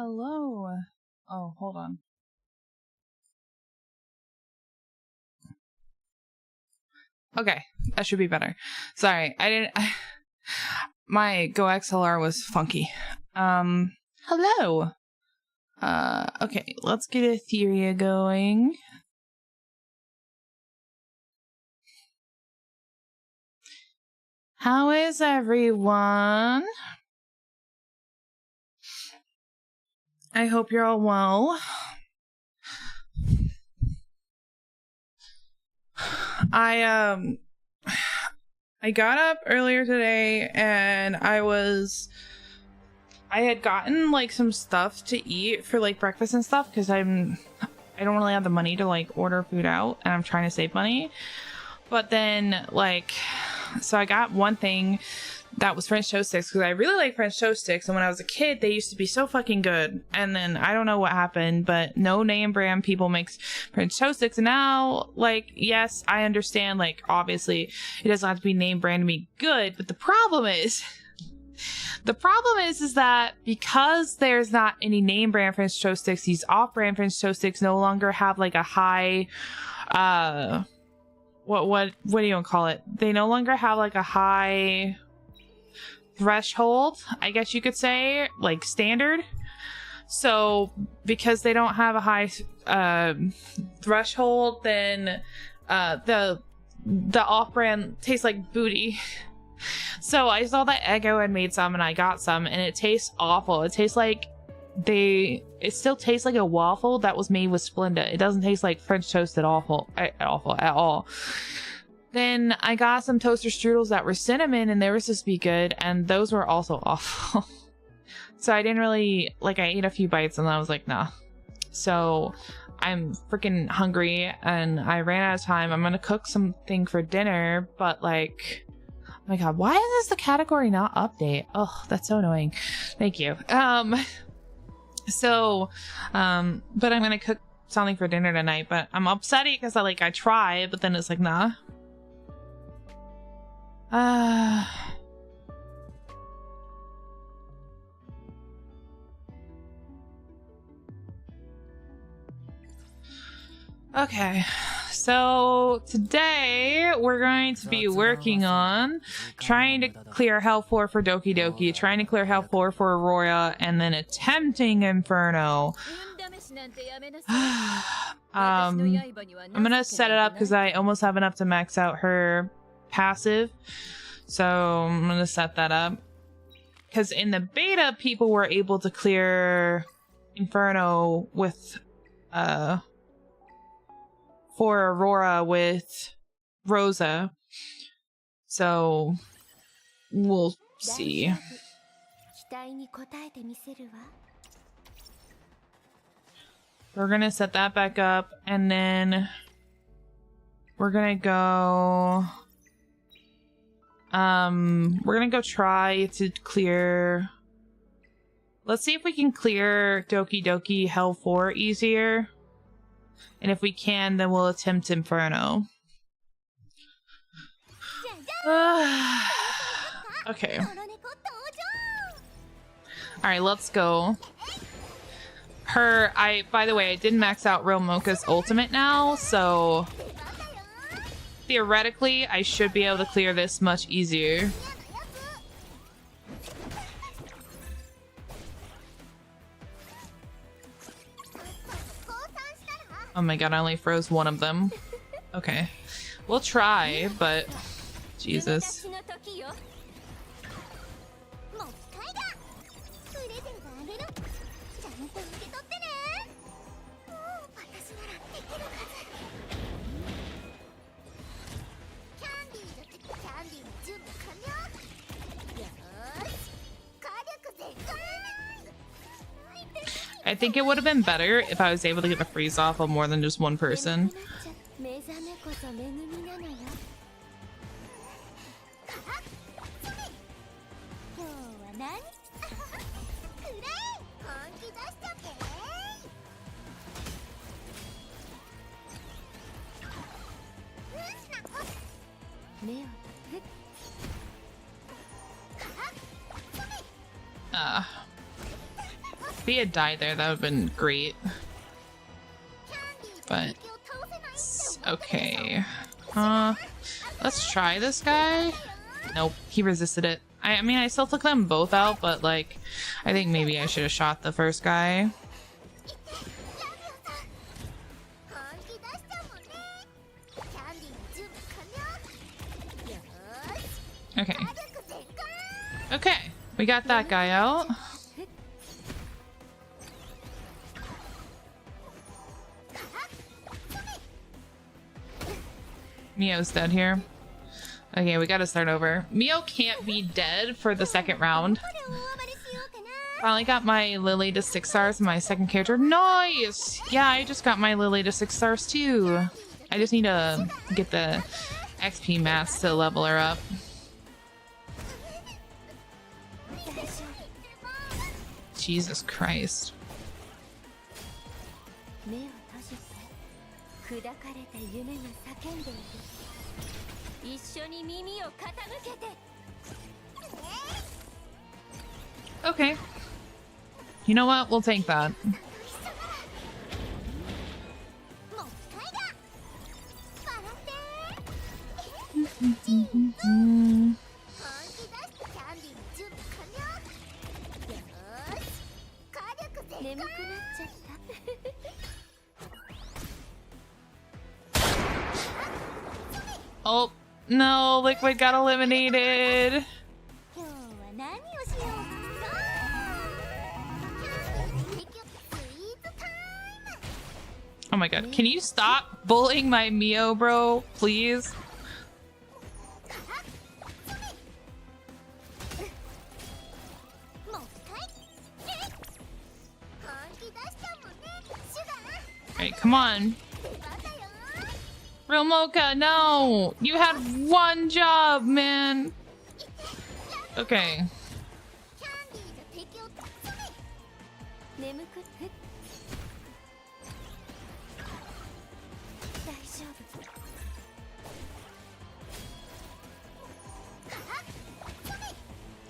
Hello. Oh, hold on. Okay, that should be better. Sorry, my Go XLR was funky. Hello. Okay, let's get Etheria going. How is everyone? I hope you're all well. I got up earlier today and I had gotten like some stuff to eat for like breakfast and stuff because I don't really have the money to like order food out and I'm trying to save money. But then so I got one thing that was French toast sticks because I really like French toast sticks, and when I was a kid they used to be so fucking good, and then I don't know what happened, but no name brand people makes French toast sticks, and now yes, I understand obviously it doesn't have to be name brand to be good, but the problem is that because there's not any name brand French toast sticks, these off-brand French toast sticks no longer have a high what do you call it? They no longer have a high threshold, I guess you could say, standard. So because they don't have a high threshold, then the off-brand tastes like booty. So I saw that Eggo had made some and I got some and it tastes awful. It tastes like it still tastes like a waffle that was made with Splenda. It doesn't taste like French toast at all. Then I got some toaster strudels that were cinnamon and they were supposed to be good, and those were also awful. So I didn't really I ate a few bites and I was like, nah. So I'm freaking hungry and I ran out of time. I'm gonna cook something for dinner, but oh my god, why is this the category not update? Oh, that's so annoying. Thank you. But I'm gonna cook something for dinner tonight, but I'm upset because I try, but then it's nah. Okay, so today we're going to be working on trying to clear Hell 4 for Doki Doki, trying to clear Hell 4 for Aurora, and then attempting Inferno. I'm gonna set it up because I almost have enough to max out her passive, so I'm gonna set that up because in the beta people were able to clear Inferno with for Aurora with Rosa, so we'll see. We're gonna set that back up and then we're gonna go try to clear. Let's see if we can clear Doki Doki Hell 4 easier. And if we can, then we'll attempt Inferno. Okay. Alright, let's go. By the way, I did max out Real Mocha's ultimate now, so theoretically, I should be able to clear this much easier. Oh my god, I only froze one of them. Okay. We'll try, but Jesus. I think it would have been better if I was able to get the freeze off of more than just one person. he had died there, that would have been great. But okay. Let's try this guy. Nope, he resisted it. I mean, I still took them both out, but like, I think maybe I should have shot the first guy. Okay. Okay, we got that guy out. Mio's dead here. Okay, we gotta start over. Mio can't be dead for the second round. Finally got my Lily to 6 stars, my second character. Nice! Yeah, I just got my Lily to 6 stars too. I just need to get the XP mass to level her up. Jesus Christ. Okay. You know what? We'll take that. Oh, no, Liquid got eliminated. Oh my god, can you stop bullying my Mio, bro? Please? Alright, come on. Real Mocha, no! You had one job, man! Okay.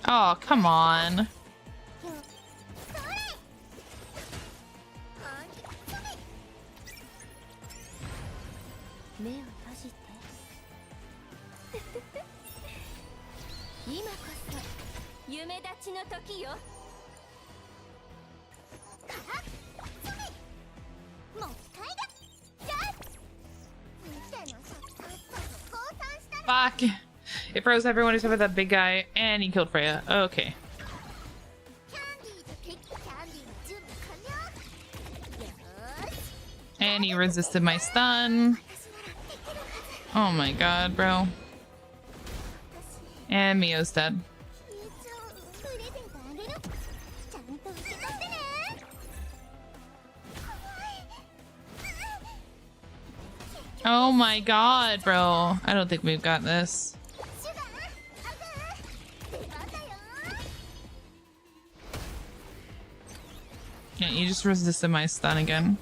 Oh, come on. Fuck. It froze everyone except for that big guy, and he killed Freya. Okay. And he resisted my stun. Oh my god, bro. And Mio's dead. Oh my god, bro. I don't think we've got this. Yeah, you just resisted my stun again.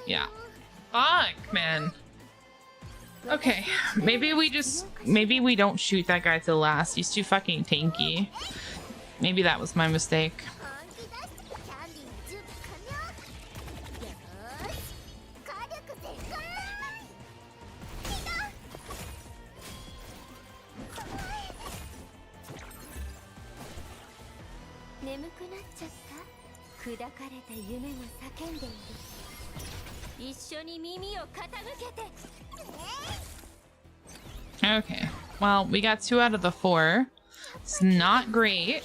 Yeah. Fuck, man. Okay, maybe we don't shoot that guy to the last. He's too fucking tanky. Maybe that was my mistake. Okay, well, we got 2 out of the 4. It's not great.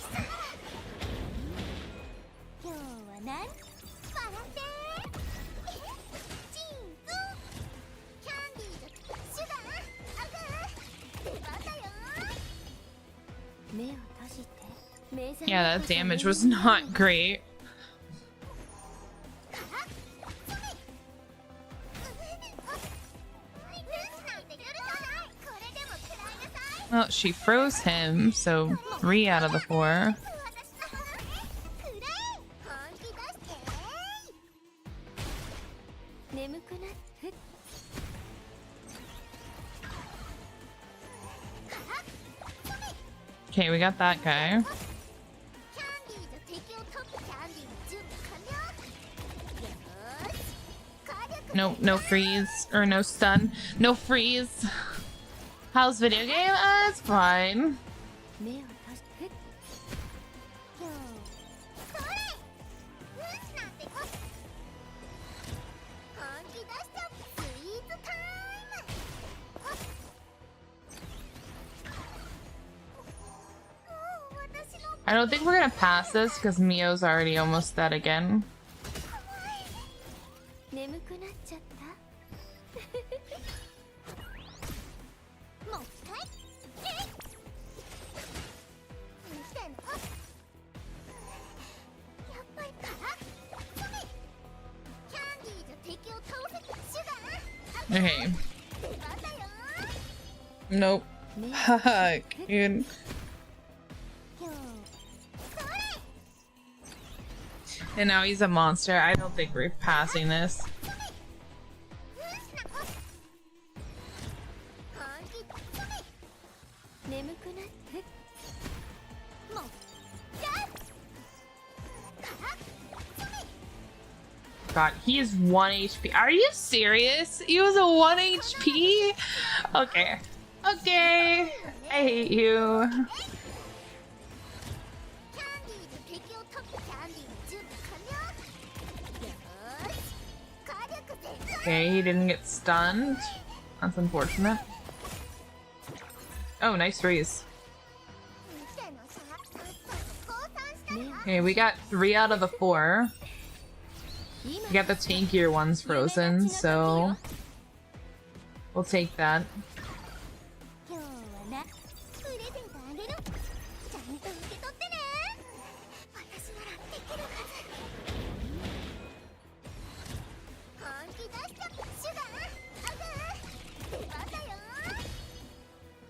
Yeah, that damage was not great. Well, she froze him, so 3 out of the 4. Okay, we got that guy. No, no freeze. Or no stun. No freeze. How's video game? It's fine. I don't think we're gonna pass this because Mio's already almost dead again. Okay. Nope. Fuck, dude. And now he's a monster. I don't think we're passing this. God, he is 1 HP. Are you serious? He was a 1 HP? Okay. Okay. I hate you. Okay, he didn't get stunned. That's unfortunate. Oh, nice freeze. Okay, we got 3 out of the 4. We got the tankier ones frozen, so we'll take that.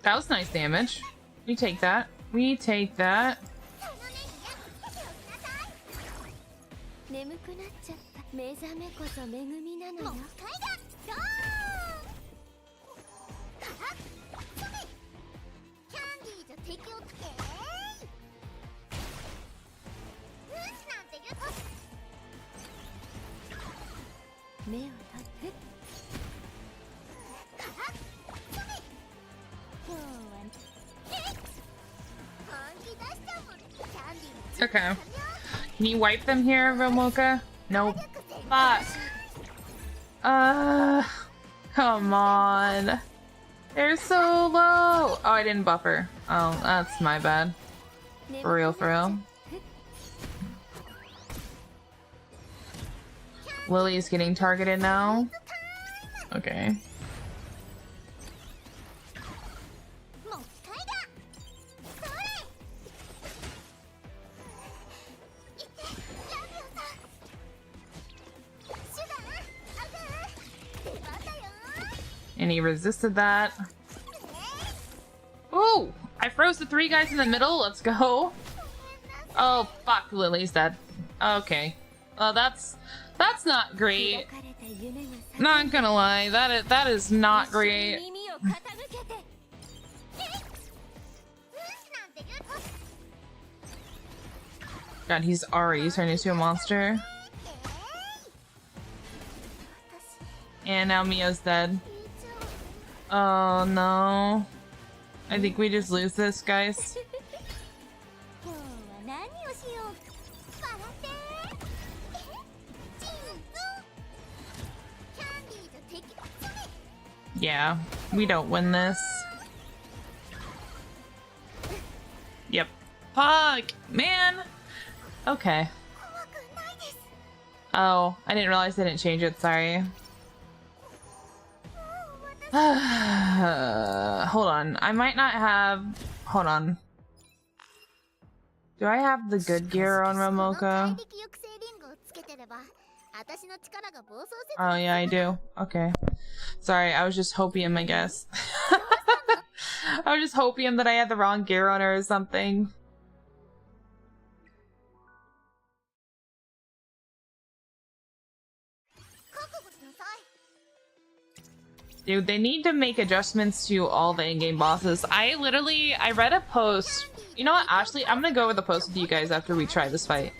That was nice damage. We take that. We take that. Okay. Can you wipe them here, Romoka? Nope. Fuck. Come on. They're so low. Oh, I didn't buffer. Oh, that's my bad. For real, for real. Lily's getting targeted now. Okay. And he resisted that. Ooh! I froze the 3 guys in the middle. Let's go. Oh, fuck. Lily's dead. Okay. Well, that's not great. Not gonna lie. That is not great. God, he's already turned into a monster. And now Mio's dead. Oh no. I think we just lose this, guys. Yeah, we don't win this. Yep. Fuck! Man! Okay. Oh, I didn't realize I didn't change it, sorry. Hold on. I might not have... Hold on. Do I have the good gear on Romoka? Oh yeah, I do. Okay. Sorry, I was just hopium, I guess. I was just hopium that I had the wrong gear on her or something. Dude, they need to make adjustments to all the in-game bosses. I read a post. You know what, Ashley? I'm gonna go over the post with you guys after we try this fight.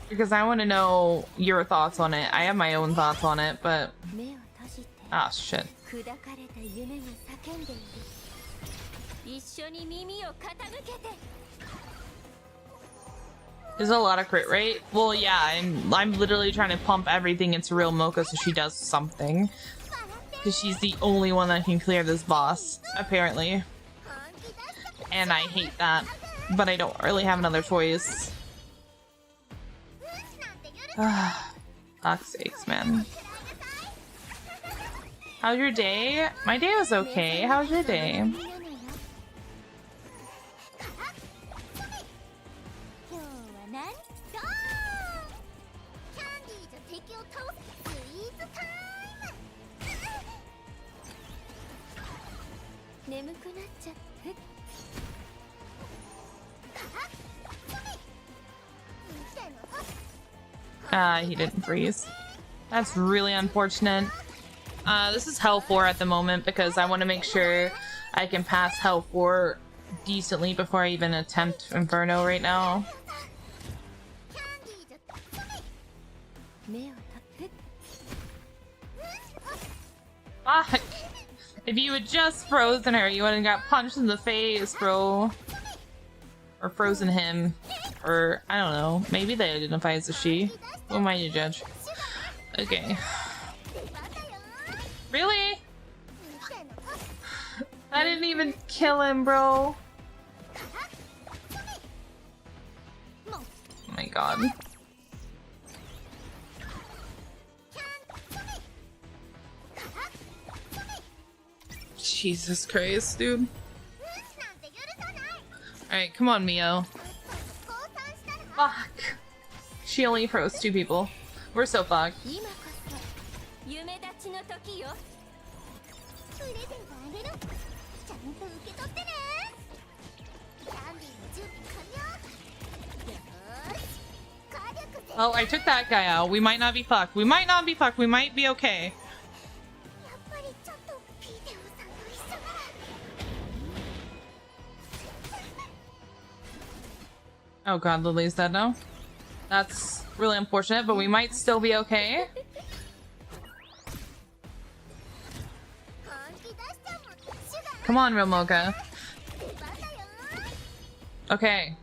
Because I want to know your thoughts on it. I have my own thoughts on it, but... Ah, shit. There's a lot of crit rate. Well, yeah, I'm literally trying to pump everything into Real Mocha so she does something. Because she's the only one that can clear this boss, apparently. And I hate that. But I don't really have another choice. Fuck's sakes, man. How's your day? My day was okay. How's your day? He didn't freeze. That's really unfortunate. This is Hell 4 at the moment because I want to make sure I can pass Hell 4 decently before I even attempt Inferno right now. Fuck! If you had just frozen her, you wouldn't got punched in the face, bro. Or frozen him. Or, I don't know. Maybe they identify as a she. Who am I to judge? Okay. Really? I didn't even kill him, bro. Oh my god. Jesus Christ, dude. Alright, come on, Mio. Fuck. She only froze 2 people. We're so fucked. Oh, I took that guy out. We might not be fucked. We might not be fucked. We might be okay. Oh god, Lily's dead now. That's really unfortunate, but we might still be okay. Come on, Real Mocha. Okay.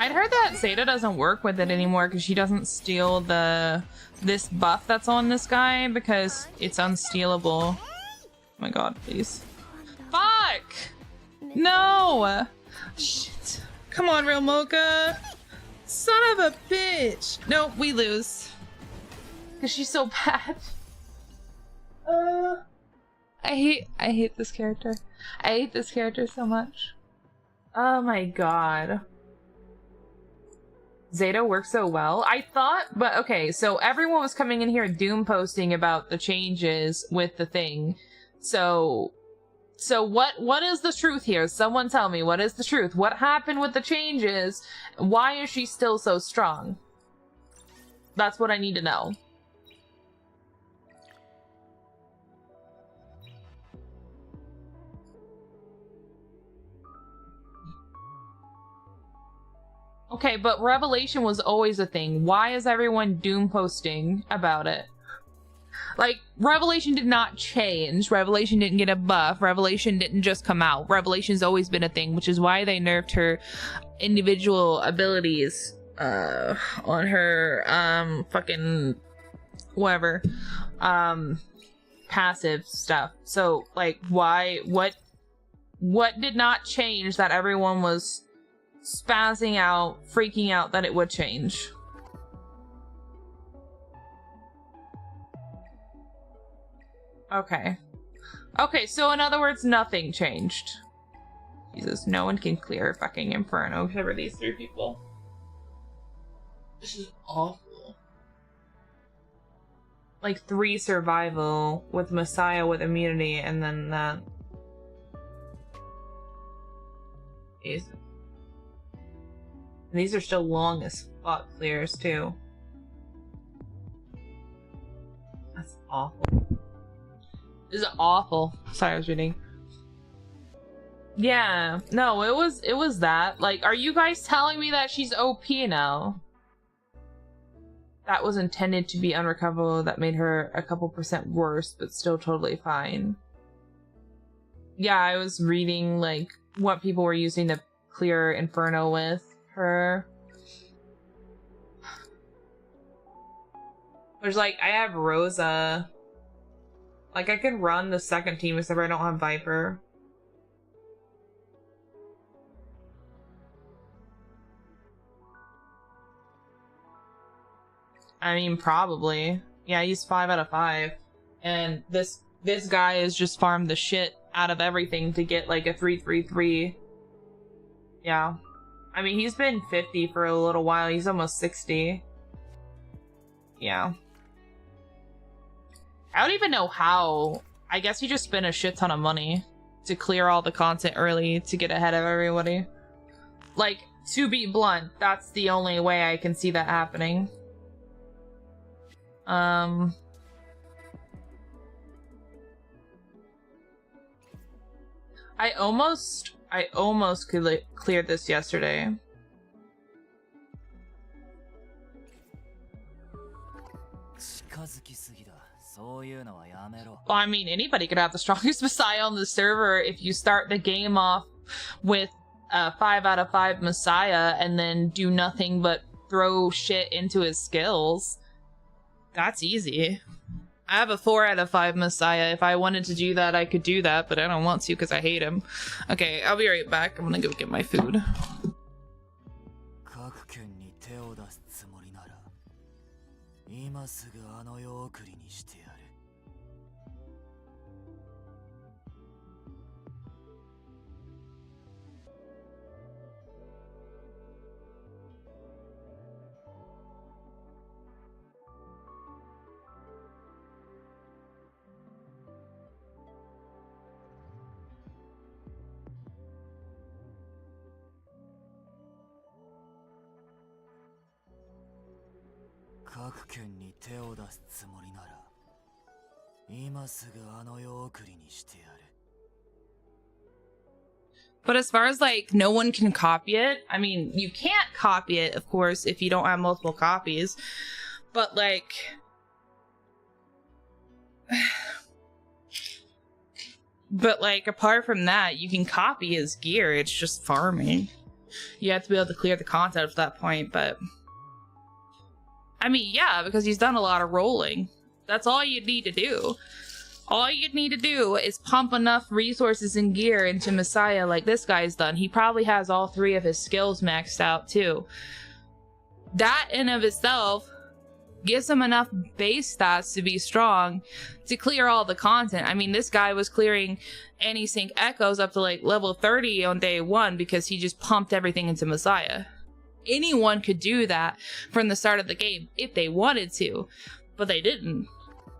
I'd heard that Zeta doesn't work with it anymore because she doesn't steal this buff that's on this guy because it's unstealable. Oh my god, please. Fuck! No! Shit. Come on, Real Mocha. Son of a bitch. Nope, we lose. Because she's so bad. I hate this character. I hate this character so much. Oh my god. Zeta works so well. I thought, but okay, so everyone was coming in here doom posting about the changes with the thing. So what is the truth here? Someone tell me, what is the truth? What happened with the changes? Why is she still so strong? That's what I need to know. Okay, but Revelation was always a thing. Why is everyone doom posting about it? Like, Revelation did not change. Revelation didn't get a buff. Revelation didn't just come out. Revelation's always been a thing, which is why they nerfed her individual abilities on her fucking whatever passive stuff. So, like, why what did not change that everyone was spazzing out, freaking out that it would change? Okay. Okay, so in other words, nothing changed. Jesus, no one can clear fucking Inferno except for these 3 people. This is awful. Like 3 survival with Messiah with immunity and then that. These are still long as fuck. spot clears too. That's awful. This is awful. Sorry, I was reading. Yeah, no, it was that. Like, are you guys telling me that she's OP now? That was intended to be unrecoverable, that made her a couple % worse, but still totally fine. Yeah, I was reading, like, what people were using to clear Inferno with her. There's, like, I have Rosa. Like, I could run the second team except I don't have Viper. I mean, probably. Yeah, he's 5 out of 5. And this guy has just farmed the shit out of everything to get, like, a 3-3-3. Yeah. I mean, he's been 50 for a little while. He's almost 60. Yeah. I don't even know how. I guess you just spend a shit ton of money to clear all the content early to get ahead of everybody. Like, to be blunt, that's the only way I can see that happening. I almost cleared this yesterday. Well, I mean, anybody could have the strongest Messiah on the server if you start the game off with a 5 out of 5 Messiah and then do nothing but throw shit into his skills. That's easy. I have a 4 out of 5 Messiah. If I wanted to do that, I could do that, but I don't want to because I hate him. Okay, I'll be right back. I'm gonna go get my food. But as far as, like, no one can copy it, I mean, you can't copy it, of course, if you don't have multiple copies. But, like... But, like, apart from that, you can copy his gear. It's just farming. You have to be able to clear the content at that point, but... I mean, yeah, because he's done a lot of rolling. That's all you need to do. All you need to do is pump enough resources and gear into Messiah like this guy's done. He probably has all 3 of his skills maxed out, too. That in of itself gives him enough base stats to be strong to clear all the content. I mean, this guy was clearing anti-sync echoes up to, like, level 30 on day 1 because he just pumped everything into Messiah. Anyone could do that from the start of the game if they wanted to, but they didn't.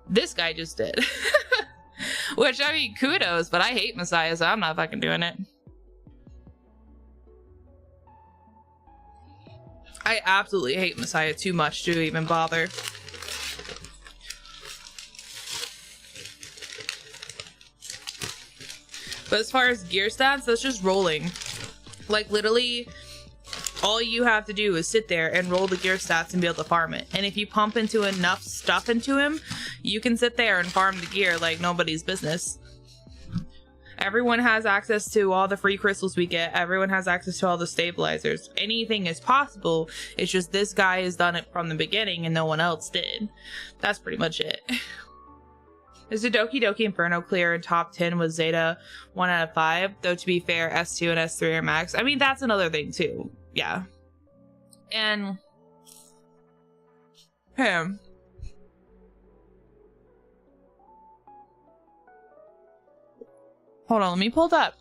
This guy just did. Which, I mean, kudos, but I hate Messiah, so I'm not fucking doing it. I absolutely hate Messiah too much to even bother. But as far as gear stats, that's just rolling. Like, literally... all you have to do is sit there and roll the gear stats and be able to farm it. And if you pump into enough stuff into him, you can sit there and farm the gear like nobody's business. Everyone has access to all the free crystals we get. Everyone has access to all the stabilizers. Anything is possible. It's just this guy has done it from the beginning and no one else did. That's pretty much it. Is the Doki Doki Inferno clear in top 10 with Zeta 1 out of 5? Though to be fair, S2 and S3 are max. I mean, that's another thing too. Yeah. And him. Hold on, let me pull that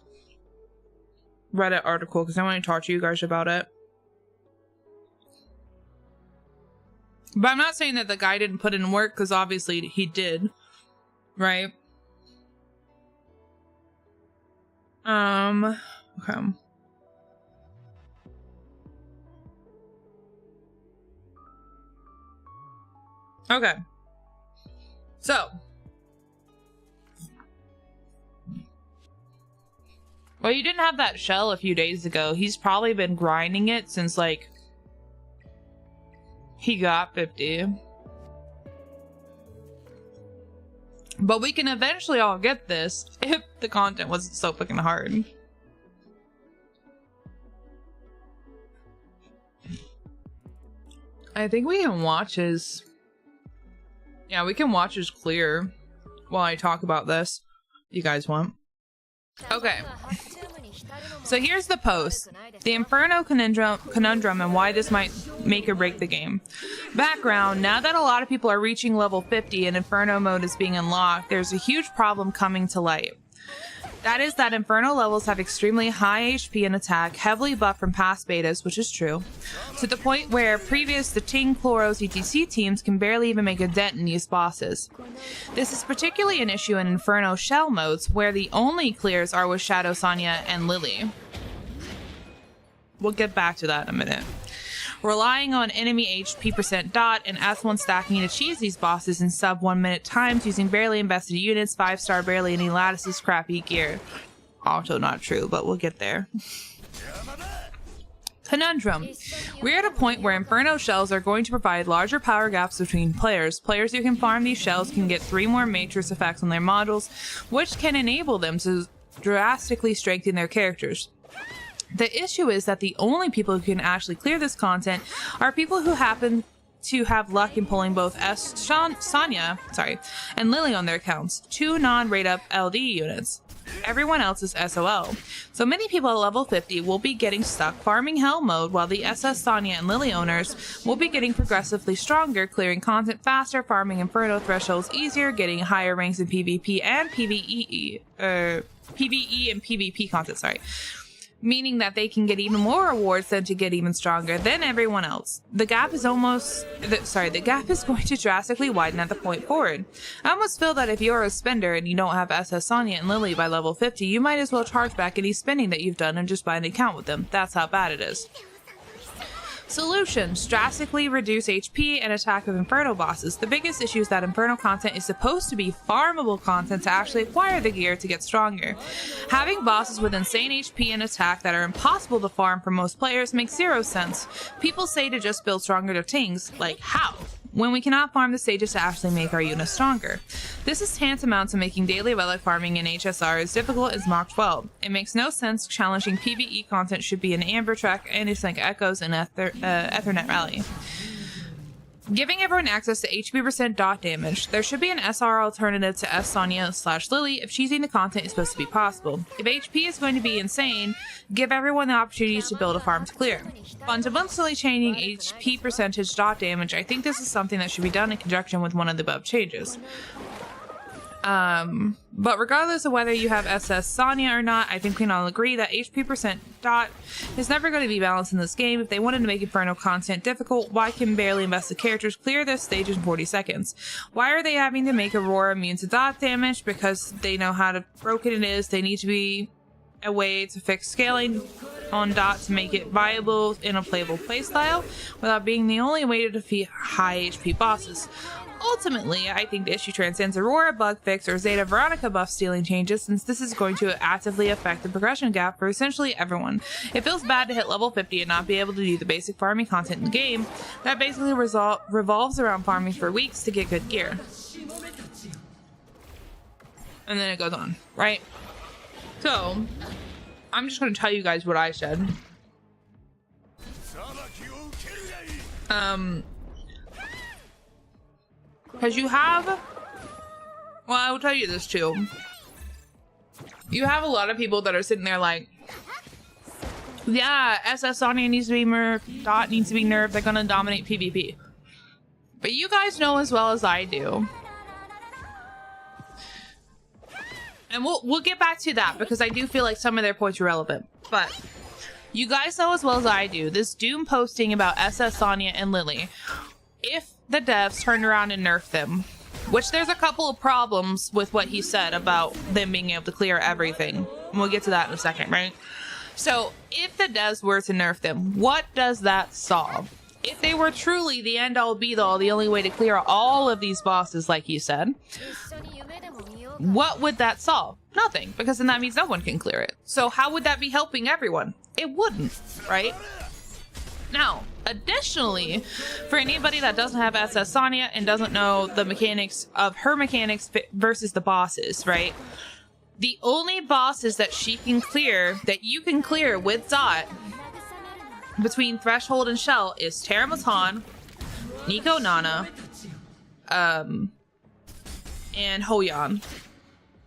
Reddit article because I want to talk to you guys about it. But I'm not saying that the guy didn't put in work because obviously he did. Right? Okay. Okay. So. Well, you didn't have that shell a few days ago. He's probably been grinding it since, like, he got 50. But we can eventually all get this if the content wasn't so fucking hard. I think we can watch his... Yeah, we can watch his clear while I talk about this. If you guys want. Okay. So here's the post. The Inferno conundrum and why this might make or break the game. Background, now that a lot of people are reaching level 50 and Inferno mode is being unlocked, there's a huge problem coming to light. That is that Inferno levels have extremely high HP and attack, heavily buffed from past betas, which is true, to the point where previous the Ting, Chloros, ETC teams can barely even make a dent in these bosses. This is particularly an issue in Inferno shell modes, where the only clears are with Shadow, Sonya, and Lily. We'll get back to that in a minute. Relying on enemy HP % dot and S1 stacking to cheese these bosses in sub 1 minute times using barely invested units, 5-star barely any lattices, crappy gear. Also not true, but we'll get there. Conundrum. We're at a point where Inferno shells are going to provide larger power gaps between players. Players who can farm these shells can get 3 more matrix effects on their modules, which can enable them to drastically strengthen their characters. The issue is that the only people who can actually clear this content are people who happen to have luck in pulling both Sonya and Lily on their accounts, 2 non-rate up LD units. Everyone else is SOL. So many people at level 50 will be getting stuck farming hell mode, while the SS Sonya and Lily owners will be getting progressively stronger, clearing content faster, farming Inferno thresholds easier, getting higher ranks in PvP and PvE and PvP content, meaning that they can get even more rewards than to get even stronger than everyone else. The gap is going to drastically widen at the point forward. I almost feel that if you're a spender and you don't have SS Sonya and Lily by level 50, you might as well charge back any spending that you've done and just buy an account with them. That's how bad it is. Solutions: drastically reduce HP and attack of Inferno bosses. The biggest issue is that Inferno content is supposed to be farmable content to actually acquire the gear to get stronger. Having bosses with insane HP and attack that are impossible to farm for most players makes 0 sense. People say to just build stronger things, like how? When we cannot farm the stages to actually make our units stronger. This is tantamount to making daily relic farming in HSR as difficult as Mach 12. It makes no sense challenging PvE content should be an Amber Trek, Anti-Sync Echoes, and Ethernet Rally. Giving everyone access to HP % dot damage, there should be an SR alternative to S Sonya / Lily if cheesing the content is supposed to be possible. If HP is going to be insane, give everyone the opportunity to build a farm to clear. Fundamentally changing HP % dot damage, I think this is something that should be done in conjunction with one of the above changes. But regardless of whether you have SS Sonya or not, I think we can all agree that HP % dot is never going to be balanced in this game. If they wanted to make Inferno content difficult, why can barely invested characters clear this stage in 40 seconds? Why are they having to make Aurora immune to dot damage? Because they know how broken it is. They need to be a way to fix scaling on dot to make it viable in a playable playstyle without being the only way to defeat high HP bosses. Ultimately, I think the issue transcends Aurora bug fix or Zeta Veronica buff stealing changes, since this is going to actively affect the progression gap for essentially everyone. It feels bad to hit level 50 and not be able to do the basic farming content in the game that basically revolves around farming for weeks to get good gear. And then it goes on, right? So, I'm just going to tell you guys what I said. Because you have... Well, I will tell you this too. You have a lot of people that are sitting there like, yeah, SS Sonya needs to be nerfed, Dot needs to be nerfed, they're gonna dominate PvP. But you guys know as well as I do. And we'll get back to that because I do feel like some of their points are relevant. But you guys know as well as I do, this Doom posting about SS Sonya and Lily, if the devs turned around and nerfed them, which there's a couple of problems with what he said about them being able to clear everything. And we'll get to that in a second, right? So if the devs were to nerf them, what does that solve? if they were truly the end-all be-all, the only way to clear all of these bosses, like you said, what would that solve? Nothing, because then that means no one can clear it. So how would that be helping everyone? It wouldn't, right? Now, additionally, for anybody that doesn't have SS Sonya and doesn't know the mechanics of her mechanics versus the bosses, right? The only bosses that she can clear, that you can clear with Dot, between Threshold and Shell is Terramatan, Nico Nana, and Hoyan.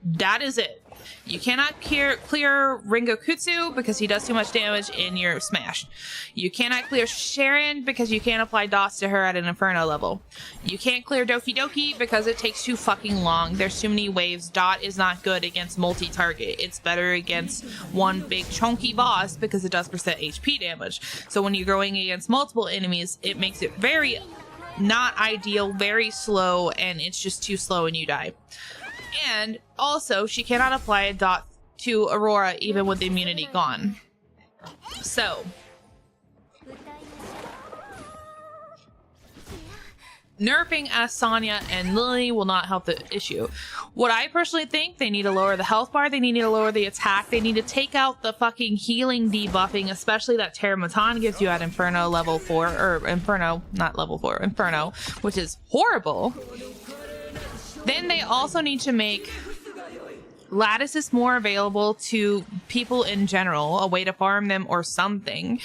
That is it. You cannot clear Ringo Kutsu because he does too much damage in your smash. You cannot clear Sharon because you can't apply dots to her at an Inferno level. You can't clear Doki Doki because it takes too fucking long. There's too many waves. Dot is not good against multi-target. It's better against one big chunky boss because it does percent HP damage. So when you're going against multiple enemies, it makes it very not ideal, very slow, and it's just too slow and you die. And also, she cannot apply a dot to Aurora even with the immunity gone. So, nerfing as Sonya and Lily will not help the issue. What I personally think, they need to lower the health bar, they need to lower the attack, they need to take out the fucking healing debuffing, especially that Terramatan gives you at Inferno level 4, or Inferno, not level 4, Inferno, which is horrible. Then they also need to make lattices more available to people in general, a way to farm them or something.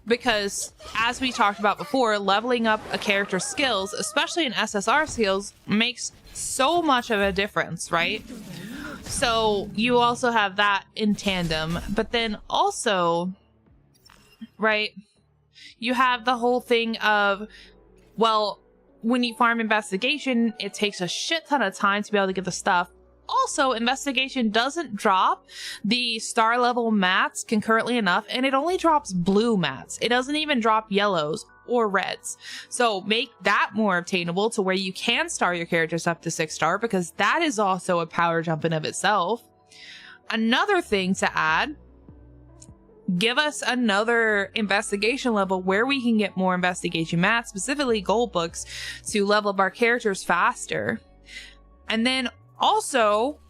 Because, as we talked about before, leveling up a character's skills, especially in SSR skills, makes so much of a difference, right? So you also have that in tandem. But then also, right, you have the whole thing of, well, when you farm investigation, it takes a shit ton of time to be able to get the stuff. Also, investigation doesn't drop the star level mats concurrently enough, and it only drops blue mats. It doesn't even drop yellows or reds. So make that more obtainable to where you can star your characters up to 6-star, because that is also a power jump in of itself. Another thing to add, give us another investigation level where we can get more investigation mats, specifically gold books, to level up our characters faster. And then also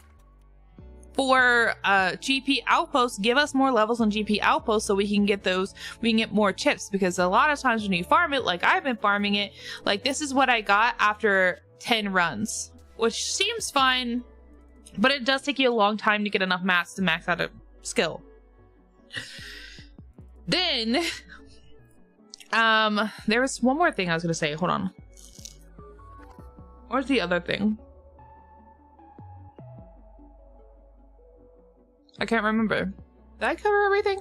for GP outposts, give us more levels on GP outposts so we can get those, we can get more chips, because a lot of times when you farm it, like I've been farming it, like this is what I got after 10 runs, which seems fine, but it does take you a long time to get enough mats to max out a skill. Then, there was one more thing I was going to say. Hold on. Where's the other thing? I can't remember. Did I cover everything?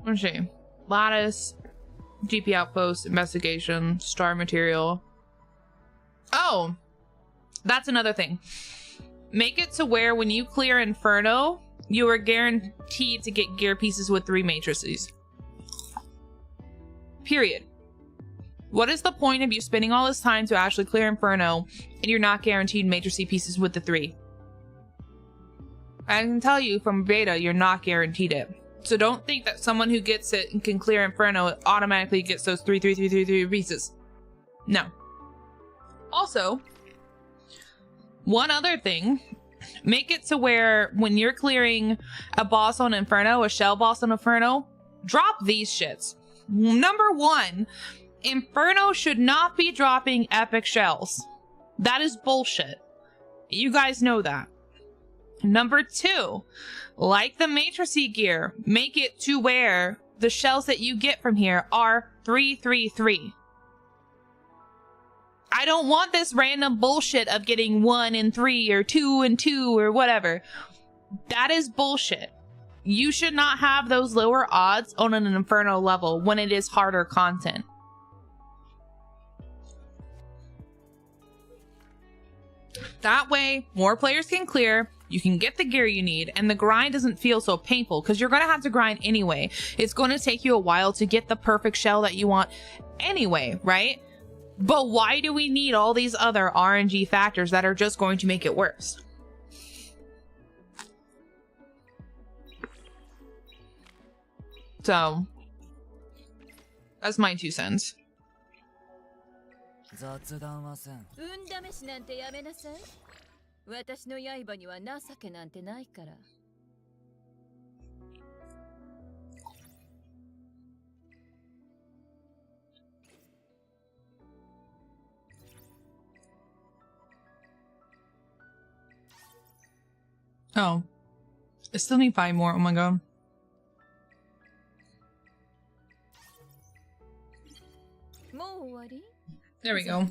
Let's see. Lattice, GP outpost, investigation, star material. Oh, that's another thing. Make it to where when you clear Inferno, you are guaranteed to get gear pieces with 3 matrices. Period. What is the point of you spending all this time to actually clear Inferno and you're not guaranteed matrix pieces with the 3? I can tell you from beta, you're not guaranteed it. So don't think that someone who gets it and can clear Inferno automatically gets those 3 pieces. No. Also, one other thing, make it to where when you're clearing a boss on Inferno, a shell boss on Inferno, drop these shits. Number 1, Inferno should not be dropping epic shells. That is bullshit. You guys know that. Number 2, like the matrixy gear, make it to where the shells that you get from here are 3. I don't want this random bullshit of getting 1 and 3 or 2 and 2 or whatever. That is bullshit. You should not have those lower odds on an Inferno level when it is harder content. That way, more players can clear, you can get the gear you need, and the grind doesn't feel so painful, because you're going to have to grind anyway. It's going to take you a while to get the perfect shell that you want anyway, right? But why do we need all these other RNG factors that are just going to make it worse? So, That's my 2 cents. 雑談はせん。運試しなんてやめなさい。私の刃には情けなんてないから。Oh. I still need 5 more. Oh my god. There we go.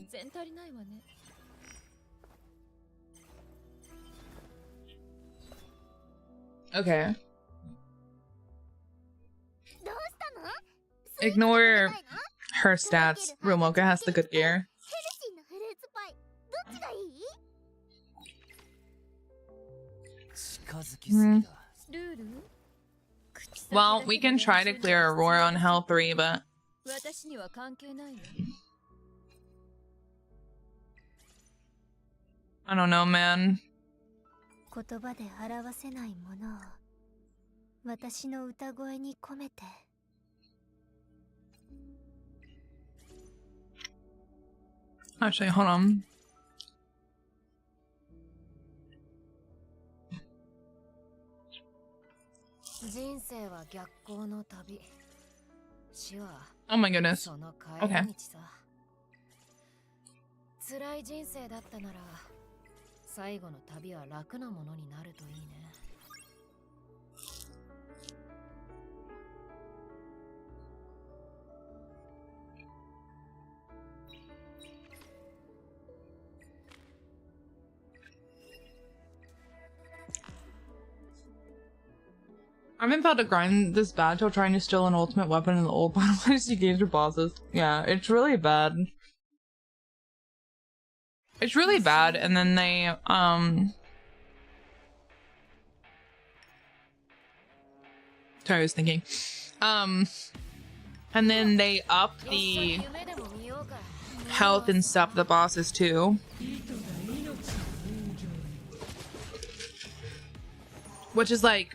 Okay. Ignore her stats. Real Mocha has the good gear. Well, we can try to clear Aurora on Hell 3, but... I don't know, man. Actually, hold on. Oh my goodness. Okay. 辛い人生だったなら最後の旅は楽なものになるといいね。I've been about to grind this bad till trying to steal an ultimate weapon in the old battle place to engage with bosses. Yeah, it's really bad. It's really bad, and then they, sorry, I was thinking. And then they up the health and stuff the bosses too. Which is like,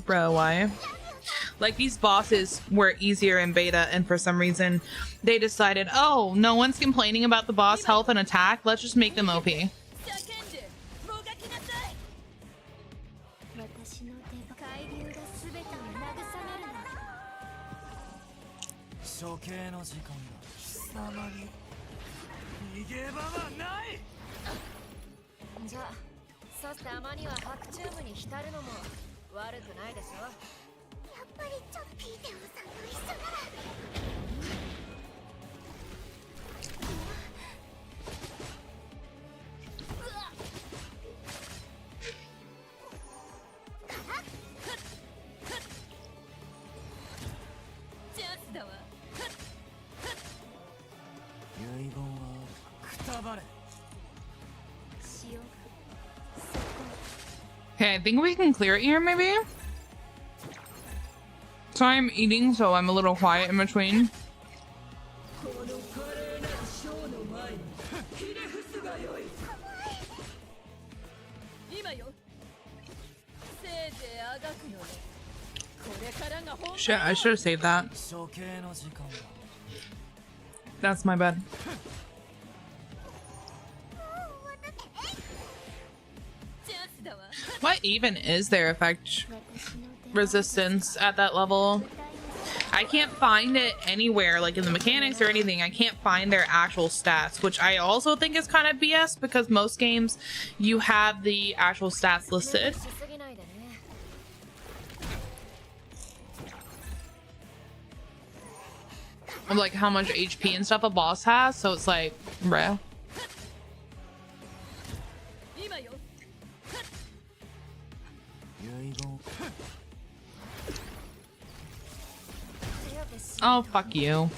bro, why? Like, these bosses were easier in beta, and for some reason they decided, oh, no one's complaining about the boss health and attack, let's just make them OP. Okay, I think we can clear it here, maybe? So I'm eating, so I'm a little quiet in between. Shit, I should have saved that. That's my bad. What even is their effect resistance at that level? I can't find it anywhere, like in the mechanics or anything. I can't find their actual stats, which I also think is kind of BS because most games you have the actual stats listed. Of like how much HP and stuff a boss has, so it's like, bruh. Oh, fuck you.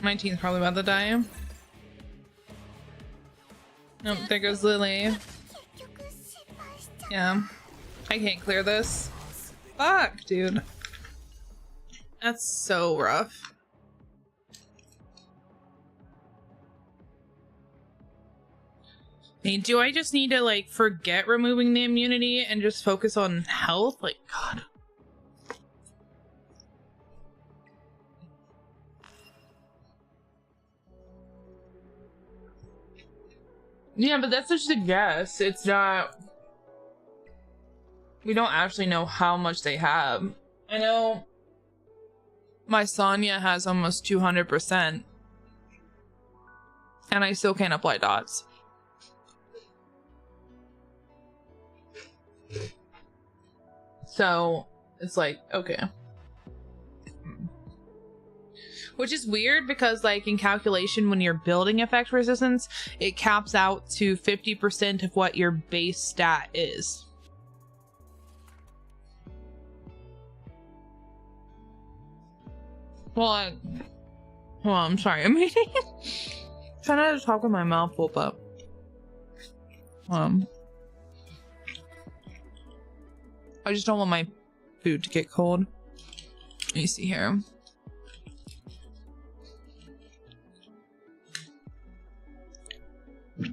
My team's probably about to die. Nope, there goes Lily. Yeah. I can't clear this. Fuck, dude. That's so rough. Hey, do I just need to like forget removing the immunity and just focus on health? Like, God. Yeah, but that's just a guess. It's not... We don't actually know how much they have. I know my Sonya has almost 200%. And I still can't apply dots. So, it's like, okay. Which is weird because, like, in calculation, when you're building effect resistance, it caps out to 50% of what your base stat is. Well, I'm sorry. I'm trying to talk with my mouth full, but I just don't want my food to get cold. Let me see here. All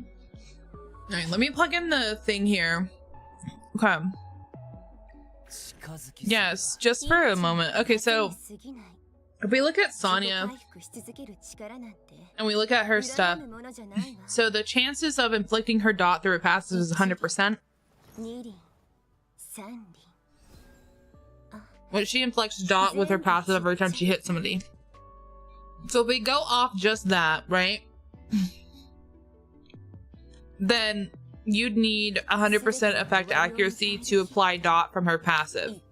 right, let me plug in the thing here. Okay. Yes, just for a moment. Okay, so if we look at Sonya and we look at her stuff, so the chances of inflicting her dot through her passive is 100%. When she inflicts dot with her passive every time she hits somebody. So if we go off just that, right? Then you'd need 100% effect accuracy to apply dot from her passive.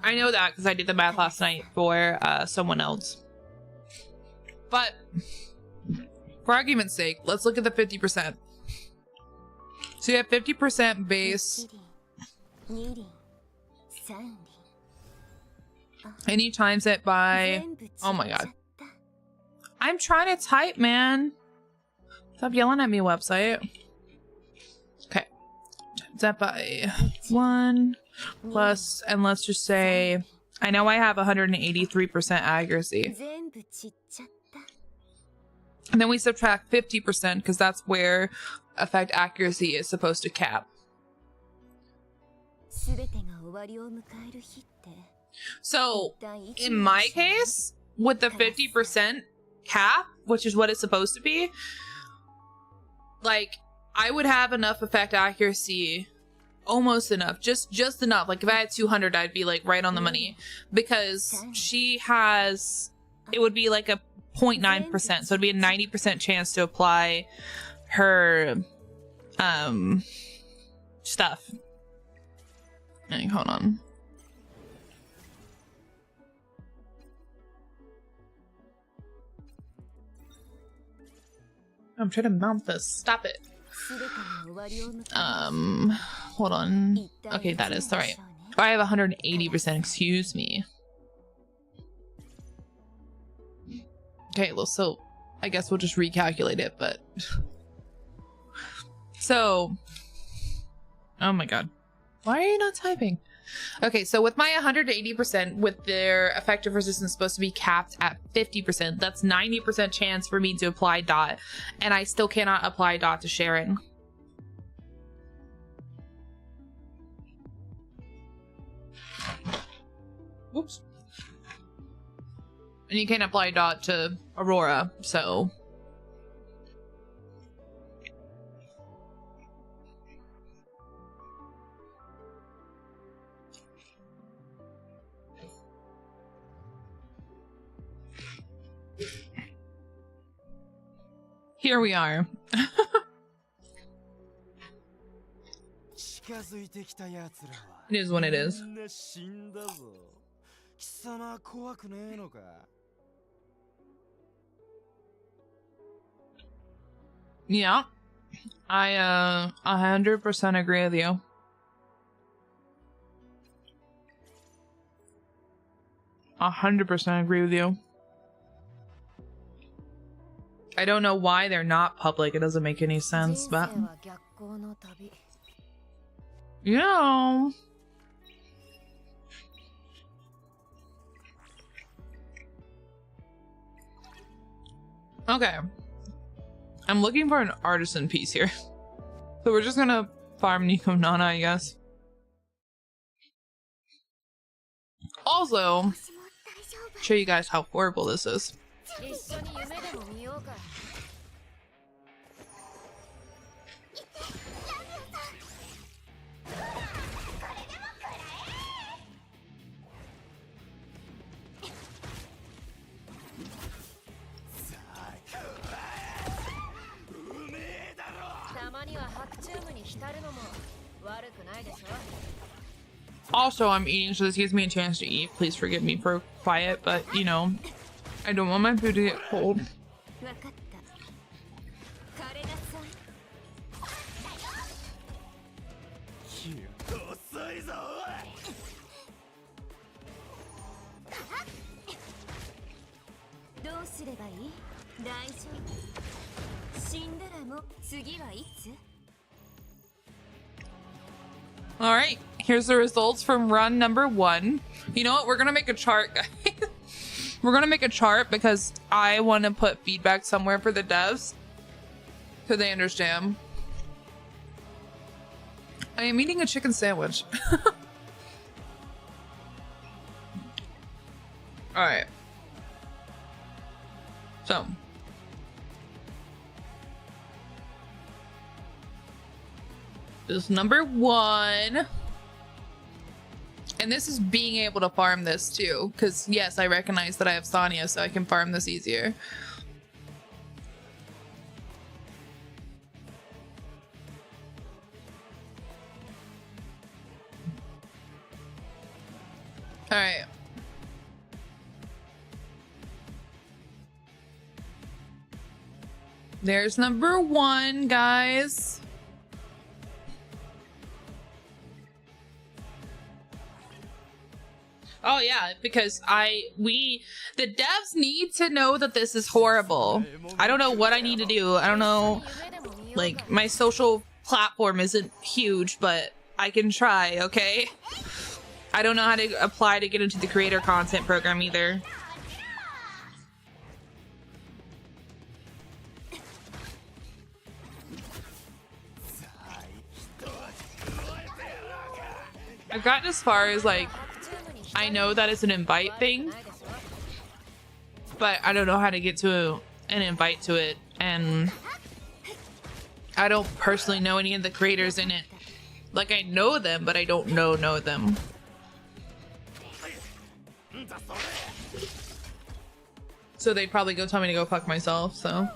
I know that because I did the math last night for someone else. But for argument's sake, let's look at the 50%. So you have 50% base. And you times it by... Oh my god. I'm trying to type, man. Stop yelling at me, website. Okay. Times that by 1 plus, and let's just say, I know I have 183% accuracy. And then we subtract 50% because that's where effect accuracy is supposed to cap. So, in my case, with the 50% cap, which is what it's supposed to be, like, I would have enough effect accuracy, almost enough, just enough. Like, if I had 200, I'd be, like, right on the money. Because she has, it would be like a 0.9%, so it'd be a 90% chance to apply her, stuff. Hey, hold on. I'm trying to mount this. Stop it. Hold on. Okay, that is all right. I have 180%. Excuse me. Okay, well, so I guess we'll just recalculate it, but so, oh my god, why are you not typing? Okay, so with my 180%, with their effective resistance supposed to be capped at 50%, that's 90% chance for me to apply dot, and I still cannot apply dot to Sharon. Oops. And you can't apply dot to Aurora, so... Here we are. It is what it is. Yeah. I 100% agree with you. I 100% agree with you. I don't know why they're not public. It doesn't make any sense, but... You know... Okay. I'm looking for an artisan piece here. So we're just gonna farm Nico Nana, I guess. Also, show you guys how horrible this is. Also, I'm eating, so this gives me a chance to eat. Please forgive me for quiet, but you know, I don't want my food to get cold. All right, here's the results from run number 1. You know what? We're gonna make a chart, guys. We're gonna make a chart because I want to put feedback somewhere for the devs so they understand. I am eating a chicken sandwich. All right. So. This is number 1. And this is being able to farm this too. Because yes, I recognize that I have Sonya, so I can farm this easier. Alright. There's number 1, guys. Oh yeah, because the devs need to know that this is horrible. I don't know what I need to do. I don't know, like, my social platform isn't huge, but I can try, okay? I don't know how to apply to get into the creator content program either. I've gotten as far as, like, I know that it's an invite thing, but I don't know how to get to an invite to it, and I don't personally know any of the creators in it. Like, I know them, but I don't know them. So they'd probably go tell me to go fuck myself, so.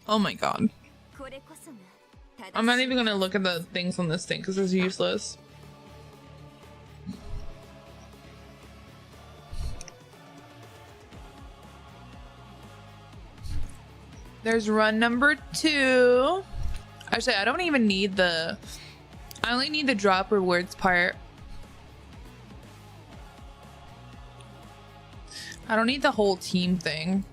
Oh my god. I'm not even gonna look at the things on this thing because it's useless. There's run number 2. Actually, I don't even need I only need the drop rewards part. I don't need the whole team thing.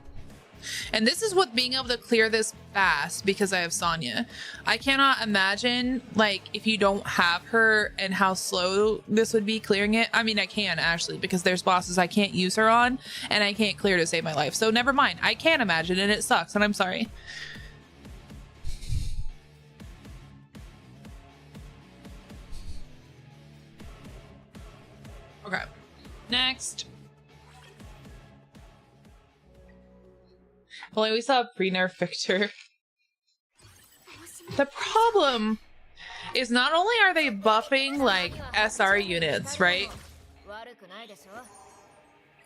And this is what being able to clear this fast because I have Sonya. I cannot imagine, like, if you don't have her and how slow this would be clearing it. I mean, I can actually, because there's bosses I can't use her on and I can't clear to save my life. So never mind. I can imagine and it sucks and I'm sorry. Okay. Next. Well, we saw a pre-nerf Victor. The problem is not only are they buffing like SR units, right?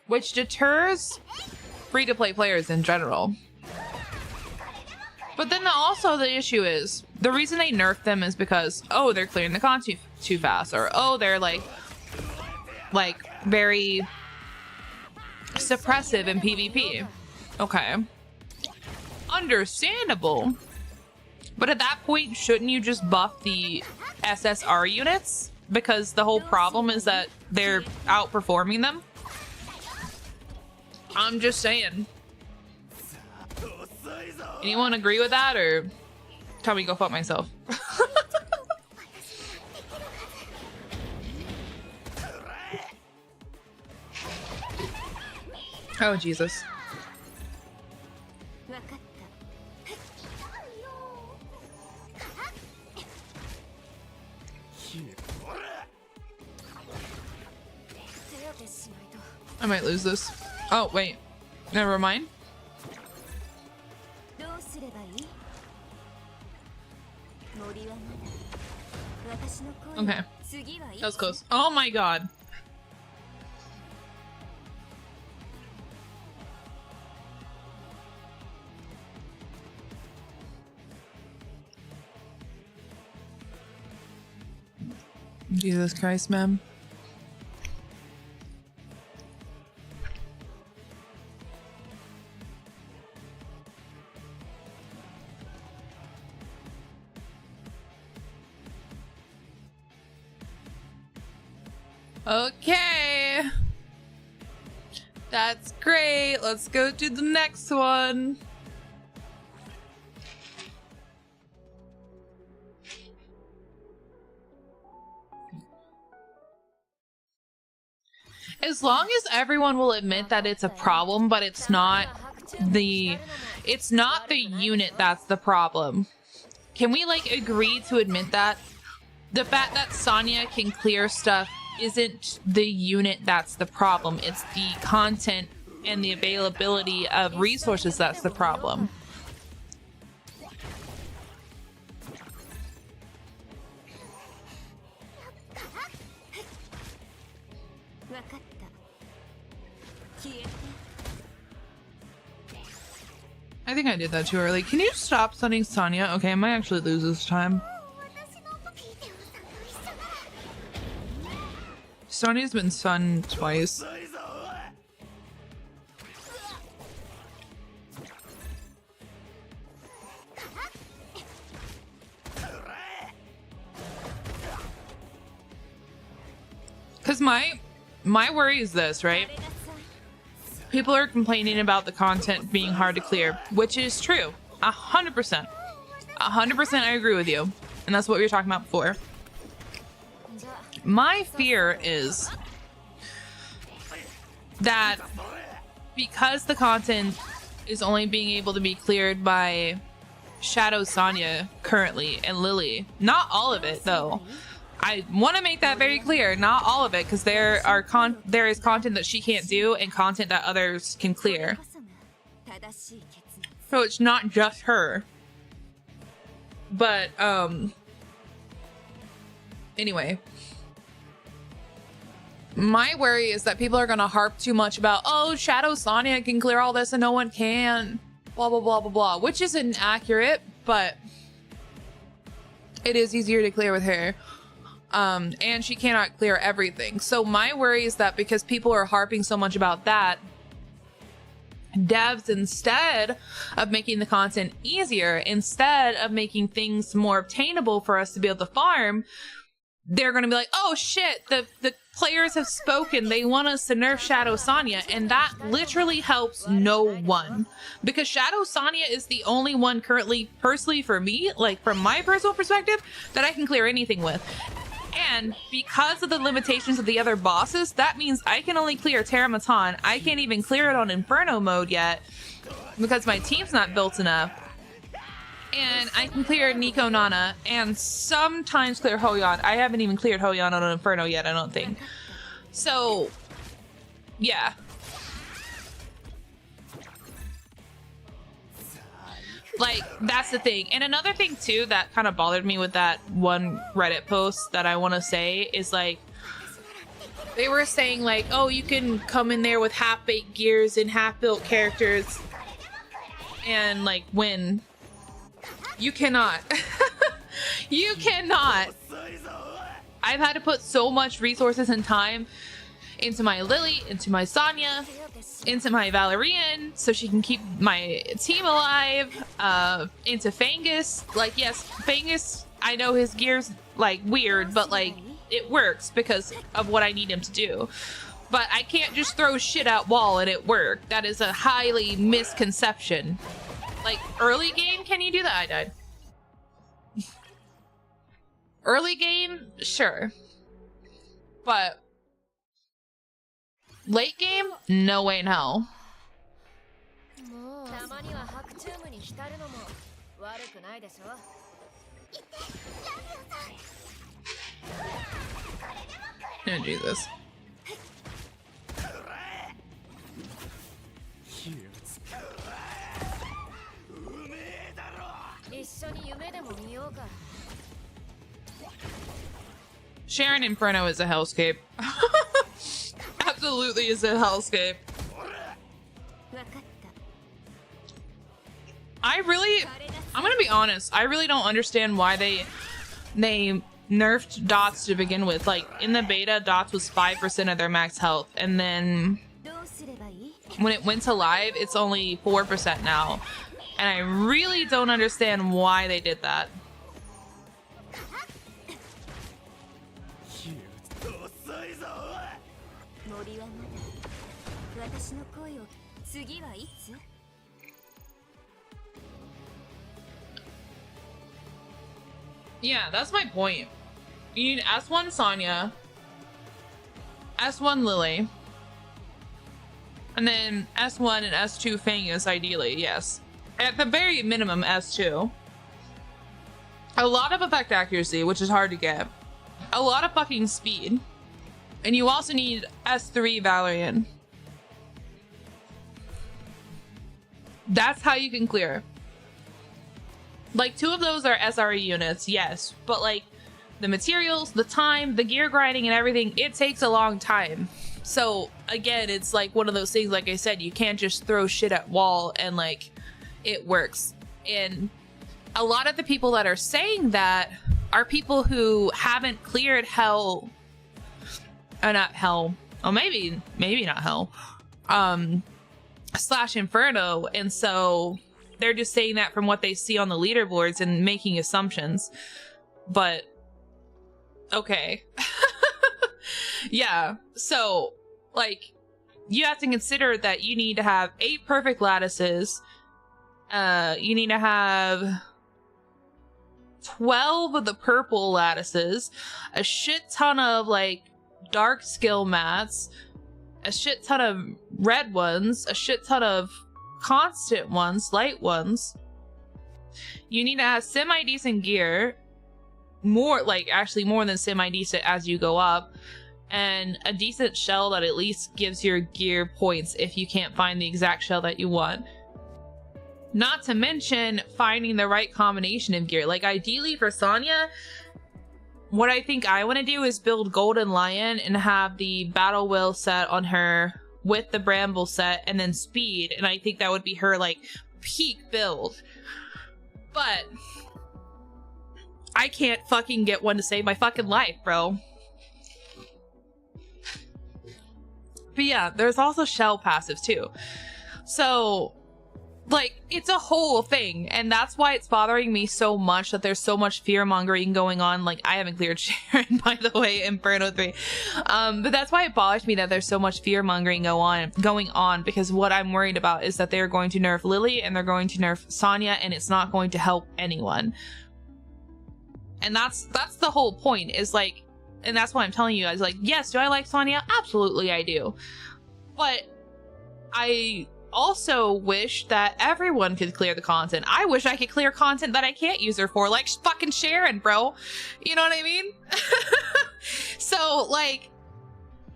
Which deters free-to-play players in general. But then also the issue is, the reason they nerf them is because, oh, they're clearing the con too fast, or oh, they're like very suppressive in PvP. Okay. Understandable, but at that point shouldn't you just buff the SSR units, because the whole problem is that they're outperforming them? I'm just saying. Anyone agree with that, or tell me to go fuck myself? Oh, Jesus. I might lose this. Oh, wait. Never mind. Okay. That was close. Oh my god. Jesus Christ, man. Okay. That's great. Let's go to the next one. As long as everyone will admit that it's a problem, but it's not the unit that's the problem. Can we like agree to admit that? The fact that Sonya can clear stuff isn't the unit that's the problem. It's the content and the availability of resources that's the problem. I think I did that too early. Can you stop stunning Sonya? Okay, I might actually lose this time. Sonya's been stunned twice. Because my worry is this, right? People are complaining about the content being hard to clear, which is true. 100%. 100% I agree with you. And that's what we were talking about before. My fear is that because the content is only being able to be cleared by Shadow Sonya currently and Lily, not all of it though. I want to make that very clear, not all of it, because there is content that she can't do and content that others can clear. So it's not just her. But anyway, my worry is that people are going to harp too much about, oh, Shadow Sonya can clear all this and no one can, blah, blah, blah, blah, blah, which isn't accurate, but it is easier to clear with her. And she cannot clear everything. So my worry is that because people are harping so much about that, devs, instead of making the content easier, instead of making things more obtainable for us to be able to farm, they're going to be like, oh shit, the players have spoken, they want us to nerf Shadow Sonya, and that literally helps no one. Because Shadow Sonya is the only one currently, personally for me, like from my personal perspective, that I can clear anything with. And because of the limitations of the other bosses, that means I can only clear Terra Matan. I can't even clear it on Inferno mode yet because my team's not built enough. And I can clear Nico Nana and sometimes clear Hoyon. I haven't even cleared Hoyon on Inferno yet, I don't think. So, yeah. Like, that's the thing. And another thing, too, that kind of bothered me with that one Reddit post that I want to say is, like, they were saying, like, oh, you can come in there with half-baked gears and half-built characters and, like, win. You cannot. You cannot. I've had to put so much resources and time into my Lily, into my Sonya, into my Valerian, so she can keep my team alive, into Fangus. Like, yes, Fangus, I know his gear's, like, weird, but, like, it works because of what I need him to do. But I can't just throw shit at wall and it work. That is a highly misconception. Like, early game, can you do that? I died. Early game, sure. But late game, no way in hell. Oh, Jesus. Sharon Inferno is a hellscape. Absolutely is a hellscape. I'm gonna be honest, I really don't understand why they nerfed dots to begin with. Like, in the beta, dots was 5% of their max health, and then when it went to live, it's only 4% now. And I really don't understand why they did that. Yeah, that's my point. You need S1 Sonya, S1 Lily, and then S1 and S2 Fangus, ideally, yes. At the very minimum, S2. A lot of effect accuracy, which is hard to get. A lot of fucking speed. And you also need S3 Valerian. That's how you can clear. Like, 2 of those are SRE units, yes. But, like, the materials, the time, the gear grinding and everything, it takes a long time. So, again, it's like one of those things, like I said, you can't just throw shit at wall and, like, it works. And a lot of the people that are saying that are people who haven't cleared hell, not hell, oh, maybe not hell, / Inferno, and so they're just saying that from what they see on the leaderboards and making assumptions. But okay. Yeah, so like, you have to consider that you need to have 8 perfect lattices. You need to have 12 of the purple lattices, a shit ton of like dark skill mats, a shit ton of red ones, a shit ton of constant ones, light ones. You need to have semi-decent gear, more like actually more than semi-decent as you go up, and a decent shell that at least gives your gear points if you can't find the exact shell that you want. Not to mention finding the right combination of gear. Like, ideally for Sonya, what I think I want to do is build Golden Lion and have the Battle Will set on her with the Bramble set and then speed. And I think that would be her, like, peak build. But I can't fucking get one to save my fucking life, bro. But yeah, there's also shell passive too. So, like, it's a whole thing, and that's why it's bothering me so much that there's so much fear-mongering going on. Like, I haven't cleared Sharon, by the way, Inferno 3. But that's why it bothers me that there's so much fear-mongering going on, because what I'm worried about is that they're going to nerf Lily, and they're going to nerf Sonya, and it's not going to help anyone. And that's the whole point, is like, and that's why I'm telling you guys, like, yes, do I like Sonya? Absolutely I do. But I also wish that everyone could clear the content. I wish I could clear content that I can't use her for, like fucking Sharon, bro. You know what I mean? So, like,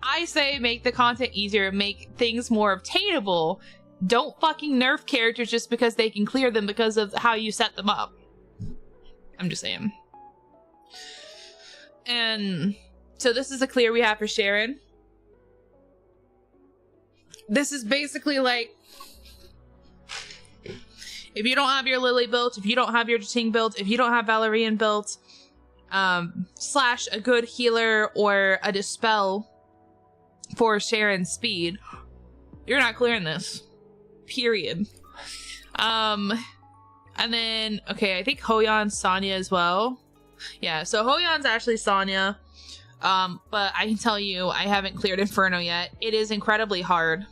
I say make the content easier, make things more obtainable. Don't fucking nerf characters just because they can clear them because of how you set them up. I'm just saying. And so this is a clear we have for Sharon. This is basically like, if you don't have your Lily built, if you don't have your Ting built, if you don't have Valerian built, slash a good healer or a dispel for Sharon's speed, you're not clearing this. Period. And then, okay, I think Hoyeon's Sonya as well. Yeah, so Hoyeon's actually Sonya. But I can tell you, I haven't cleared Inferno yet. It is incredibly hard.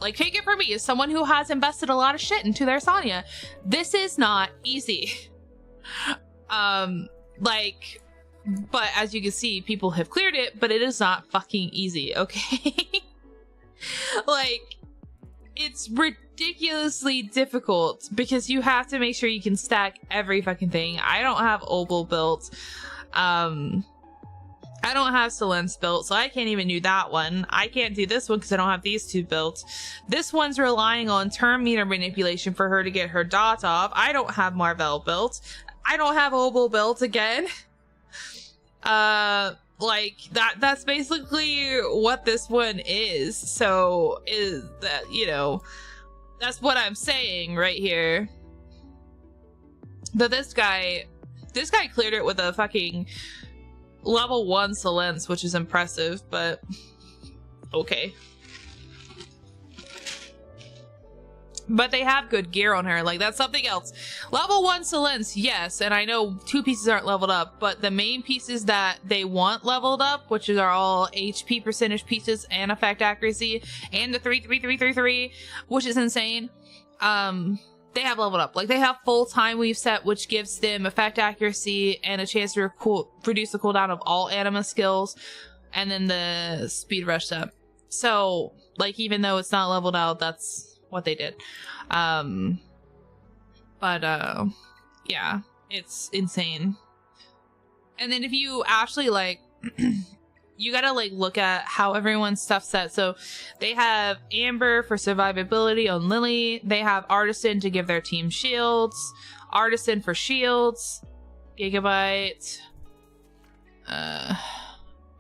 Like, take it from me, as someone who has invested a lot of shit into their Sonya, this is not easy. Like, but as you can see, people have cleared it, but it is not fucking easy, okay? Like, it's ridiculous. ridiculously difficult because you have to make sure you can stack every fucking thing. I don't have Opal built. I don't have Solence built, so I can't even do that one. I can't do this one because I don't have these two built. This one's relying on turn meter manipulation for her to get her dot off. I don't have Marvel built. I don't have Opal built again. Like, that's basically what this one is. So, is that, you know, that's what I'm saying right here. But this guy cleared it with a fucking level 1 Solence, which is impressive, but okay. But they have good gear on her, like that's something else. Level 1 Solence, yes, and I know 2 pieces aren't leveled up, but the main pieces that they want leveled up, which are all HP percentage pieces and effect accuracy, and the 33333, which is insane, they have leveled up. Like, they have full time weave set, which gives them effect accuracy and a chance to reduce the cooldown of all anima skills, and then the speed rush set. So, like, even though it's not leveled out, that's what they did. Yeah, it's insane. And then if you actually, like, you gotta, like, look at how everyone's stuff's set. So they have Amber for survivability on Lily. They have Artisan to give their team shields. Artisan for shields. Gigabyte.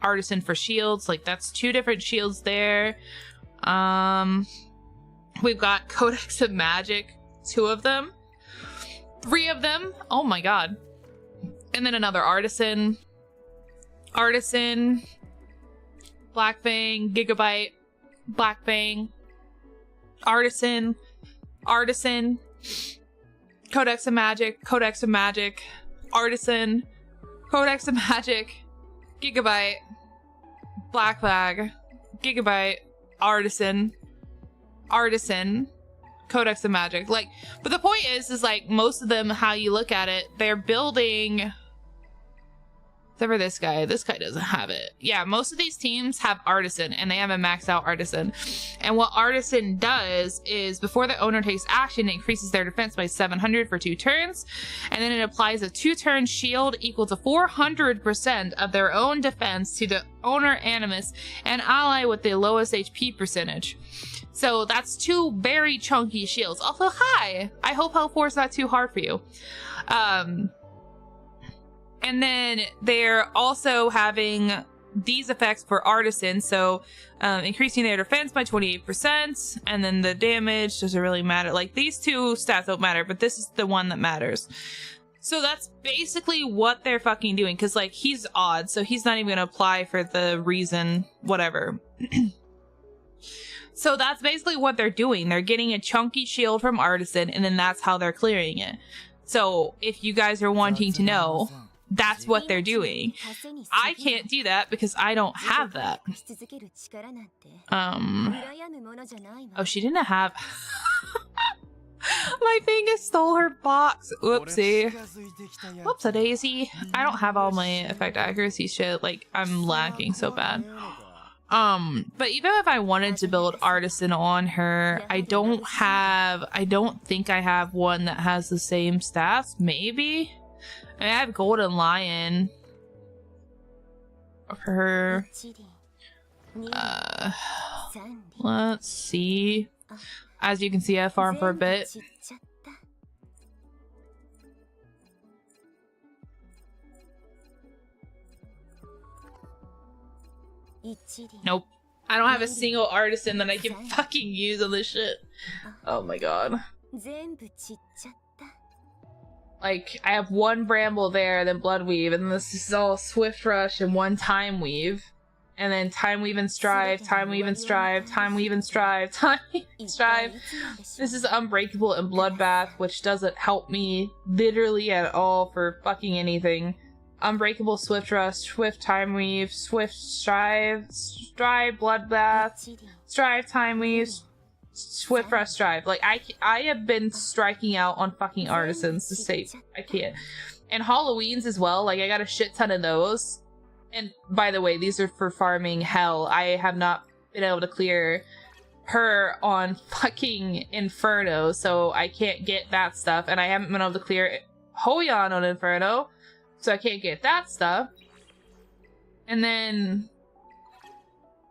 Artisan for shields. Like, that's 2 different shields there. We've got Codex of Magic. 2 of them. 3 of them. Oh my god. And then another Artisan. Artisan. Black Fang, Gigabyte, Black Fang, Artisan, Artisan, Codex of Magic, Codex of Magic, Artisan, Codex of Magic, Gigabyte, Black Flag, Gigabyte, Artisan, Artisan, Codex of Magic. Like, but the point is like, most of them, how you look at it, they're building... Except for this guy. This guy doesn't have it. Yeah, most of these teams have Artisan, and they have a maxed out Artisan. And what Artisan does is, before the owner takes action, it increases their defense by 700 for 2 turns, and then it applies a 2-turn shield equal to 400% of their own defense to the owner animus and ally with the lowest HP percentage. So that's 2 very chunky shields. Also, hi! I hope Hell 4 is not too hard for you. And then they're also having these effects for Artisan, so increasing their defense by 28%, and then the damage doesn't really matter. Like, these 2 stats don't matter, but this is the one that matters. So that's basically what they're fucking doing, because, like, he's odd, so he's not even gonna apply for the reason, whatever. So that's basically what they're doing. They're getting a chunky shield from Artisan, and then that's how they're clearing it. So if you guys are wanting to know, that's what they're doing. I can't do that because I don't have that. Oh, she didn't have... My fingers stole her box. Whoopsie. Whoops-a-daisy. I don't have all my effect accuracy shit. Like, I'm lacking so bad. But even if I wanted to build Artisan on her, I don't think I have one that has the same stats. Maybe? I have Golden Lion for her. Let's see. As you can see, I farmed for a bit. Nope. I don't have a single Artisan that I can fucking use on this shit. Oh my god. Like, I have 1 Bramble there, then Blood Weave, and this is all Swift Rush and 1 Time Weave. And then Time Weave and Strive, Time Weave and Strive, Time Weave and Strive, Time Weave and Strive. This is Unbreakable and Bloodbath, which doesn't help me literally at all for fucking anything. Unbreakable, Swift Rush, Swift Time Weave, Swift Strive, Strive, Bloodbath, Strive, Time Weave, Swift Rush, Strive. Like, I have been striking out on fucking Artisans to say I can't. And Halloweens as well, like, I got a shit ton of those. And by the way, these are for farming Hell. I have not been able to clear her on fucking Inferno, so I can't get that stuff, and I haven't been able to clear Hoyan on Inferno, so I can't get that stuff. And then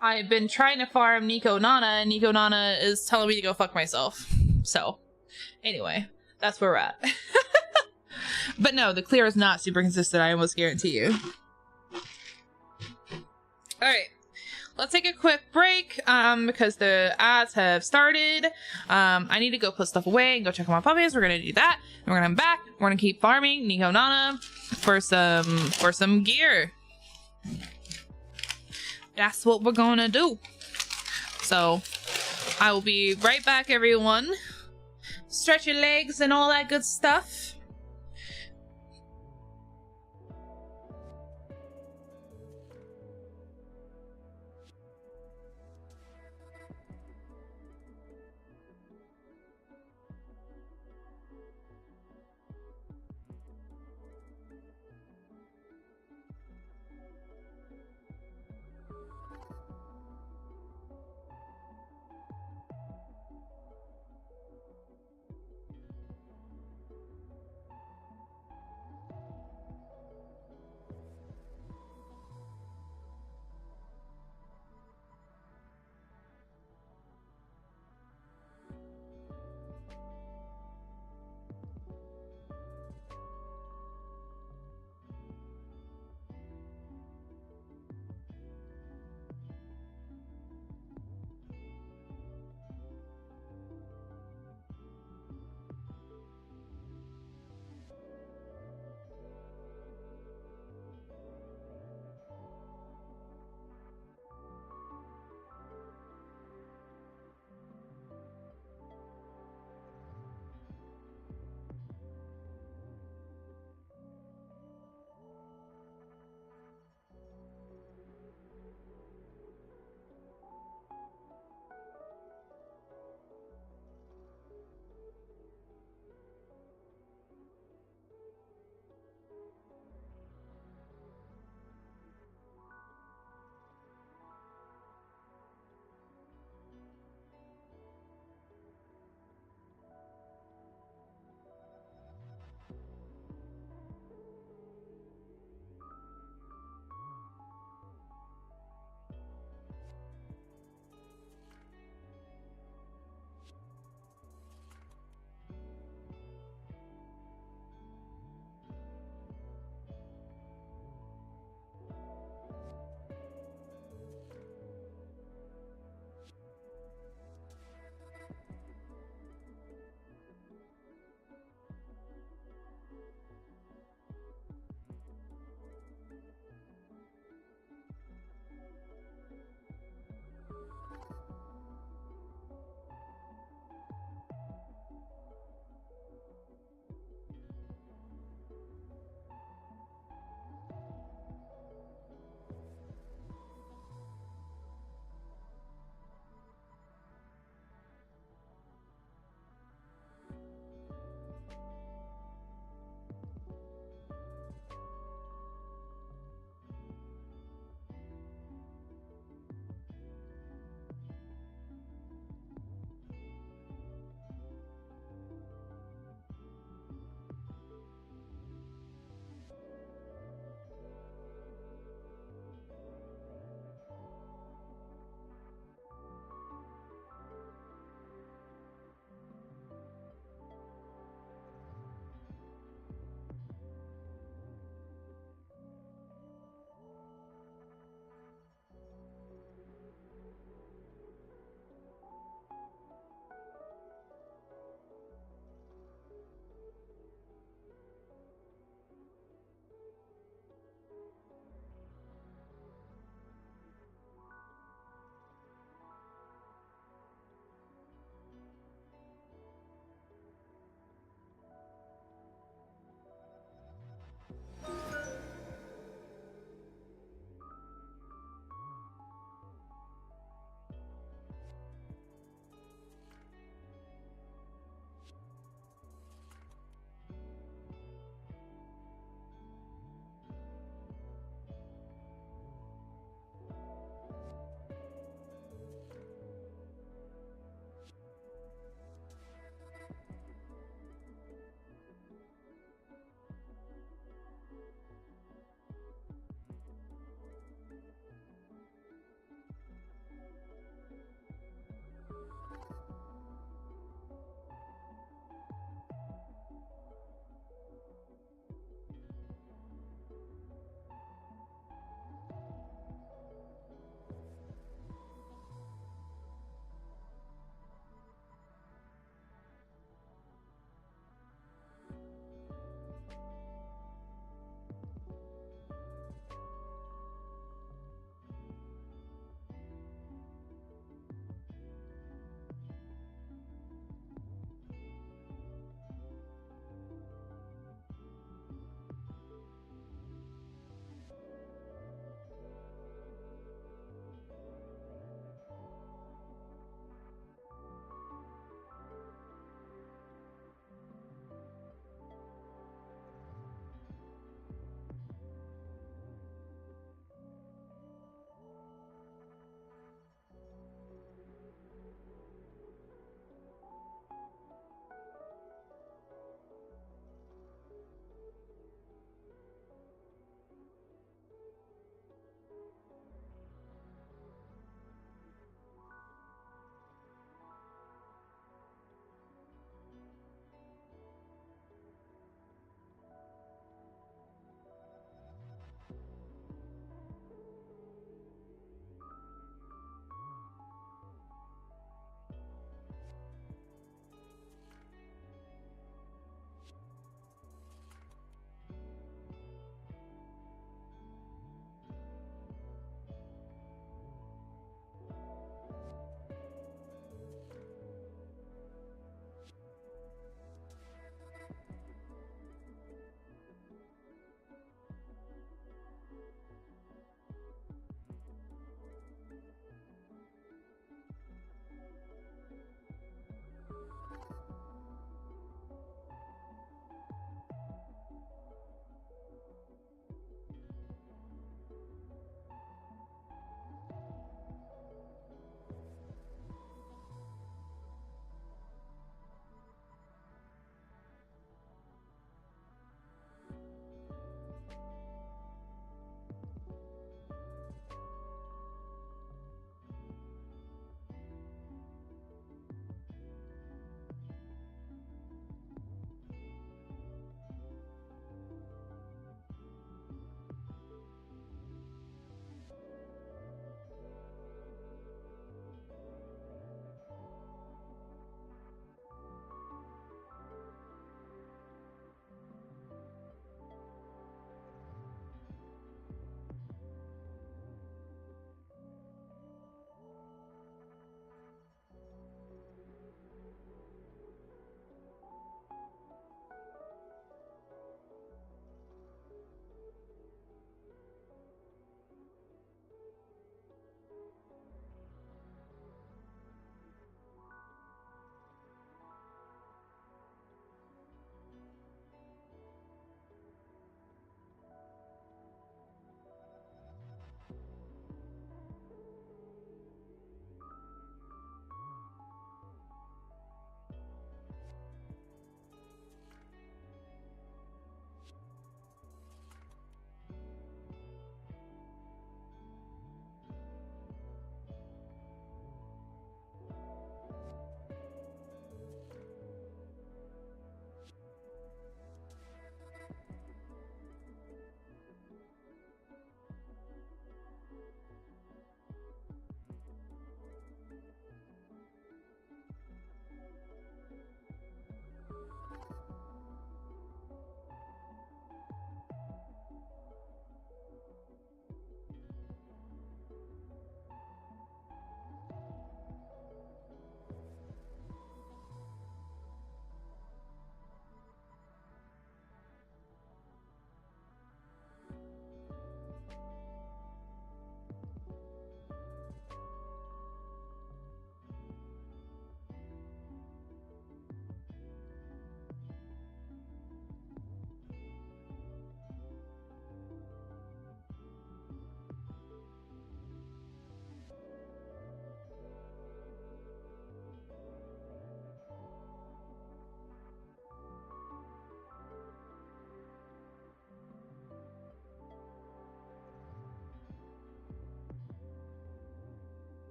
I've been trying to farm Nico Nana, and Nico Nana is telling me to go fuck myself. So, anyway, that's where we're at. But no, the clear is not super consistent, I almost guarantee you. Alright, let's take a quick break, because the ads have started. I need to go put stuff away and go check on my puppies. We're gonna do that, and we're gonna come back. We're gonna keep farming Nico Nana for some gear. That's what we're gonna do. So, I will be right back, everyone. Stretch your legs and all that good stuff.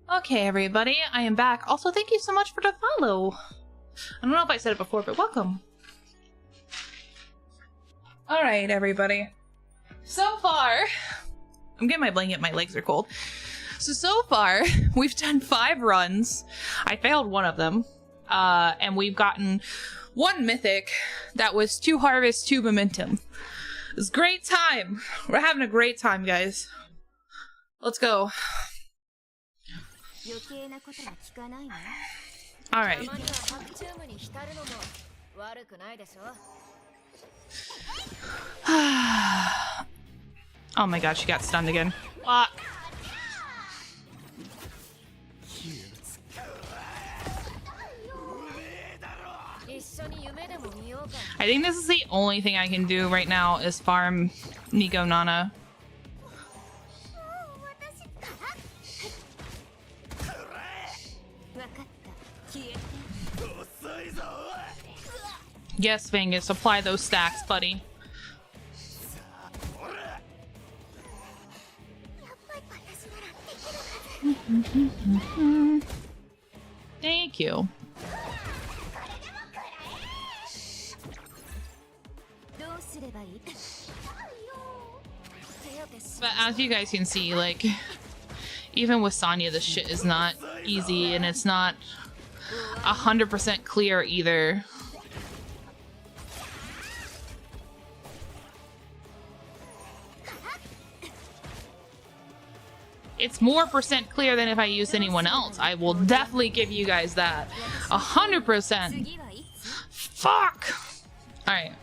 Okay, everybody, I am back. Also, thank you so much for the follow. I don't know if I said it before, but welcome. Alright, everybody. So far, I'm getting my blanket, my legs are cold. So far, we've done 5 runs. I failed one of them. And we've gotten 1 mythic that was 2 harvests, 2 momentum. It was a great time. We're having a great time, guys. Let's go. Alright. Oh my god, she got stunned again. Fuck. I think this is the only thing I can do right now is farm Nico Nana. Yes, Vengus, apply those stacks, buddy. Thank you. But as you guys can see, like, even with Sonya, this shit is not easy, and it's not 100% clear either. It's more percent clear than if I used anyone else. I will definitely give you guys that. 100%. Fuck! Alright.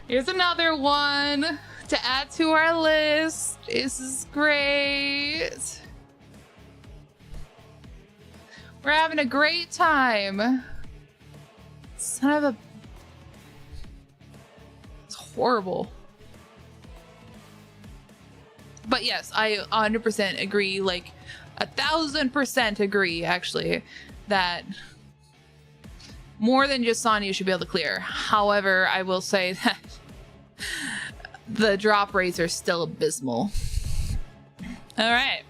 Here's another one to add to our list. This is great. We're having a great time. Son of a... It's horrible. But yes, I 100% agree, like 1000% agree, actually, that more than just Sonya should be able to clear. However, I will say that the drop rates are still abysmal. All right.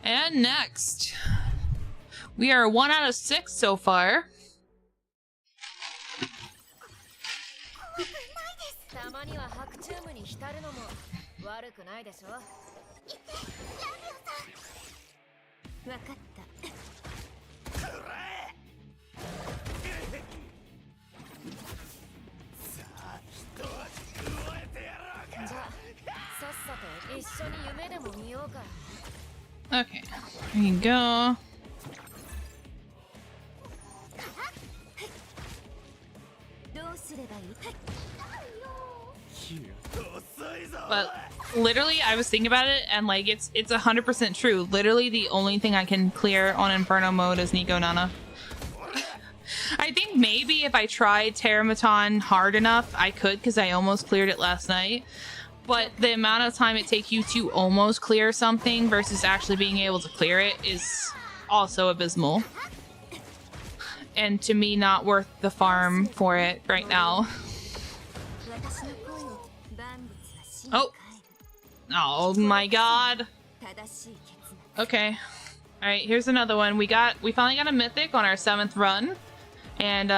And next, we are 1 out of 6 so far. Okay, here you go. But literally, I was thinking about it, and like it's 100% true. Literally, the only thing I can clear on Inferno mode is Nico Nana. I think maybe if I tried Terramaton hard enough, I could, because I almost cleared it last night. But the amount of time it takes you to almost clear something versus actually being able to clear it is also abysmal. And to me, not worth the farm for it right now. Oh. Oh my god. Okay. Alright, here's another one. We finally got a mythic on our 7th run. And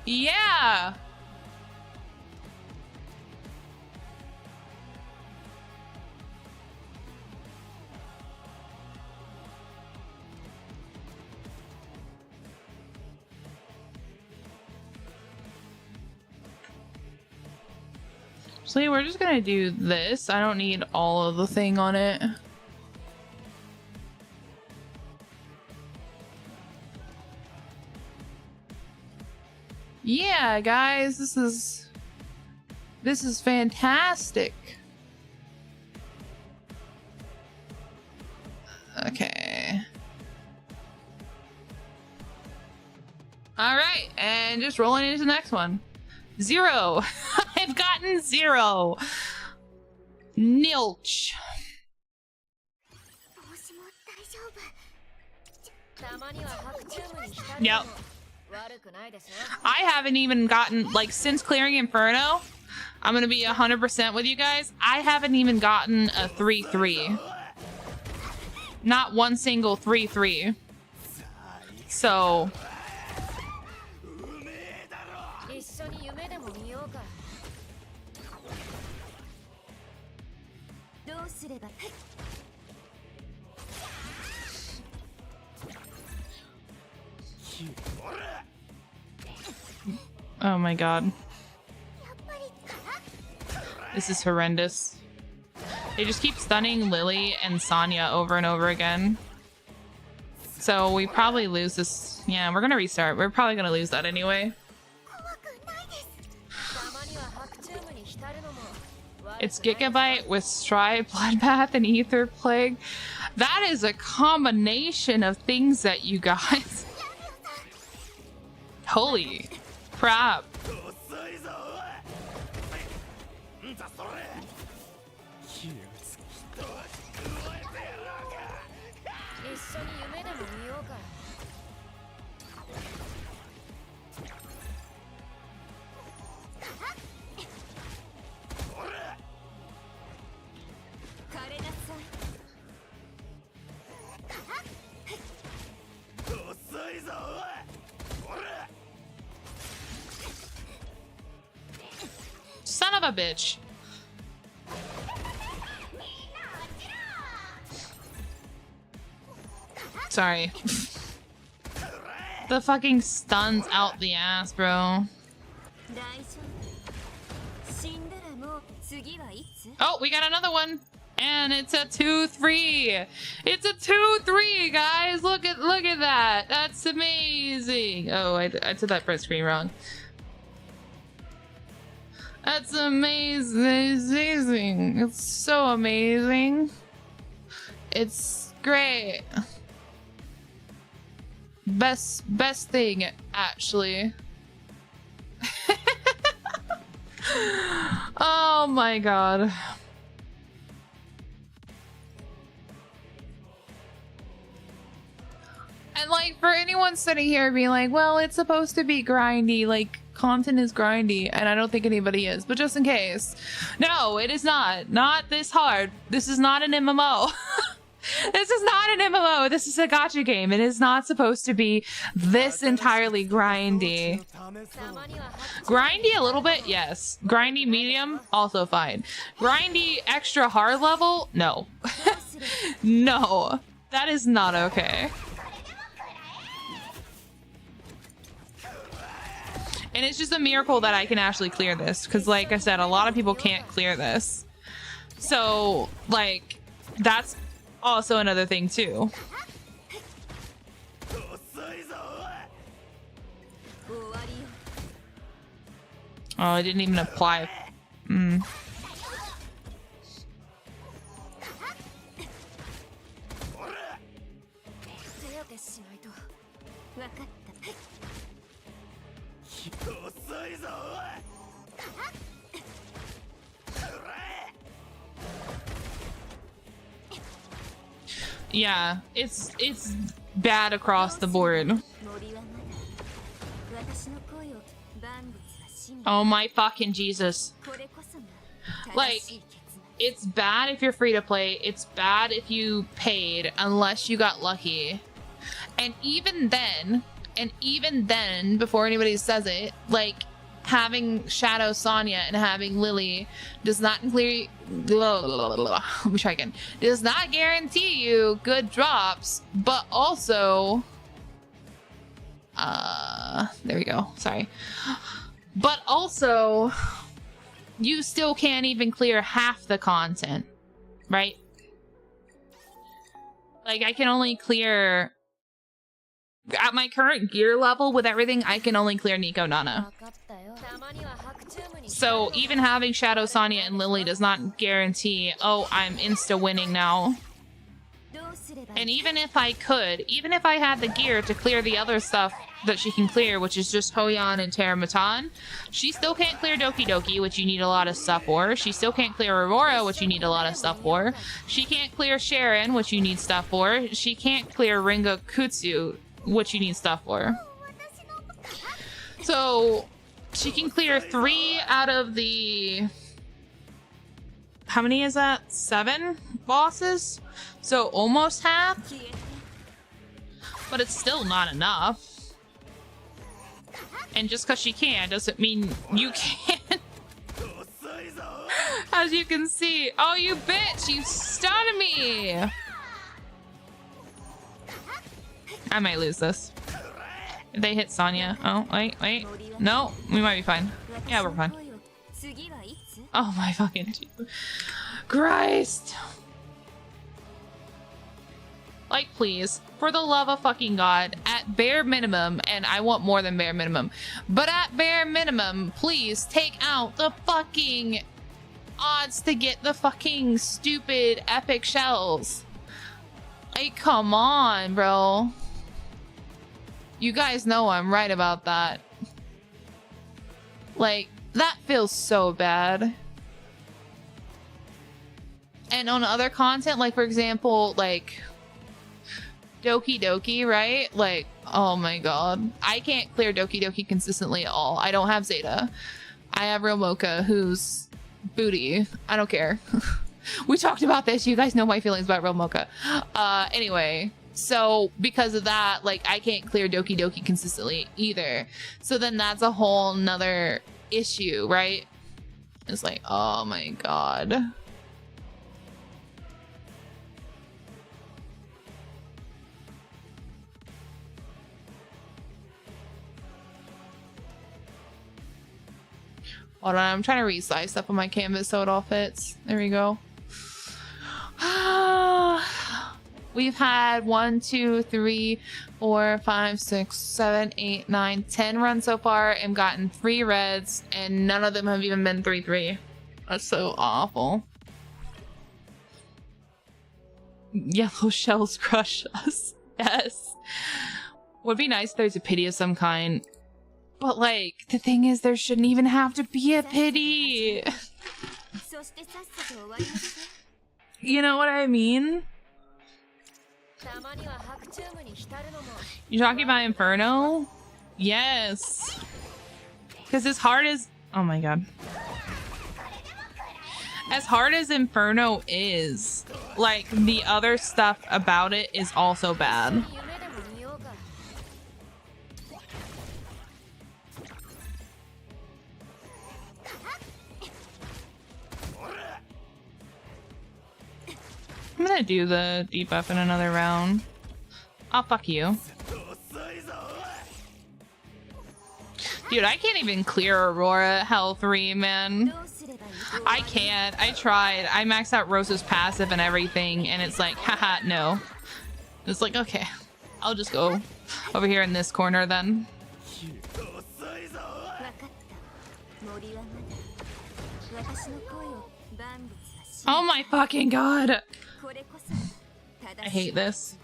yeah. So yeah, we're just gonna do this. I don't need all of the thing on it. Yeah, guys, this is fantastic. Okay. All right, and just rolling into the next one. 0. I've gotten 0. Nilch. Yep. I haven't even gotten, like, since clearing Inferno, I'm gonna be 100% with you guys. I haven't even gotten a 3-3. Not one single 3-3. So... Oh my god. This is horrendous. They just keep stunning Lily and Sonya over and over again. So we probably lose this. Yeah, we're gonna restart. We're probably gonna lose that anyway. It's Gigabyte with Stride, Bloodbath, and Ether Plague. That is a combination of things that you guys. Holy crap. Son of a bitch. Sorry. The fucking stuns out the ass, bro. Oh, we got another one. And it's a 2-3. It's a 2-3, guys. Look at that. That's amazing. Oh, I did that press screen wrong. That's amazing. It's so amazing. It's great. Best thing, actually. Oh my god. And like, for anyone sitting here being like, well, it's supposed to be grindy, like, content is grindy, and I don't think anybody is, but just in case. No, it is not. Not this hard. This is not an MMO. This is not an MMO. This is a gacha game. It is not supposed to be this entirely grindy. Grindy a little bit, yes. Grindy medium, also fine. Grindy extra hard level, no. No, that is not okay. And it's just a miracle that I can actually clear this, because like I said, a lot of people can't clear this. So, like, that's also another thing too. Oh, I didn't even apply. Yeah, it's bad across the board. Oh my fucking Jesus. Like, it's bad if you're free to play. It's bad if you paid, unless you got lucky. And even then, before anybody says it, like, having Shadow Sonya and having Lily does not clear. Let me try again. Does not guarantee you good drops, but also, there we go. Sorry, but also, you still can't even clear half the content, right? Like, I can only clear. At my current gear level with everything, I can only clear Nico Nana. So even having Shadow Sonya and Lily does not guarantee, oh, I'm insta winning now. And even if I could, even if I had the gear to clear the other stuff that she can clear, which is just Hoyan and Terramatan, she still can't clear Doki Doki, which you need a lot of stuff for. She still can't clear Aurora, which you need a lot of stuff for. She can't clear Sharon, which you need stuff for. She can't clear Ringo Kutsu, which you need stuff for. So She can clear 3 out of the... How many is that? 7 bosses? So almost half? But it's still not enough. And just because she can doesn't mean you can. As you can see. Oh, you bitch! You stunned me! I might lose this. If they hit Sonya. Oh, wait. No, we might be fine. Yeah, we're fine. Oh my fucking Christ! Like, please, for the love of fucking God, at bare minimum, and I want more than bare minimum, but at bare minimum, please take out the fucking odds to get the fucking stupid epic shells. Like, come on, bro. You guys know I'm right about that. Like, that feels so bad. And on other content, like, for example, like... Doki Doki, right? Like, oh my god. I can't clear Doki Doki consistently at all. I don't have Zeta. I have Real Mocha, who's booty. I don't care. We talked about this. You guys know my feelings about Real Mocha. Anyway, so because of that, like, I can't clear Doki Doki consistently either. So then that's a whole nother issue, right? It's like, oh my god. Hold on, I'm trying to resize stuff on my canvas so it all fits. There we go. We've had 1, 2, 3, 4, 5, 6, 7, 8, 9, 10 runs so far and gotten 3 reds, and none of them have even been 3-3. That's so awful. Yellow shells crush us. Yes. Would be nice if there's a pity of some kind. But, like, the thing is, there shouldn't even have to be a pity. You know what I mean? You talking about Inferno? Yes. Because as hard as... Oh my god. As hard as Inferno is, like, the other stuff about it is also bad. I'm gonna do the debuff in another round. Oh, fuck you. Dude, I can't even clear Aurora Hell 3, man. I can't. I tried. I maxed out Rosa's passive and everything, and it's like, haha, no. It's like, okay. I'll just go over here in this corner then. Oh my fucking god! I hate this.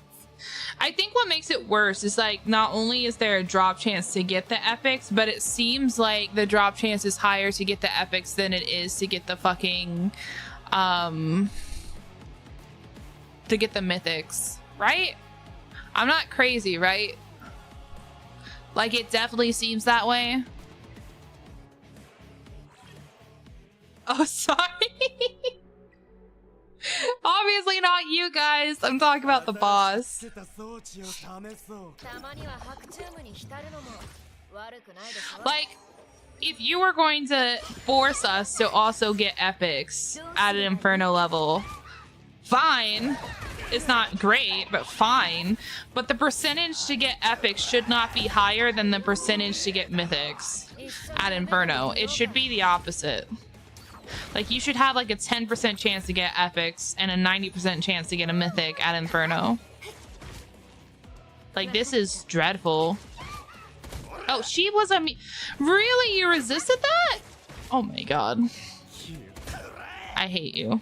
I think what makes it worse is, like, not only is there a drop chance to get the epics, but it seems like the drop chance is higher to get the epics than it is to get the fucking, to get the mythics, right? I'm not crazy, right? Like, it definitely seems that way. Oh, sorry. Obviously not you guys. I'm talking about the boss. Like, if you were going to force us to also get epics at an Inferno level, fine. It's not great, but fine. But the percentage to get epics should not be higher than the percentage to get mythics at Inferno. It should be the opposite. Like, you should have like a 10% chance to get epics and a 90% chance to get a mythic at Inferno. Like, this is dreadful. Oh, she was a really? You resisted that? Oh my god. I hate you.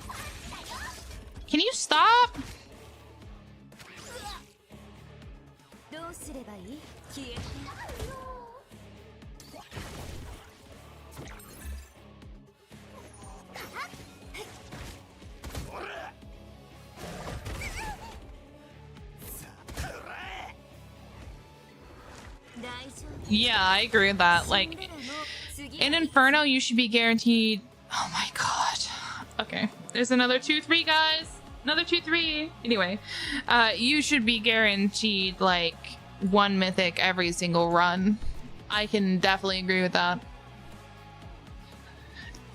Can you stop? Yeah, I agree with that. Like, In Inferno, you should be guaranteed. Oh my god. Okay, there's another 2-3, guys. Another 2-3. Anyway, you should be guaranteed like 1 mythic every single run. I can definitely agree with that.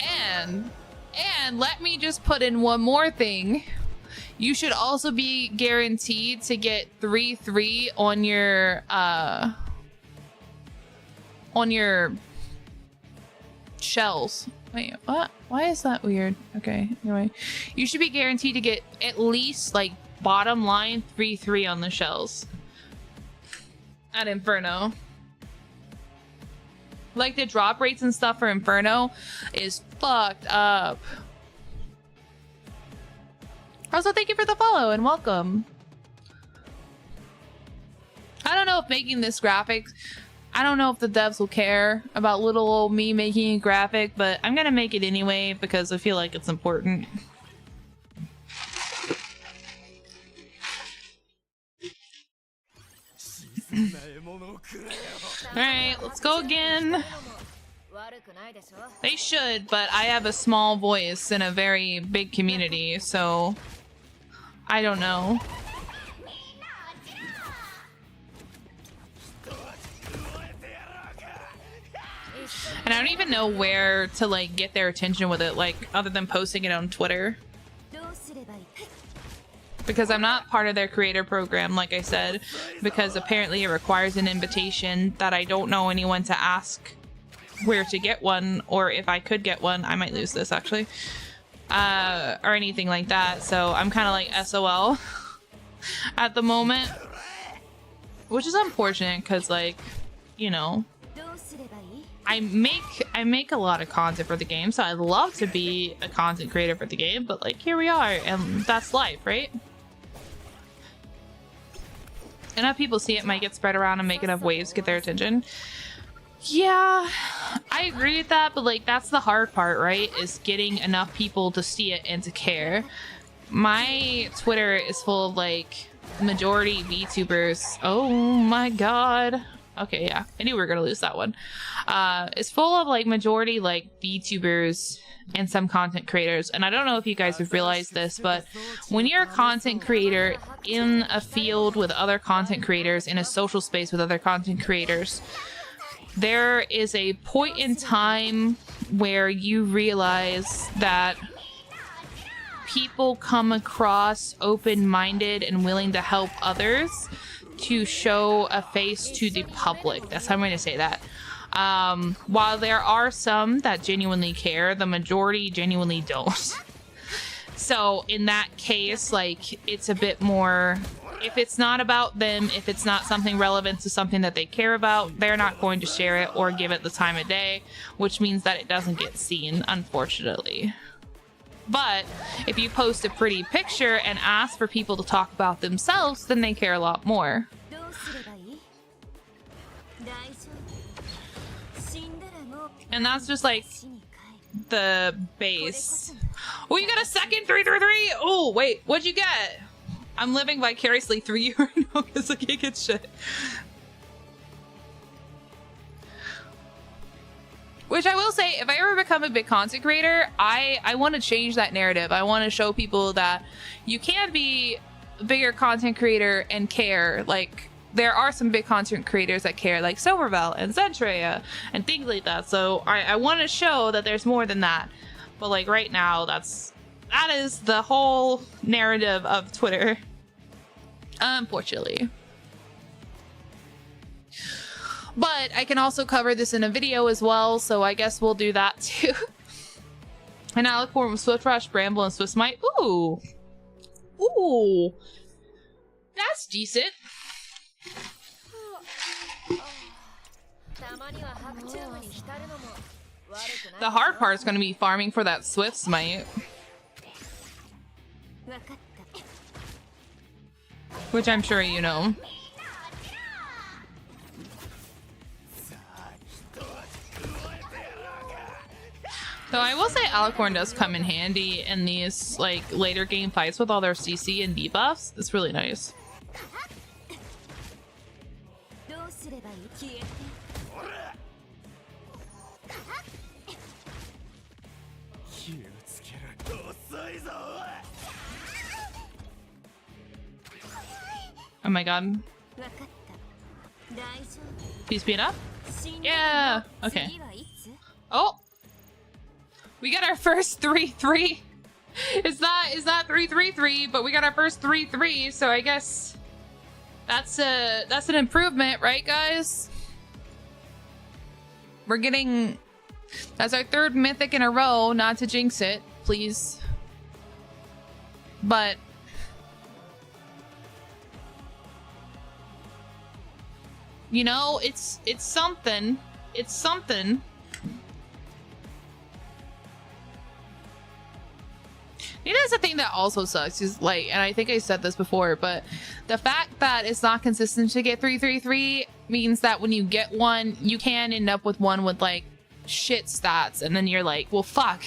And let me just put in one more thing. You should also be guaranteed to get 3-3 on your shells. Wait, what? Why is that weird? Okay, anyway. You should be guaranteed to get at least, like, bottom line 3-3 on the shells. At Inferno. Like, the drop rates and stuff for Inferno is fucked up. Also, thank you for the follow and welcome. I don't know if making this graphic... I don't know if the devs will care about little old me making a graphic, but I'm gonna make it anyway because I feel like it's important. Alright, let's go again. They should, but I have a small voice in a very big community, so I don't know. And I don't even know where to like get their attention with it, like other than posting it on Twitter. Because I'm not part of their creator program, like I said, because apparently it requires an invitation that I don't know anyone to ask where to get one, or if I could get one. I might lose this actually. Or anything like that. So I'm kind of like SOL at the moment. Which is unfortunate because, like, you know, I make a lot of content for the game, so I'd love to be a content creator for the game, but like here we are, and that's life, right? Enough people see it might get spread around and make enough waves to get their attention. Yeah, I agree with that, but like that's the hard part, right? Is getting enough people to see it and to care. My Twitter is full of like majority VTubers. Oh my god. Okay, yeah, I knew we were gonna lose that one. It's full of like majority like VTubers and some content creators. And I don't know if you guys have realized this, but when you're a content creator in a field with other content creators, in a social space with other content creators, there is a point in time where you realize that people come across open-minded and willing to help others to show a face to the public. That's how I'm going to say that. While there are some that genuinely care, the majority genuinely don't. So in that case, like, it's a bit more, if it's not about them, if it's not something relevant to something that they care about, they're not going to share it or give it the time of day, which means that it doesn't get seen, unfortunately. But if you post a pretty picture and ask for people to talk about themselves, then they care a lot more. And that's just like the base. Oh, you got a second 3-3-3? Oh, wait, what'd you get? I'm living vicariously through you right now because I can't get shit. Which I will say, if I ever become a big content creator, I want to change that narrative. I want to show people that you can be a bigger content creator and care. Like, there are some big content creators that care, like Somerville and Zentreya and things like that. So I want to show that there's more than that. But like right now, that is the whole narrative of Twitter, unfortunately. But I can also cover this in a video as well, so I guess we'll do that too. And Alicorn with Swift Rush, Bramble, and Swift Smite. Ooh! Ooh! That's decent. The hard part is going to be farming for that Swift Smite. Which I'm sure you know. So I will say Alicorn does come in handy in these like later game fights with all their CC and debuffs. It's really nice. Oh my god. Please speed up. Yeah. Okay. Oh. We got our first 3-3. It's not 3-3-3, but we got our first 3-3, so I guess that's an improvement, right guys? We're getting, that's our third mythic in a row, not to jinx it, please. But you know, it's something. It's something. It is a thing that also sucks, is like, and I think I said this before, but the fact that it's not consistent to get 3-3-3 means that when you get one, you can end up with one with like shit stats, and then you're like, well fuck,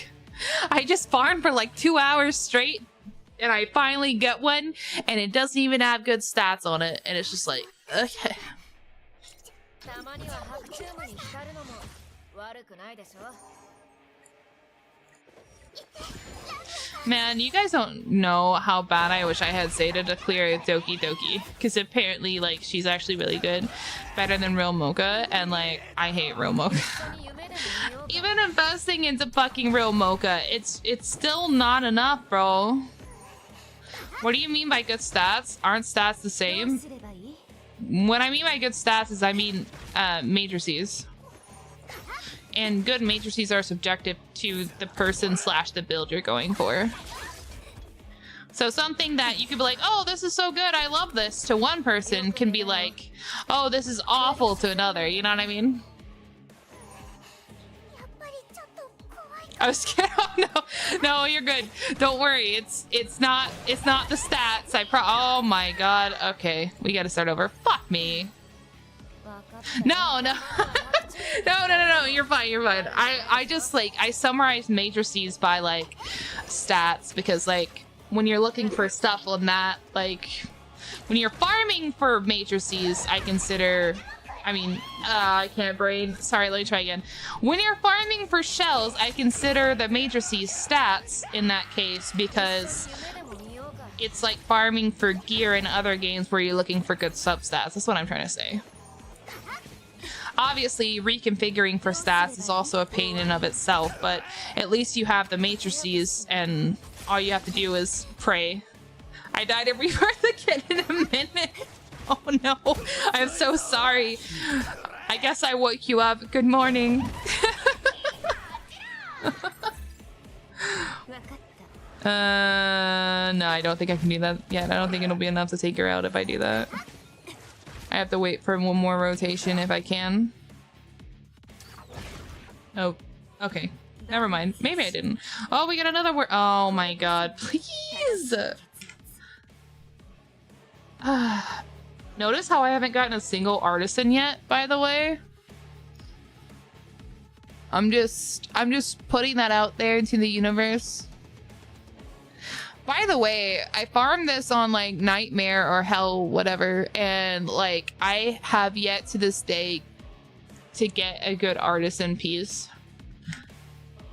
I just farmed for like 2 hours straight and I finally get one and it doesn't even have good stats on it, and it's just like, okay. Man, you guys don't know how bad I wish I had Zeta to clear Doki Doki, because apparently like she's actually really good, better than Real Mocha, and like I hate Real Mocha. Even investing into fucking Real Mocha, it's still not enough, bro. What do you mean by good stats? Aren't stats the same? What I mean by good stats is I mean matrices. And good matrices are subjective to the person / the build you're going for. So something that you could be like, oh, this is so good, I love this, to one person can be like, oh, this is awful to another, you know what I mean? I was scared. Oh, no, you're good. Don't worry. It's not the stats. Oh my god. Okay, we gotta start over. Fuck me. No. No. You're fine. You're fine. I just like, I summarize matrices by like stats, because like when you're looking for stuff on that, like when you're farming for matrices, I consider, I mean, I can't brain. Sorry, let me try again. When you're farming for shells, I consider the matrices stats in that case, because it's like farming for gear in other games where you're looking for good substats. That's what I'm trying to say. Obviously, reconfiguring for stats is also a pain in of itself, but at least you have the matrices and all you have to do is pray. I died and rebirth again in a minute. Oh no, I'm so sorry. I guess I woke you up. Good morning. No, I don't think I can do that yet. I don't think it'll be enough to take her out if I do that. I have to wait for one more rotation if I can. Oh, okay. Never mind. Maybe I didn't. Oh, we got another word. Oh my god, please! Notice how I haven't gotten a single artisan yet, by the way? I'm just putting that out there into the universe. By the way, I farmed this on like Nightmare or Hell, whatever, and like I have yet to this day to get a good artisan piece.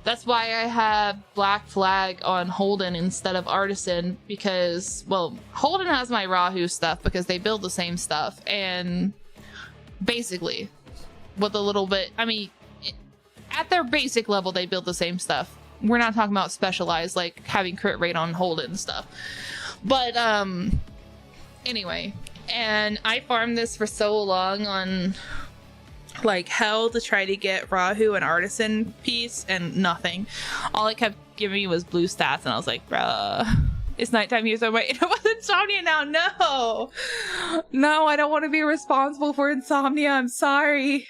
That's why I have Black Flag on Holden instead of Artisan, because, well, Holden has my Rahu stuff because they build the same stuff, and basically, with a little bit, I mean, at their basic level, they build the same stuff. We're not talking about specialized, like having crit rate on Holden stuff. But, anyway, and I farmed this for so long on like Hell to try to get Rahu and Artisan piece, and nothing. All it kept giving me was blue stats, and I was like, bruh, it's nighttime here, so it was insomnia now. No, I don't want to be responsible for insomnia. I'm sorry.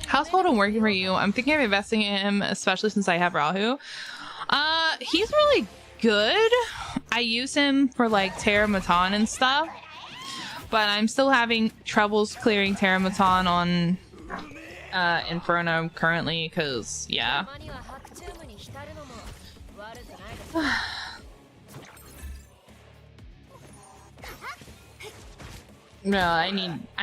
How's Holden working for you? I'm thinking of investing in him, especially since I have Rahu. He's really good. I use him for like Terramatan and stuff, but I'm still having troubles clearing Terramatan on Inferno currently, because yeah. No, I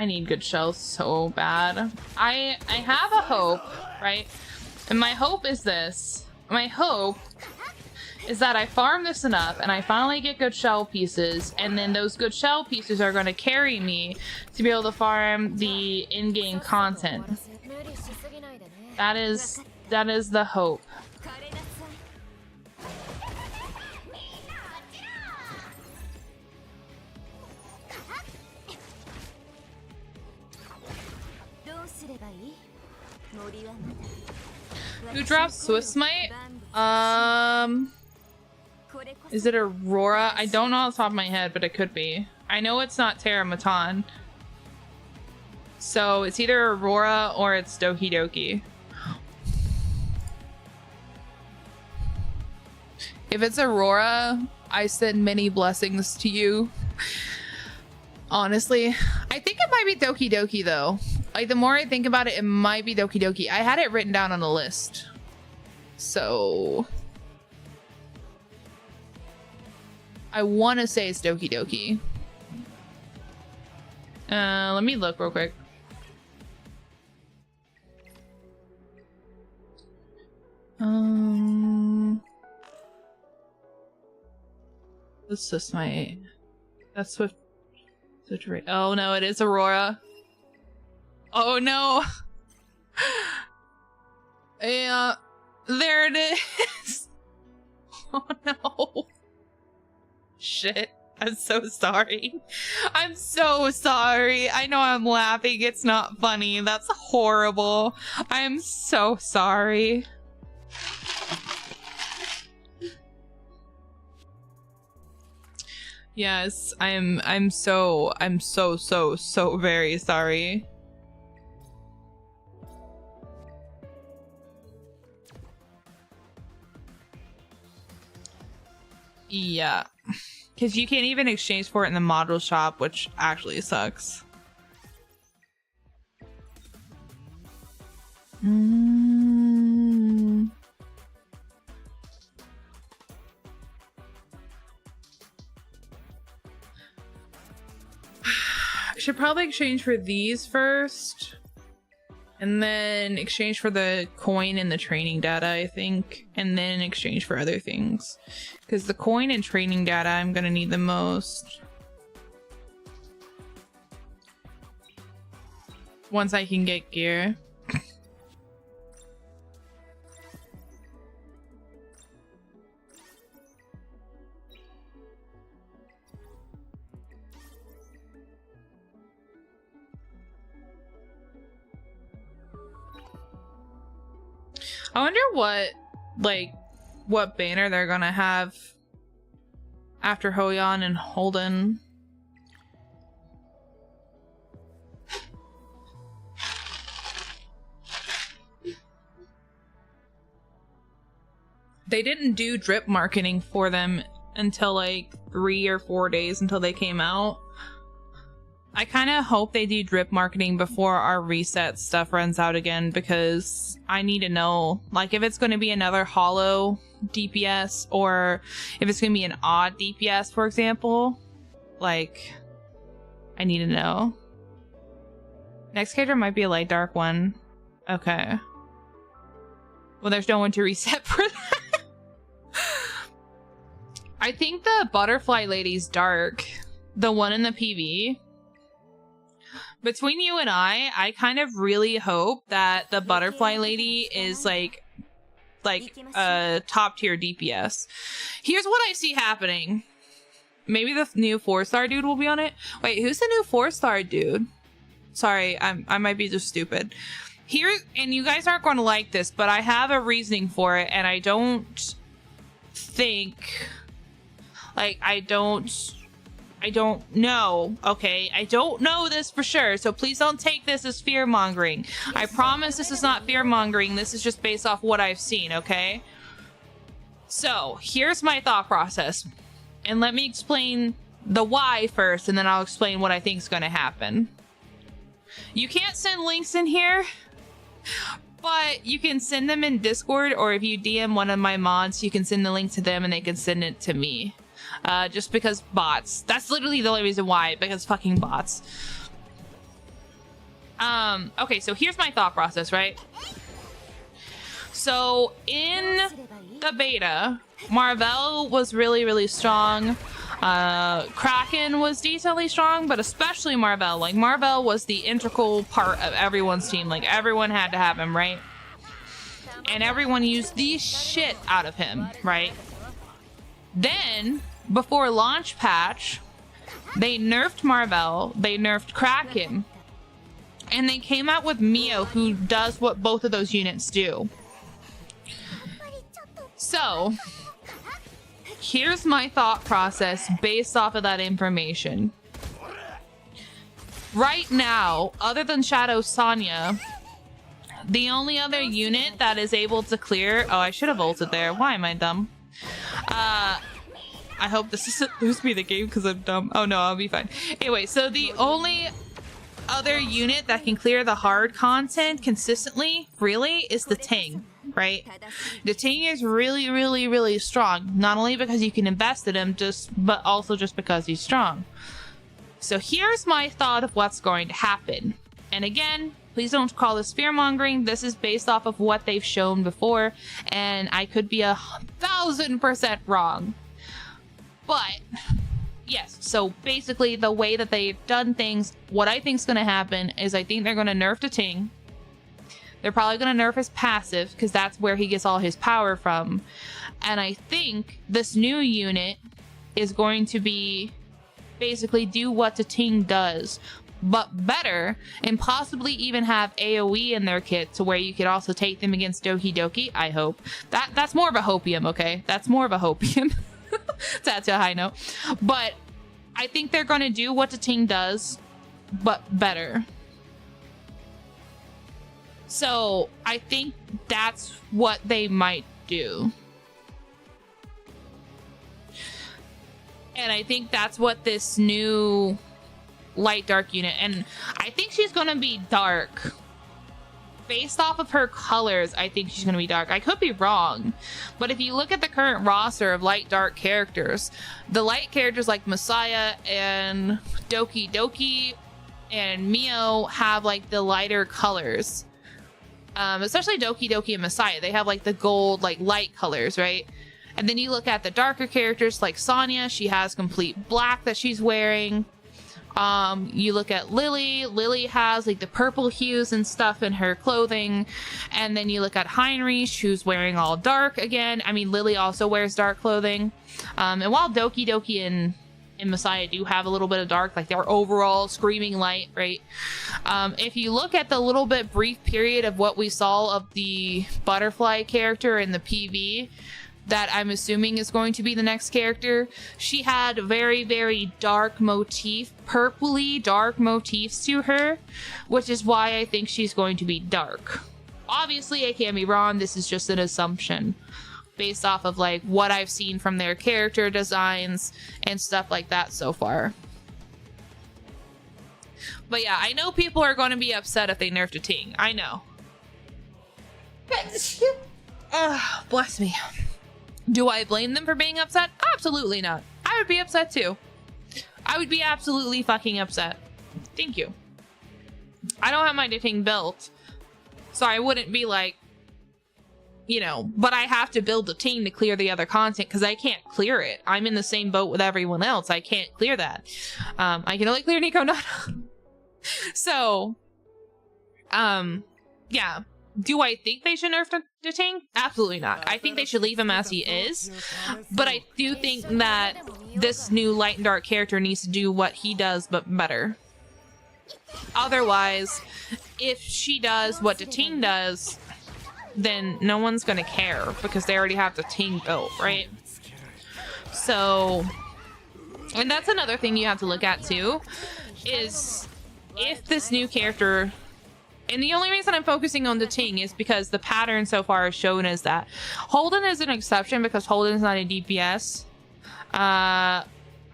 need good shells so bad. I have a hope, right? And my hope is this. My hope is that I farm this enough and I finally get good shell pieces, and then those good shell pieces are going to carry me to be able to farm the in-game content. That is the hope. Who drops Swift Smite? Is it Aurora? I don't know off the top of my head, but it could be. I know it's not Terra Matan. So it's either Aurora or it's Doki Doki. If it's Aurora, I send many blessings to you. Honestly, I think it might be Doki Doki though. Like, the more I think about it, it might be Doki Doki. I had it written down on the list. So I want to say it's Doki Doki. Let me look real quick. What's this? That's Swift. Oh no, it is Aurora. Oh no. Yeah, there it is. Oh no. Shit. I'm so sorry. I'm so sorry. I know I'm laughing. It's not funny. That's horrible. I'm so sorry. Yes, I'm so very sorry. Yeah. Because you can't even exchange for it in the model shop, which actually sucks. I should probably exchange for these first. And then exchange for the coin and the training data, I think. And then exchange for other things. Because the coin and training data I'm going to need the most. Once I can get gear. I wonder what banner they're gonna have after Hoyon and Holden. They didn't do drip marketing for them until like 3 or 4 days until they came out. I kind of hope they do drip marketing before our reset stuff runs out again, because I need to know, like, if it's going to be another hollow DPS or if it's going to be an odd DPS, for example. Like, I need to know. Next character might be a light dark one. Okay. Well, there's no one to reset for that. I think the butterfly lady's dark. The one in the PV. Between you and I kind of really hope that the butterfly lady is like a top tier DPS. Here's what I see happening. Maybe the new 4-star dude will be on it. Wait, who's the new 4-star dude? Sorry, I might be just stupid. Here, and you guys aren't going to like this, but I have a reasoning for it, and I don't think, like, I don't know, okay? I don't know this for sure, so please don't take this as fear-mongering. I promise this is not fear-mongering. This is just based off what I've seen, okay? So, here's my thought process. And let me explain the why first, and then I'll explain what I think is going to happen. You can't send links in here, but you can send them in Discord, or if you DM one of my mods, you can send the link to them and they can send it to me. just because bots. That's literally the only reason why, because fucking bots. Okay, so here's my thought process, right? So in the beta, Marvel was really, really strong. Kraken was decently strong, but especially Marvel. Like, Marvel was the integral part of everyone's team. Like, everyone had to have him, right? And everyone used the shit out of him, right? Then, before launch patch, they nerfed Marvel, they nerfed Kraken, and they came out with Mio, who does what both of those units do. So, here's my thought process based off of that information. Right now, other than Shadow Sonya, the only other unit that is able to clear... Oh, I should have ulted there. Why am I dumb? I hope this doesn't lose me the game because I'm dumb. Oh no, I'll be fine. Anyway, so the only other unit that can clear the hard content consistently, really, is the Ting, right? The Ting is really, really, really strong. Not only because you can invest in him, but also just because he's strong. So here's my thought of what's going to happen. And again, please don't call this fear-mongering. This is based off of what they've shown before, and I could be 1000% wrong. But, yes, so basically the way that they've done things, what I think is going to happen is I think they're going to nerf the Ting. They're probably going to nerf his passive, because that's where he gets all his power from. And I think this new unit is going to be basically do what the Ting does, but better, and possibly even have AoE in their kit to where you could also take them against Doki Doki. I hope. That's more of a hopium, okay? That's more of a hopium. That's a high note. But I think they're going to do what the Ting does, but better. So I think that's what they might do. And I think that's what this new light dark unit, and I think she's gonna be dark. Based off of her colors, I think she's gonna be dark. I could be wrong, but if you look at the current roster of light dark characters, the light characters like Messiah and Doki Doki and Mio have like the lighter colors. Especially Doki Doki and Messiah, they have like the gold, like light colors, right? And then you look at the darker characters like Sonya, she has complete black that she's wearing. You look at Lily. Lily has like the purple hues and stuff in her clothing. And then you look at Heinrich, who's wearing all dark again. I mean, Lily also wears dark clothing. And while Doki Doki and Messiah do have a little bit of dark, like they're overall screaming light, right? If you look at the little bit brief period of what we saw of the butterfly character in the PV, that I'm assuming is going to be the next character, she had very, very dark motif, purpley dark motifs to her, which is why I think she's going to be dark. Obviously, I can't be wrong. This is just an assumption based off of like what I've seen from their character designs and stuff like that so far. But yeah, I know people are going to be upset if they nerfed a Ting. I know. Bless me. Do I blame them for being upset? Absolutely not. I would be upset too. I would be absolutely fucking upset. Thank you. I don't have my Ting built, so I wouldn't be like, you know, but I have to build a Ting to clear the other content because I can't clear it. I'm in the same boat with everyone else. I can't clear that. I can only clear Nico Nana. So, yeah. Do I think they should nerf the Ting? Absolutely not. I think they should leave him as he is. But I do think that this new light and dark character needs to do what he does, but better. Otherwise, if she does what the Ting does, then no one's gonna care because they already have the Ting built, right? So, and that's another thing you have to look at too, is if this new character... And the only reason I'm focusing on the Ting is because the pattern so far has shown us that. Holden is an exception because Holden is not a DPS. I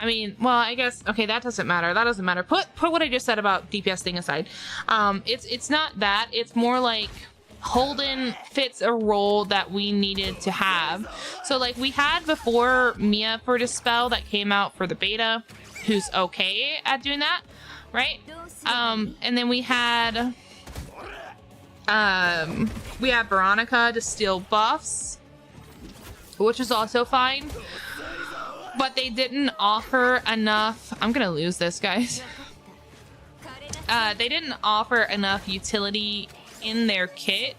mean, well, I guess, okay, that doesn't matter. That doesn't matter. Put what I just said about DPS thing aside. It's not that. It's more like Holden fits a role that we needed to have. So like we had before Mia for Dispel that came out for the beta, who's okay at doing that, right? And then we had Veronica to steal buffs, which is also fine. But they didn't offer enough. I'm gonna lose this, guys. They didn't offer enough utility in their kit,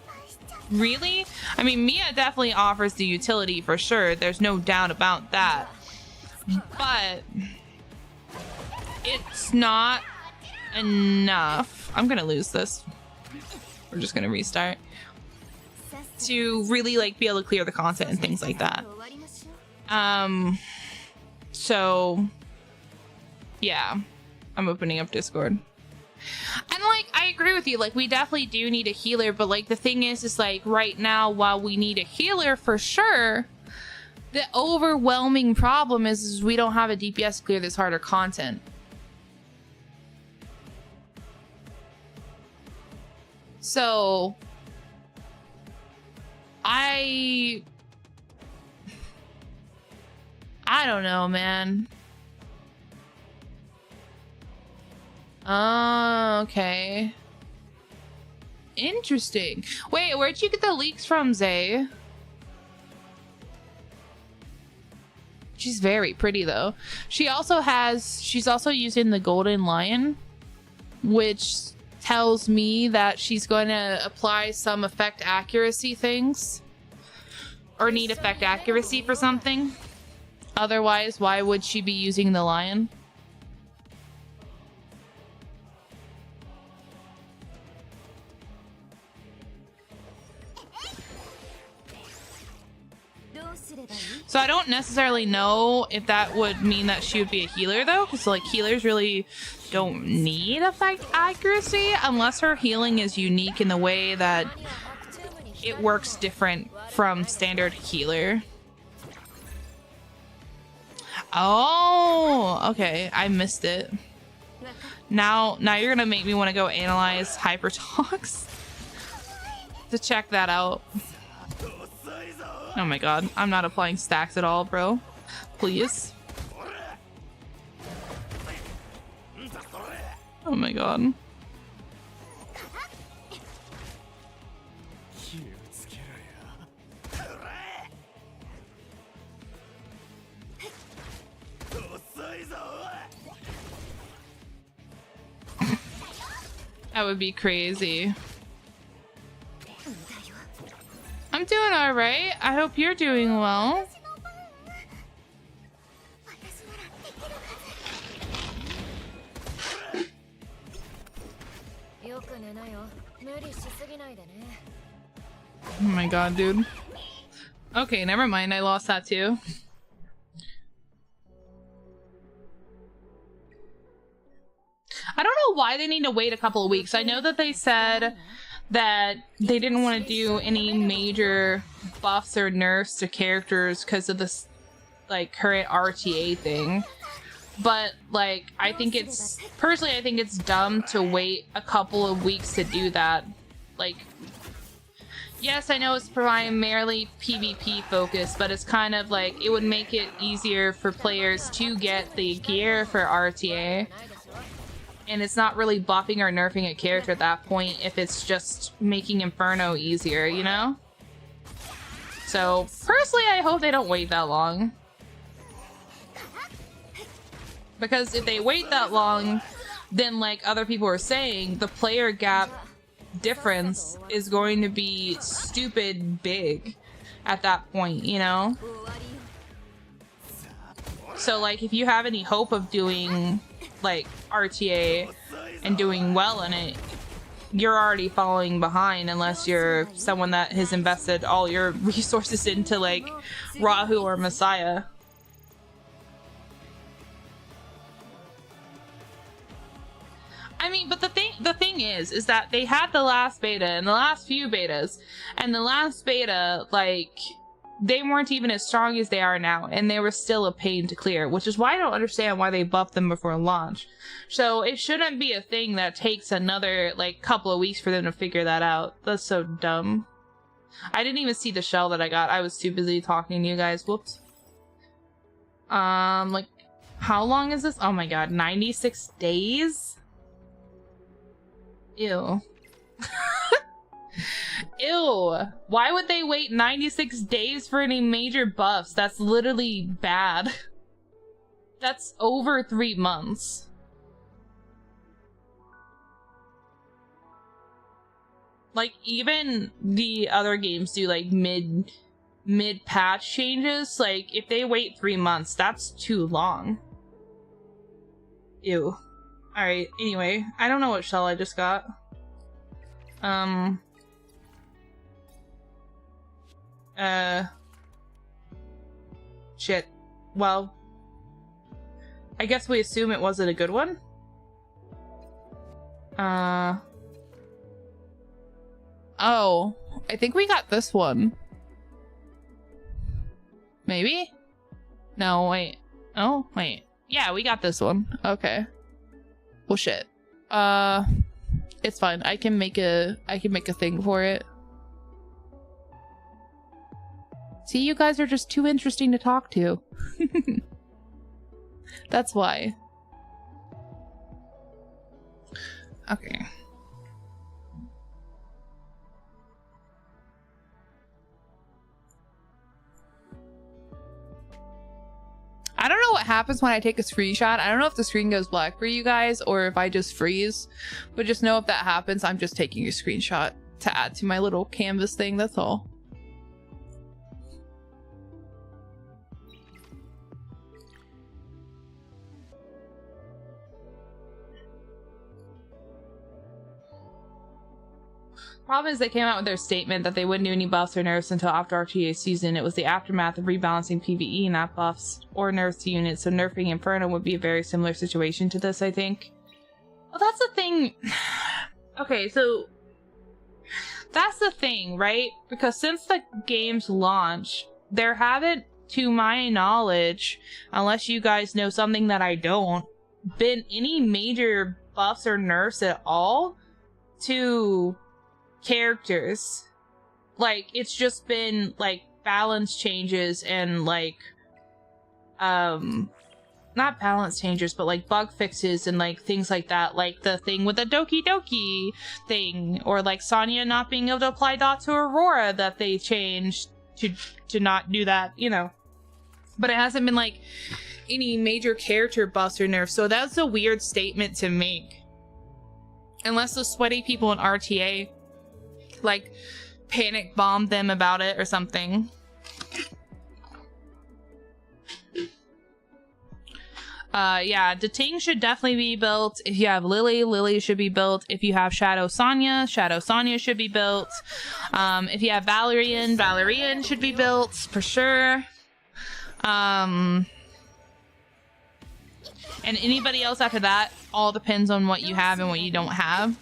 really. I mean, Mia definitely offers the utility for sure. There's no doubt about that. But it's not enough. I'm gonna lose this. We're just gonna restart. To really like be able to clear the content and things like that. So yeah, I'm opening up Discord. And like I agree with you, like we definitely do need a healer, but like the thing is like right now, while we need a healer for sure, the overwhelming problem is we don't have a DPS to clear this harder content. So I don't know, man. Oh, okay. Interesting. Wait, where'd you get the leaks from, Zay? She's very pretty though. She's also using the Golden Lion, which tells me that she's going to apply some effect accuracy things. Or need effect accuracy for something. Otherwise, why would she be using the lion? So I don't necessarily know if that would mean that she would be a healer though, because like healers really don't need effect accuracy unless her healing is unique in the way that it works different from standard healer. Oh, okay. I missed it. Now you're gonna make me want to go analyze Hypertox to check that out. Oh my god, I'm not applying stacks at all, bro. Please. Oh my god. That would be crazy. I'm doing alright. I hope you're doing well. Oh my god, dude. Okay, never mind. I lost that too. I don't know why they need to wait a couple of weeks. I know that they said that they didn't want to do any major buffs or nerfs to characters because of this like current RTA thing. But like I think it's dumb to wait a couple of weeks to do that. Like, yes, I know it's primarily PvP focused, but it's kind of like it would make it easier for players to get the gear for RTA. And it's not really buffing or nerfing a character at that point if it's just making Inferno easier, you know? So, personally, I hope they don't wait that long. Because if they wait that long, then like other people are saying, the player gap difference is going to be stupid big at that point, you know? So like if you have any hope of doing like RTA and doing well in it, you're already falling behind unless you're someone that has invested all your resources into like Rahu or Messiah. I mean, but the thing is that they had the last beta and the last few betas, and the last beta, like, they weren't even as strong as they are now, and they were still a pain to clear, which is why I don't understand why they buffed them before launch. So it shouldn't be a thing that takes another, like, couple of weeks for them to figure that out. That's so dumb. I didn't even see the shell that I got. I was too busy talking to you guys. Whoops. Like, how long is this? Oh my god, 96 days? Ew. Ew. Why would they wait 96 days for any major buffs? That's literally bad. That's over 3 months. Like, even the other games do, like, mid-patch changes. Like, if they wait 3 months, that's too long. Ew. Alright, anyway. I don't know what shell I just got. Shit. Well, I guess we assume it wasn't a good one? Oh, I think we got this one. Maybe? No, wait. Oh, wait. Yeah, we got this one. Okay. Well, shit. It's fine. I can make a thing for it. See, you guys are just too interesting to talk to. That's why. Okay. I don't know what happens when I take a screenshot. I don't know if the screen goes black for you guys or if I just freeze. But just know if that happens, I'm just taking a screenshot to add to my little canvas thing, that's all. Problem is they came out with their statement that they wouldn't do any buffs or nerfs until after RTA season. It was the aftermath of rebalancing PvE, not buffs or nerfs to units, so nerfing Inferno would be a very similar situation to this, I think. Well, that's the thing. Okay, so that's the thing, right? Because since the game's launch, there haven't, to my knowledge, unless you guys know something that I don't, been any major buffs or nerfs at all to characters. Like, it's just been like balance changes and like not balance changes but like bug fixes and like things like that, like the thing with the Doki Doki thing, or like Sonya not being able to apply dot to Aurora that they changed to not do that, you know. But it hasn't been like any major character buffs or nerfs, so that's a weird statement to make unless the sweaty people in RTA like panic bombed them about it or something. Yeah, Dating should definitely be built. If you have Lily, Lily should be built. If you have Shadow Sonya, Shadow Sonya should be built. If you have Valerian, Valerian should be built for sure. And anybody else after that, all depends on what you have and what you don't have.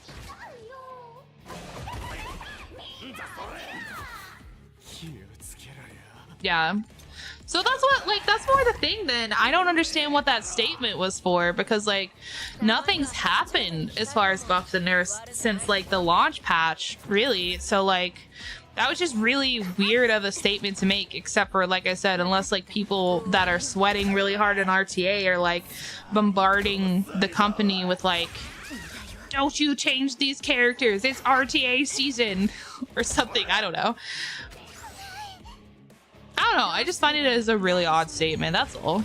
Yeah. So that's what, like, that's more the thing then. I don't understand what that statement was for, because, like, nothing's happened as far as buffs and nerfs since, like, the launch patch, really. So, like, that was just really weird of a statement to make, except for, like I said, unless, like, people that are sweating really hard in RTA are, like, bombarding the company with, like, don't you change these characters, it's RTA season, or something, I don't know. I don't know, I just find it as a really odd statement, that's all.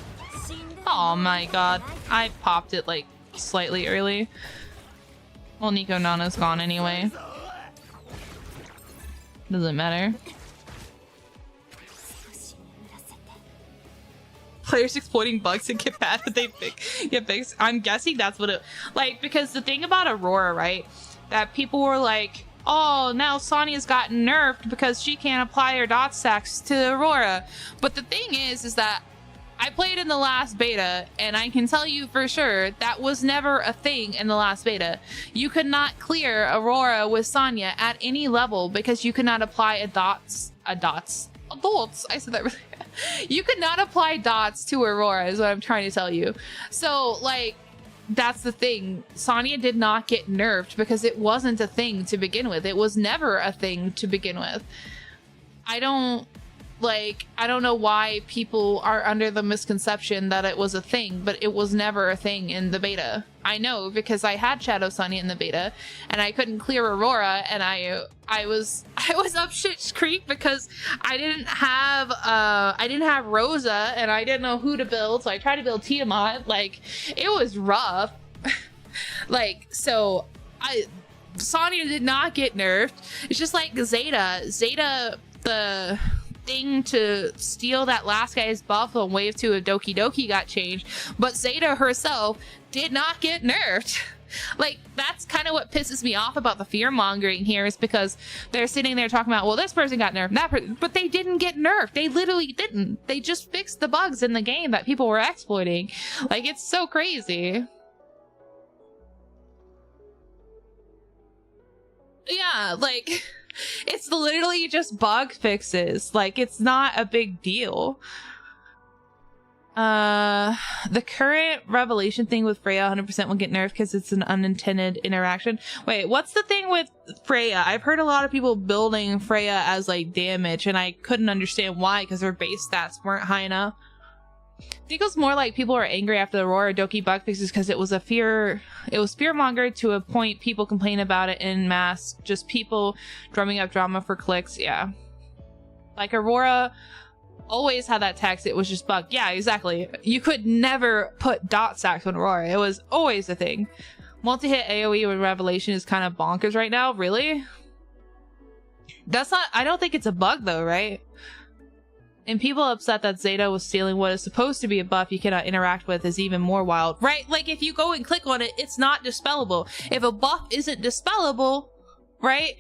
Oh my god, I popped it like slightly early. Well, Nico Nana's gone anyway. Doesn't matter. Players exploiting bugs and get bad but they get fixed. I'm guessing that's what it, like, because the thing about Aurora, right, that people were like, oh, now Sonya's gotten nerfed because she can't apply her dot stacks to Aurora. But the thing is that I played in the last beta, and I can tell you for sure that was never a thing in the last beta. You could not clear Aurora with Sonya at any level because you could not apply Adults. I said that really. You could not apply dots to Aurora is what I'm trying to tell you. So like, that's the thing. Sonya did not get nerfed because it wasn't a thing to begin with. It was never a thing to begin with. I don't know why people are under the misconception that it was a thing, but it was never a thing in the beta. I know because I had Shadow Sonya in the beta and I couldn't clear Aurora, and I was up shit's creek because I didn't have Rosa and I didn't know who to build, so I tried to build Tiamat. Like, it was rough. Like, so Sonya did not get nerfed. It's just like Zeta, the thing to steal that last guy's buff on wave 2 of Doki Doki got changed, but Zeta herself did not get nerfed. Like, that's kind of what pisses me off about the fear mongering here, is because they're sitting there talking about, well, this person got nerfed, that person, but they didn't get nerfed. They literally didn't. They just fixed the bugs in the game that people were exploiting. Like, it's so crazy. Yeah, like, it's literally just bug fixes. Like, it's not a big deal. The current revelation thing with Freya 100% will get nerfed because it's an unintended interaction. Wait, what's the thing with Freya? I've heard a lot of people building Freya as like damage, and I couldn't understand why, because her base stats weren't high enough. I think it was more like people are angry after the Aurora Doki bug fixes because it was fearmongered to a point. People complain about it en masse, just people drumming up drama for clicks. Yeah, like Aurora always had that text, it was just bugged. Yeah, exactly. You could never put dot stacks on Aurora. It was always a thing. Multi-hit AoE with Revelation is kind of bonkers right now. Really? That's not, I don't think it's a bug though, right? And people upset that Zeta was stealing what is supposed to be a buff you cannot interact with is even more wild. Right? Like, if you go and click on it, it's not dispellable. If a buff isn't dispellable, right?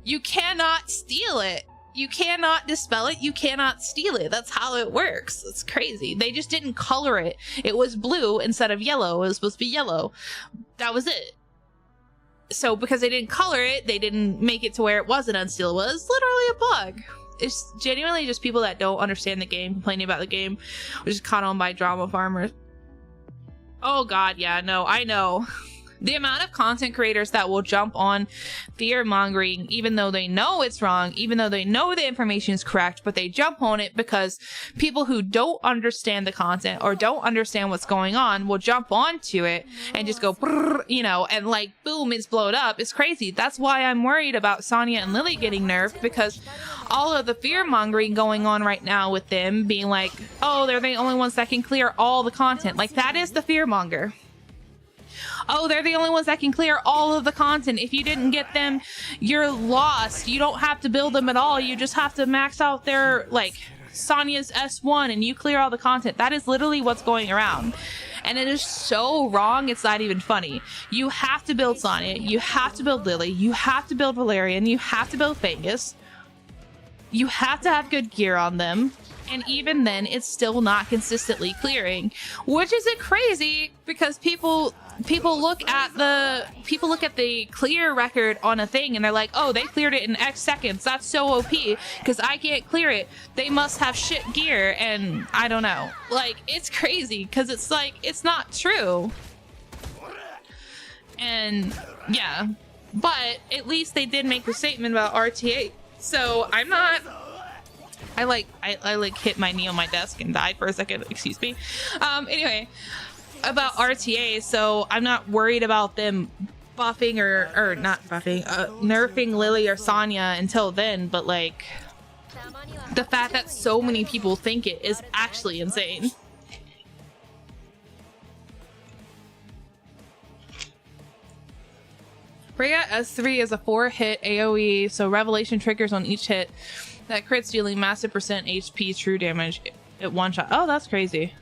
You cannot steal it. You cannot dispel it. You cannot steal it. That's how it works. It's crazy. They just didn't color it. It was blue instead of yellow. It was supposed to be yellow. That was it. So because they didn't color it, they didn't make it to where it wasn't unstealable. It's literally a bug. It's genuinely just people that don't understand the game complaining about the game, which is caught on by drama farmers. Oh god, yeah, no, I know. The amount of content creators that will jump on fear mongering even though they know it's wrong, even though they know the information is correct, but they jump on it because people who don't understand the content or don't understand what's going on will jump onto it and just go, you know, and like, boom, it's blown up. It's crazy. That's why I'm worried about Sonya and Lily getting nerfed, because all of the fear mongering going on right now with them being like, oh, they're the only ones that can clear all the content. Like, that is the fear monger. Oh, they're the only ones that can clear all of the content. If you didn't get them, you're lost. You don't have to build them at all. You just have to max out their, like, Sonya's S1 and you clear all the content. That is literally what's going around. And it is so wrong, it's not even funny. You have to build Sonya. You have to build Lily. You have to build Valerian. You have to build Fangus. You have to have good gear on them. And even then, it's still not consistently clearing, which isn't crazy because people look at the clear record on a thing and they're like, oh, they cleared it in X seconds. That's so OP because I can't clear it. They must have shit gear, and I don't know. Like, it's crazy because it's like, it's not true. And yeah, but at least they did make a statement about RTA. So I'm not. I like hit my knee on my desk and died for a second. Excuse me. Anyway, about RTA, so I'm not worried about them buffing or not buffing, nerfing Lily or Sonya until then, but like the fact that so many people think it is actually insane. Freya S3 is a 4-hit AoE, so Revelation triggers on each hit. That crit's dealing massive percent HP true damage at one shot. Oh, that's crazy.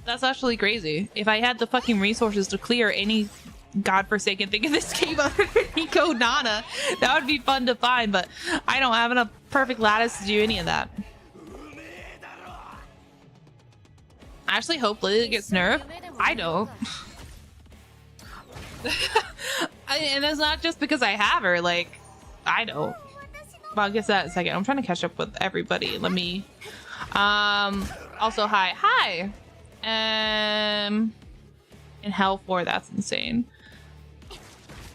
That's actually crazy. If I had the fucking resources to clear any godforsaken thing in this game other than Nico Nana, that would be fun to find, but I don't have enough perfect lattice to do any of that. I actually hope Lily gets nerfed. I don't. And it's not just because I have her, like, I don't. Well, I'll get to that in a second. I'm trying to catch up with everybody. Let me also hi in Hell 4, that's insane.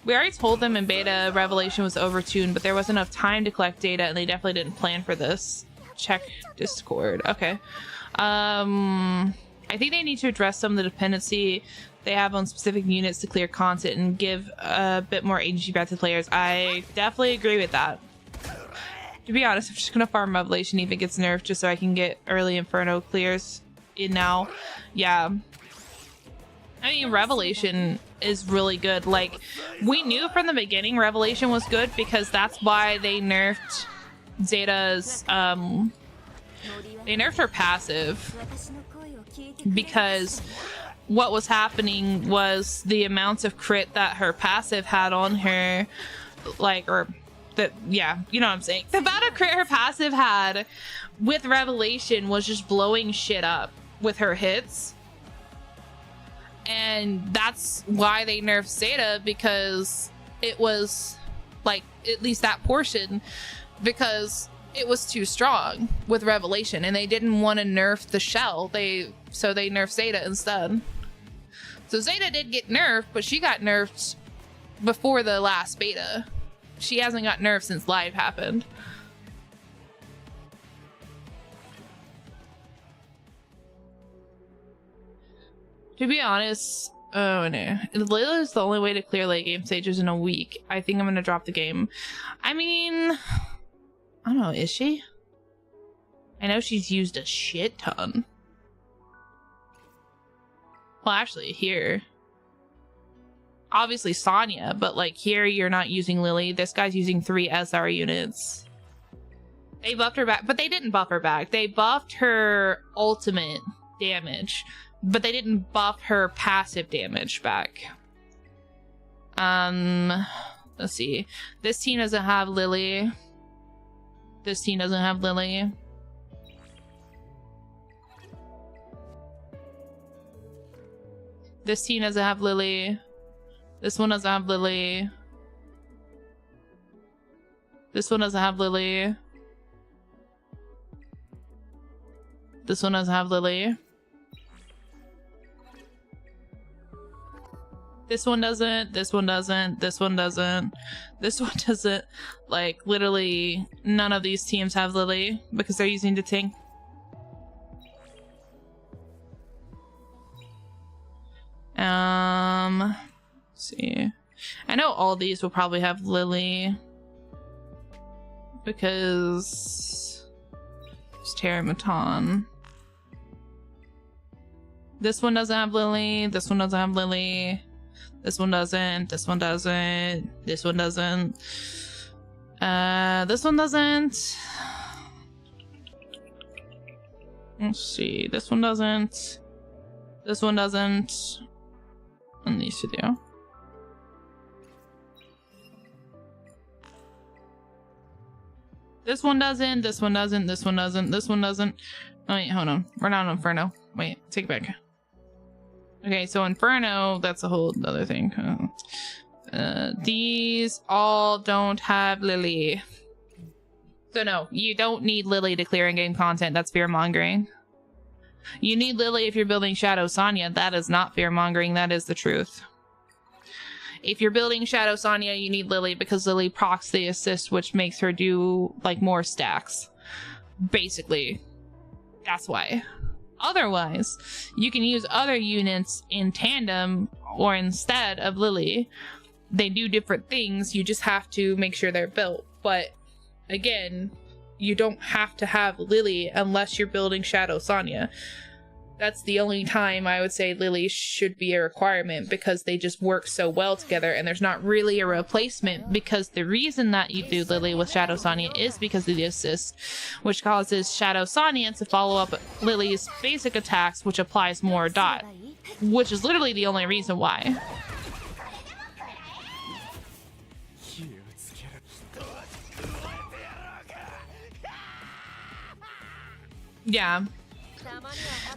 We already told them in beta Revelation was overtuned, but there wasn't enough time to collect data, and they definitely didn't plan for this. Check Discord. Okay. I think they need to address some of the dependency they have on specific units to clear content and give a bit more agency back to players. I definitely agree with that. To be honest, I'm just gonna farm Revelation even gets nerfed just so I can get early Inferno clears in now. Yeah. I mean, Revelation is really good. Like, we knew from the beginning Revelation was good because that's why they nerfed Zeta's, they nerfed her passive. Because what was happening was the amounts of crit that her passive had on her, like, or that, yeah, you know what I'm saying. The amount of crit her passive had with Revelation was just blowing shit up with her hits. And that's why they nerfed Zeta, because it was, like, at least that portion, because it was too strong with Revelation, and they didn't want to nerf the shell. So they nerfed Zeta instead. So Zeta did get nerfed, but she got nerfed before the last beta. She hasn't got nerfed since live happened. To be honest, oh no, Layla is the only way to clear late game stages in a week. I think I'm gonna drop the game. I mean, I don't know, is she? I know she's used a shit ton. Well, actually, here. Obviously Sonya, but like here you're not using Lily. This guy's using 3 SR units. They buffed her back, but they didn't buff her back. They buffed her ultimate damage, but they didn't buff her passive damage back. Let's see. This team doesn't have Lily. This team doesn't have Lily. This team doesn't have Lily. This one doesn't have Lily. This one doesn't have Lily. This one doesn't have Lily. This one doesn't. This one doesn't. This one doesn't. This one doesn't. Like, literally, none of these teams have Lily because they're using the tank. Let's see. I know all these will probably have Lily because it's Terramaton. This one doesn't have Lily. This one doesn't have Lily. This one doesn't. This one doesn't. This one doesn't. This one doesn't. Let's see. This one doesn't. This one doesn't. And these two do. This one doesn't. This one doesn't. This one doesn't. This one doesn't. Oh, wait, hold on. We're not on Inferno. Wait, take it back. Okay, so Inferno, that's a whole other thing. These all don't have Lily. So no, you don't need Lily to clear in-game content. That's fear-mongering. You need Lily if you're building Shadow Sonya. That is not fear-mongering. That is the truth. If you're building Shadow Sonya, you need Lily because Lily procs the assist, which makes her do, like, more stacks. Basically. That's why. Otherwise, you can use other units in tandem or instead of Lily. They do different things. You just have to make sure they're built. But, again, you don't have to have Lily unless you're building Shadow Sonya. That's the only time I would say Lily should be a requirement because they just work so well together and there's not really a replacement because the reason that you do Lily with Shadow Sonya is because of the assist, which causes Shadow Sonya to follow up Lily's basic attacks, which applies more dot, which is literally the only reason why. Yeah.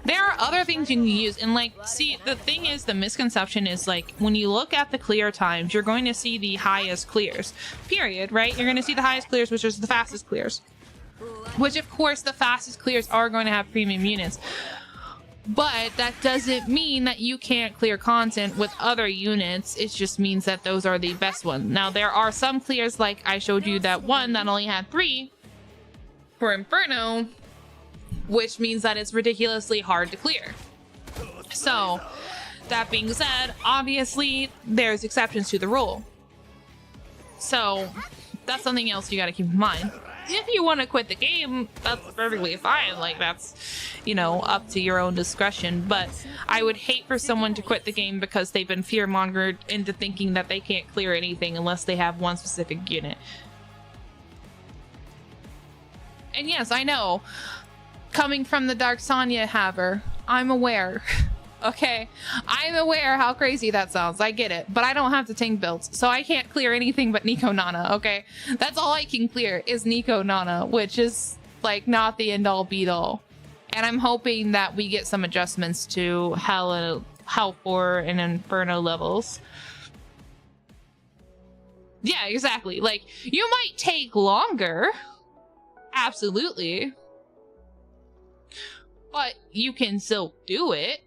There are other things you can use, and like, see, the thing is, the misconception is like, when you look at the clear times, you're going to see the highest clears, period, right? You're going to see the highest clears, which is the fastest clears, which of course the fastest clears are going to have premium units. But that doesn't mean that you can't clear content with other units. It just means that those are the best ones. Now, there are some clears, like I showed you that one that only had 3 for Inferno, which means that it's ridiculously hard to clear. So, that being said, obviously, there's exceptions to the rule. So, that's something else you gotta keep in mind. If you want to quit the game, that's perfectly fine. Like, that's, you know, up to your own discretion. But I would hate for someone to quit the game because they've been fear-mongered into thinking that they can't clear anything unless they have one specific unit. And yes, I know, coming from the Dark Sonya haver, I'm aware. Okay, I'm aware how crazy that sounds. I get it, but I don't have the tank builds, so I can't clear anything but Nico Nana. Okay, that's all I can clear is Nico Nana, which is like not the end all be all. And I'm hoping that we get some adjustments to Hell 4 and Inferno levels. Yeah, exactly. Like, you might take longer, absolutely, but you can still do it.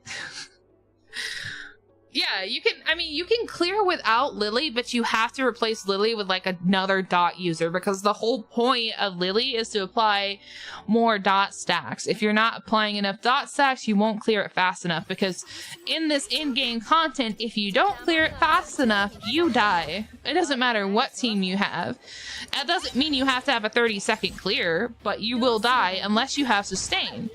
Yeah, you can, I mean, you can clear without Lily, but you have to replace Lily with like another dot user, because the whole point of Lily is to apply more dot stacks. If you're not applying enough dot stacks, you won't clear it fast enough, because in this in-game content, if you don't clear it fast enough, you die. It doesn't matter what team you have. That doesn't mean you have to have a 30-second clear, but you will die unless you have sustain.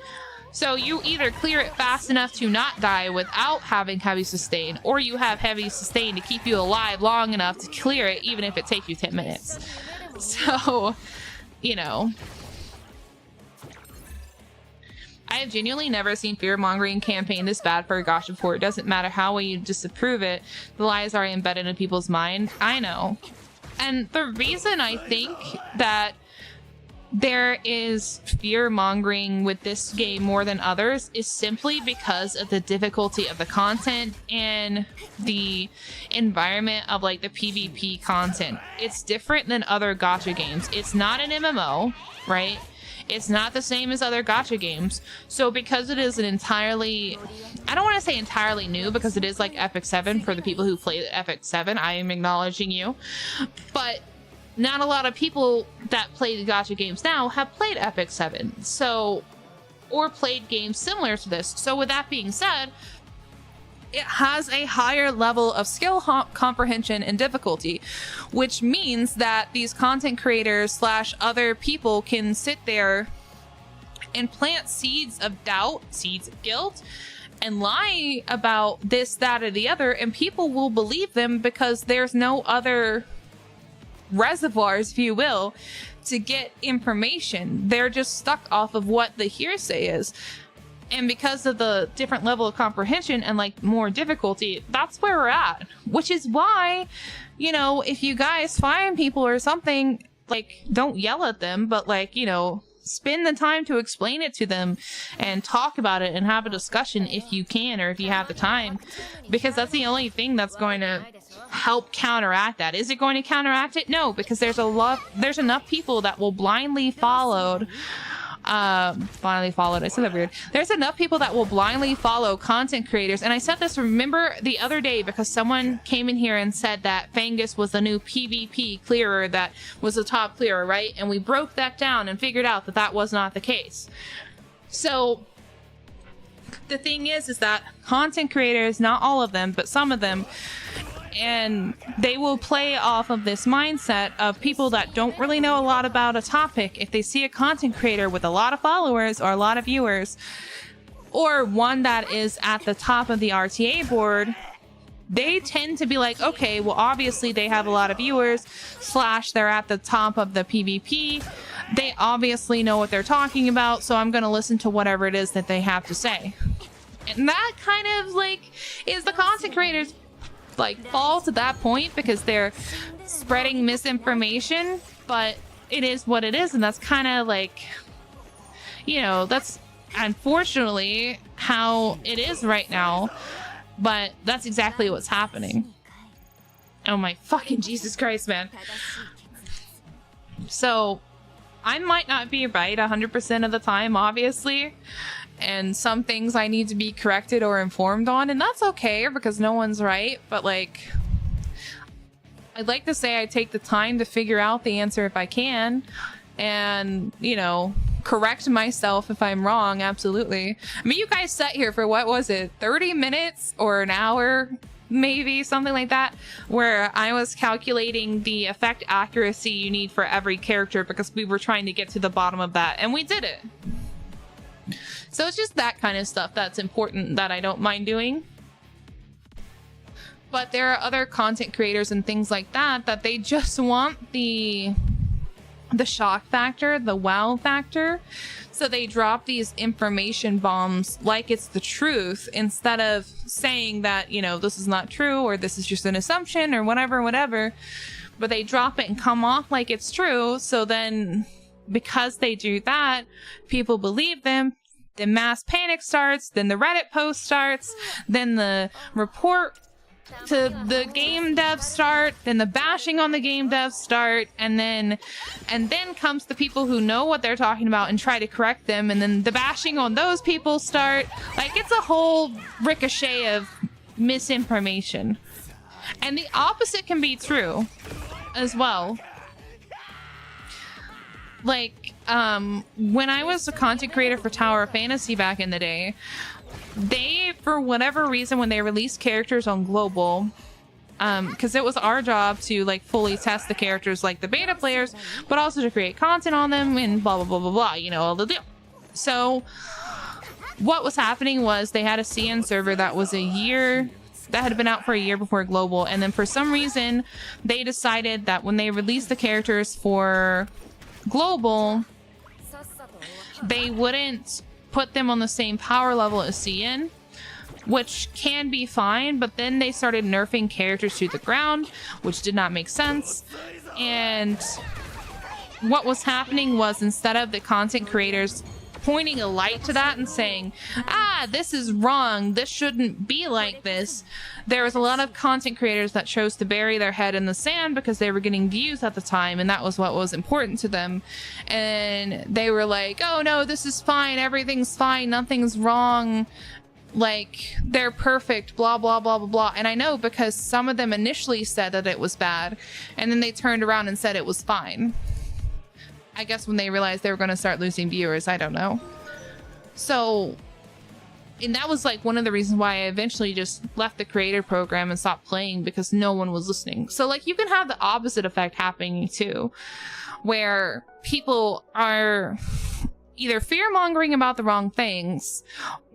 So you either clear it fast enough to not die without having heavy sustain, or you have heavy sustain to keep you alive long enough to clear it, even if it takes you 10 minutes. So, you know. I have genuinely never seen fear-mongering campaign this bad for a gacha before. It doesn't matter how well you disapprove it, the lies are embedded in people's mind. I know. And the reason I think that there is fear-mongering with this game more than others is simply because of the difficulty of the content and the environment of like the PvP content. It's different than other gacha games. It's not an MMO, right? It's not the same as other gacha games. So because it is an entirely, I don't want to say entirely new, because it is like Epic 7 for the people who play Epic 7. I am acknowledging you. But not a lot of people that play the gacha games now have played Epic 7, so, or played games similar to this. So with that being said, it has a higher level of skill comprehension and difficulty, which means that these content creators slash other people can sit there and plant seeds of doubt, seeds of guilt, and lie about this, that, or the other, and people will believe them because there's no other reservoirs, if you will, to get information. They're just stuck off of what the hearsay is. And because of the different level of comprehension and like more difficulty, that's where we're at. Which is why, you know, if you guys find people or something, like, don't yell at them, but like, you know, spend the time to explain it to them and talk about it and have a discussion if you can, or if you have the time, because that's the only thing that's going to help counteract that. Is it going to counteract it? No, because there's enough people that will blindly follow. I said that weird. There's enough people that will blindly follow content creators. And I said this, remember, the other day, because someone came in here and said that Fangus was the new PvP clearer that was the top clearer, right? And we broke that down and figured out that that was not the case. So the thing is that content creators, not all of them, but some of them, and they will play off of this mindset of people that don't really know a lot about a topic. If they see a content creator with a lot of followers or a lot of viewers, or one that is at the top of the RTA board, they tend to be like, okay, well, obviously they have a lot of viewers, slash they're at the top of the PvP. They obviously know what they're talking about, so I'm going to listen to whatever it is that they have to say. And that kind of like is the content creators like fall to that point, because they're spreading misinformation, but it is what it is. And that's kind of like, you know, that's unfortunately how it is right now, but that's exactly what's happening. Oh my fucking Jesus Christ, man. So I might not be right 100% of the time, obviously, and some things I need to be corrected or informed on, and that's okay because no one's right, but like, I'd like to say I take the time to figure out the answer if I can, and, you know, correct myself if I'm wrong. Absolutely. I mean, you guys sat here for, what was it, 30 minutes or an hour, maybe something like that, where I was calculating the effect accuracy you need for every character because we were trying to get to the bottom of that, and we did it. So it's just that kind of stuff that's important that I don't mind doing. But there are other content creators and things like that that they just want the shock factor, the wow factor. So they drop these information bombs like it's the truth instead of saying that, you know, this is not true or this is just an assumption or whatever. But they drop it and come off like it's true. So then because they do that, people believe them. The mass panic starts. Then the Reddit post starts. Then the report to the game devs start, then the bashing on the game devs start, and then comes the people who know what they're talking about and try to correct them, and then the bashing on those people start. Like, it's a whole ricochet of misinformation. And the opposite can be true as well. Like, when I was a content creator for Tower of Fantasy back in the day, they, for whatever reason, when they released characters on global, because it was our job to like fully test the characters like the beta players, but also to create content on them and blah blah blah blah blah, you know, all the deal. So what was happening was they had a CN server that was a year, that had been out for a year before global, and then for some reason they decided that when they released the characters for global, they wouldn't put them on the same power level as CN, which can be fine, but then they started nerfing characters to the ground, which did not make sense. And what was happening was, instead of the content creators pointing a light to that and saying, ah, this is wrong, this shouldn't be like this, there was a lot of content creators that chose to bury their head in the sand because they were getting views at the time, and that was what was important to them. And they were like, oh no, this is fine, everything's fine, nothing's wrong, like, they're perfect, blah blah blah blah blah. And I know because some of them initially said that it was bad, and then they turned around and said it was fine. I guess when they realized they were going to start losing viewers, I don't know. So, and that was like one of the reasons why I eventually just left the creator program and stopped playing, because no one was listening. So like, you can have the opposite effect happening too, where people are either fear-mongering about the wrong things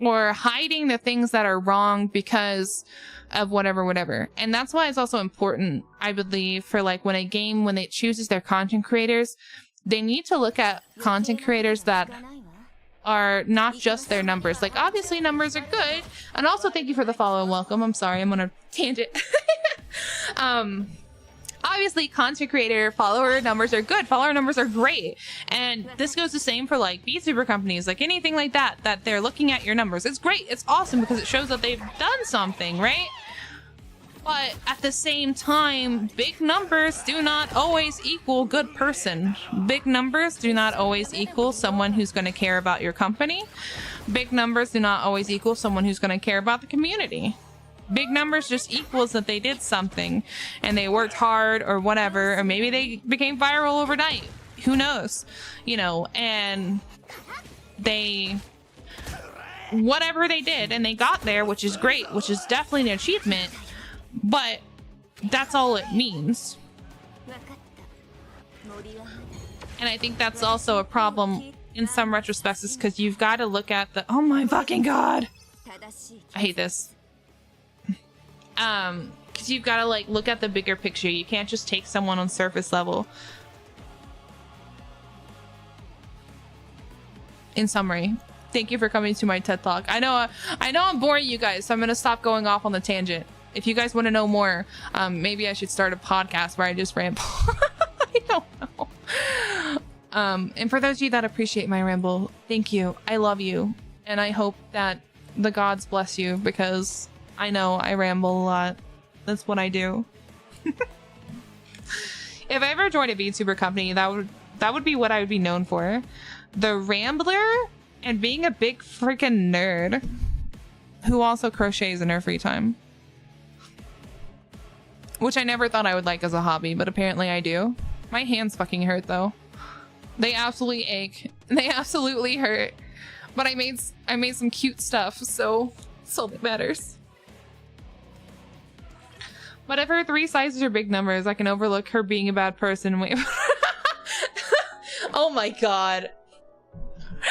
or hiding the things that are wrong because of whatever. And that's why it's also important, I believe, for like when a game, when it chooses their content creators, they need to look at content creators that are not just their numbers. Like, obviously numbers are good. And also, thank you for the follow and welcome. I'm sorry, I'm on a tangent. Obviously, content creator follower numbers are good. Follower numbers are great. And this goes the same for like VTuber companies, like anything like that, that they're looking at your numbers. It's great. It's awesome because it shows that they've done something, right? But at the same time, big numbers do not always equal good person. Big numbers do not always equal someone who's going to care about your company. Big numbers do not always equal someone who's going to care about the community. Big numbers just equals that they did something and they worked hard or whatever, or maybe they became viral overnight. Who knows? You know, and they, whatever they did, and they got there, which is great, which is definitely an achievement. But that's all it means. And I think that's also a problem in some retrospects, because you've got to look at the, oh my fucking god, I hate this. Because you've got to like look at the bigger picture. You can't just take someone on surface level. In summary, thank you for coming to my TED Talk. I know I'm boring you guys, so I'm gonna stop going off on the tangent. If you guys want to know more, maybe I should start a podcast where I just ramble. I don't know. And for those of you that appreciate my ramble, thank you. I love you. And I hope that the gods bless you, because I know I ramble a lot. That's what I do. If I ever joined a VTuber company, that would be what I would be known for. The Rambler and being a big freaking nerd who also crochets in her free time. Which I never thought I would like as a hobby, but apparently I do. My hands fucking hurt though. They absolutely ache. They absolutely hurt. But I made some cute stuff, so that's all that matters. But if her 3 sizes are big numbers, I can overlook her being a bad person. Wait. Oh my god.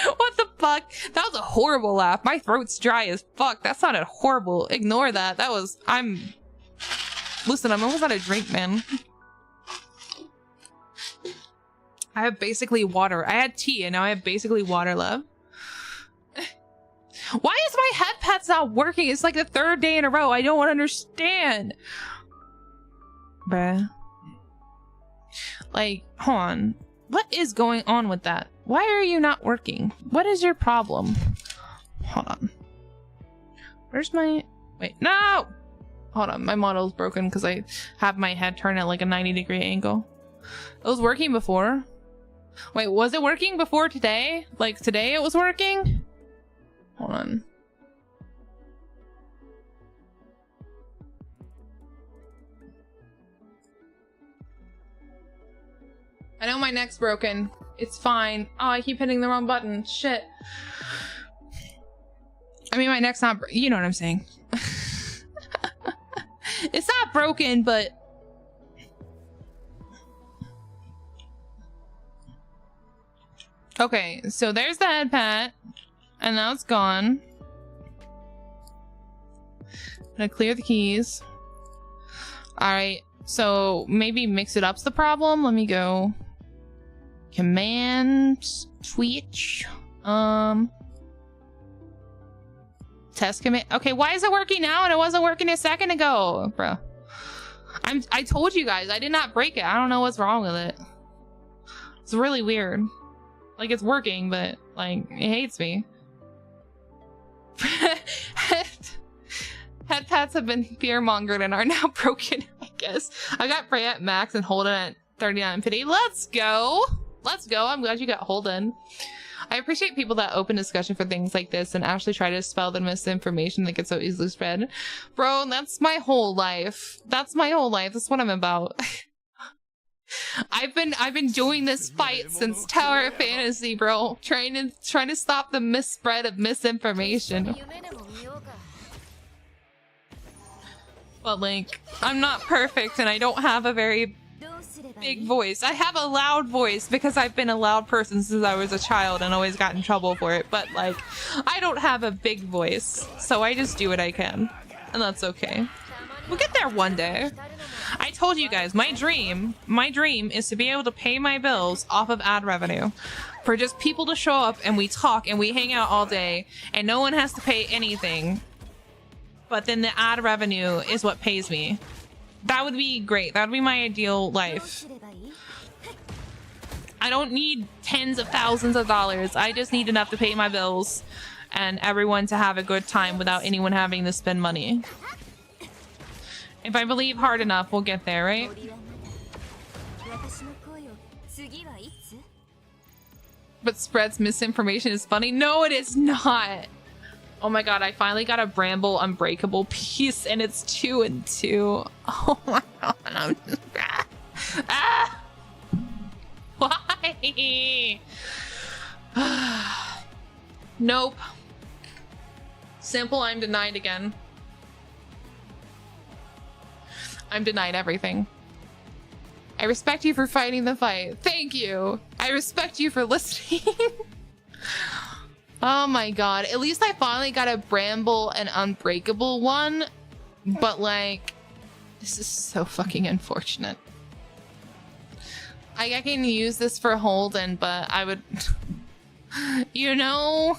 What the fuck? That was a horrible laugh. My throat's dry as fuck. That sounded horrible. Ignore that. That was... Listen, I'm almost out of drink, man. I have basically water. I had tea and now I have basically water left. Why is my head pat's not working? It's like the 3rd day in a row. I don't understand. Bruh. Like, hold on. What is going on with that? Why are you not working? What is your problem? Hold on. Where's my... Wait, no! Hold on, my model's broken because I have my head turned at like a 90-degree angle. It was working before. Wait, was it working before today? Like today it was working? Hold on. I know my neck's broken. It's fine. Oh, I keep hitting the wrong button. Shit. I mean, my neck's not... You know what I'm saying. It's not broken, but... Okay, so there's the head pat. And now it's gone. I'm gonna clear the keys. Alright, so maybe mix it up's the problem. Let me go... Command... Twitch... Test command. Okay, why is it working now and it wasn't working a second ago, bro? I told you guys I did not break it. I don't know what's wrong with it. It's really weird. Like it's working, but like it hates me. Head pats have been fear-mongered and are now broken, I guess. I got Freya at max and Holden at 3950. Let's go. Let's go. I'm glad you got Holden. I appreciate people that open discussion for things like this and actually try to dispel the misinformation that gets so easily spread. Bro, that's my whole life. That's my whole life. That's what I'm about. I've been doing this fight since Tower of Fantasy, bro. Trying to stop the misspread of misinformation. But like, I'm not perfect and I don't have a very big voice. I have a loud voice because I've been a loud person since I was a child and always got in trouble for it, but like I don't have a big voice, so I just do what I can and that's okay. We'll get there one day. I told you guys my dream is to be able to pay my bills off of ad revenue, for just people to show up and we talk and we hang out all day and no one has to pay anything, but then the ad revenue is what pays me. That would be great. That would be my ideal life. I don't need tens of thousands of dollars. I just need enough to pay my bills and everyone to have a good time without anyone having to spend money. If I believe hard enough, we'll get there, right? But spreads misinformation is funny. No, it is not. Oh my god, I finally got a Bramble Unbreakable piece and it's 2 and 2. Oh my god, I'm just... Ah! Why? Nope. Simple, I'm denied again. I'm denied everything. I respect you for fighting the fight. Thank you. I respect you for listening. Oh my god. At least I finally got a Bramble and Unbreakable one. But like, this is so fucking unfortunate. I can use this for Holden, but I would... You know?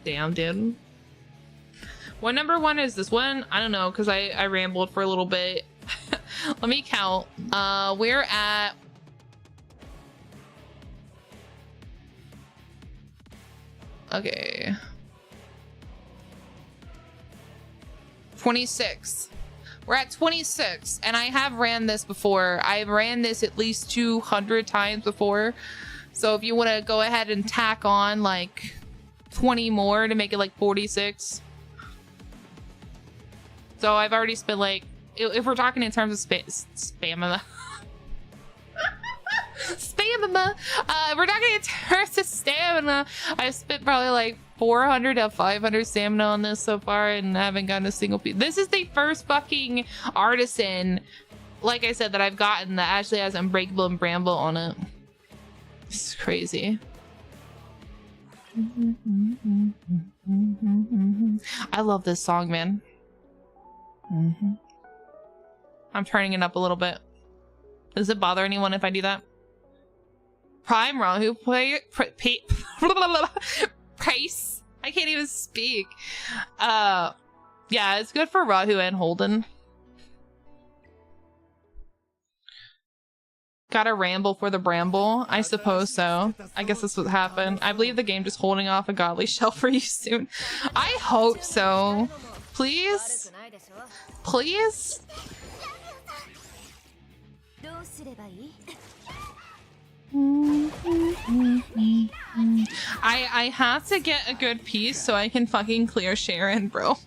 Damn, dude. What number one is this one? I don't know, because I rambled for a little bit. Let me count. We're at... Okay. 26. We're at 26, and I have ran this before. I've ran this at least 200 times before. So if you want to go ahead and tack on like 20 more to make it like 46. So I've already spent like, if we're talking in terms of spamma. Stamina. We're talking in terms of stamina. I've spent probably like 400 to 500 stamina on this so far and haven't gotten a single piece. This is the first fucking artisan, like I said, that I've gotten that actually has Unbreakable and Bramble on it. It's crazy. I love this song, man. I'm turning it up a little bit. Does it bother anyone if I do that? Prime Rahu Price. I can't even speak. Yeah, it's good for Rahu and Holden. Gotta ramble for the bramble? I suppose so. I guess that's what happened. I believe the game just holding off a godly shell for you soon. I hope so. Please? Please? I have to get a good piece so I can fucking clear Sharon, bro.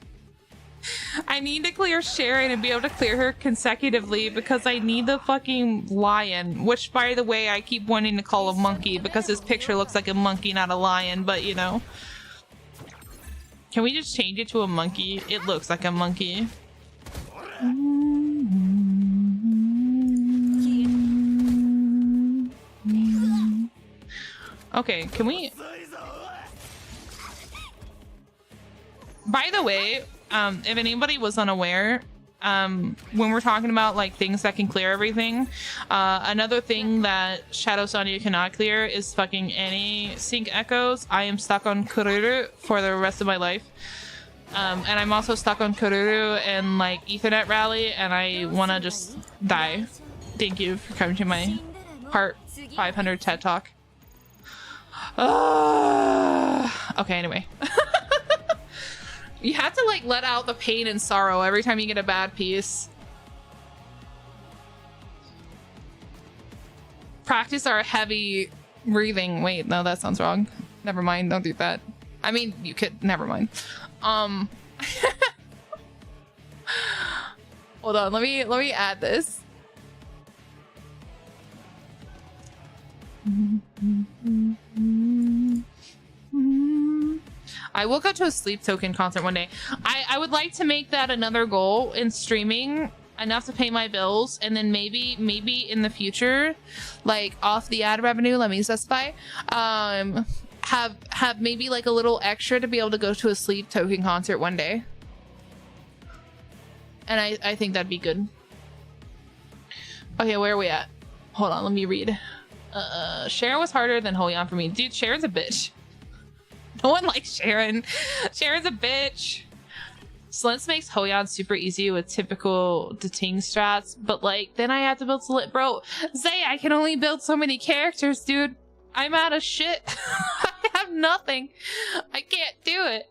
I need to clear Sharon and be able to clear her consecutively because I need the fucking lion, which, by the way, I keep wanting to call a monkey because his picture looks like a monkey, not a lion, but you know. Can we just change it to a monkey? It looks like a monkey. Okay, can we... By the way, if anybody was unaware, when we're talking about like things that can clear everything, another thing that Shadow Sonya cannot clear is fucking any sync echoes. I am stuck on Kururu for the rest of my life. And I'm also stuck on Kururu and like Ethernet Rally, and I want to just die. Thank you for coming to my part 500 TED Talk. Okay, anyway. You have to like let out the pain and sorrow every time you get a bad piece. Practice our heavy breathing. Wait, no, that sounds wrong. Never mind, don't do that. I mean, you could, never mind. Hold on, let me add this. I will go to a Sleep Token concert one day. I would like to make that another goal in streaming, enough to pay my bills, and then maybe in the future, like off the ad revenue, let me specify, have maybe like a little extra to be able to go to a Sleep Token concert one day. And I think that'd be good. Okay, where are we at? Hold on, let me read. Sharon was harder than Hoyan for me. Dude, Sharon's a bitch. No one likes Sharon. Sharon's a bitch. Slents makes Hoyan super easy with typical Dating strats, but like, then I have to build Slit. Bro, Zay, I can only build so many characters, dude. I'm out of shit. I have nothing. I can't do it.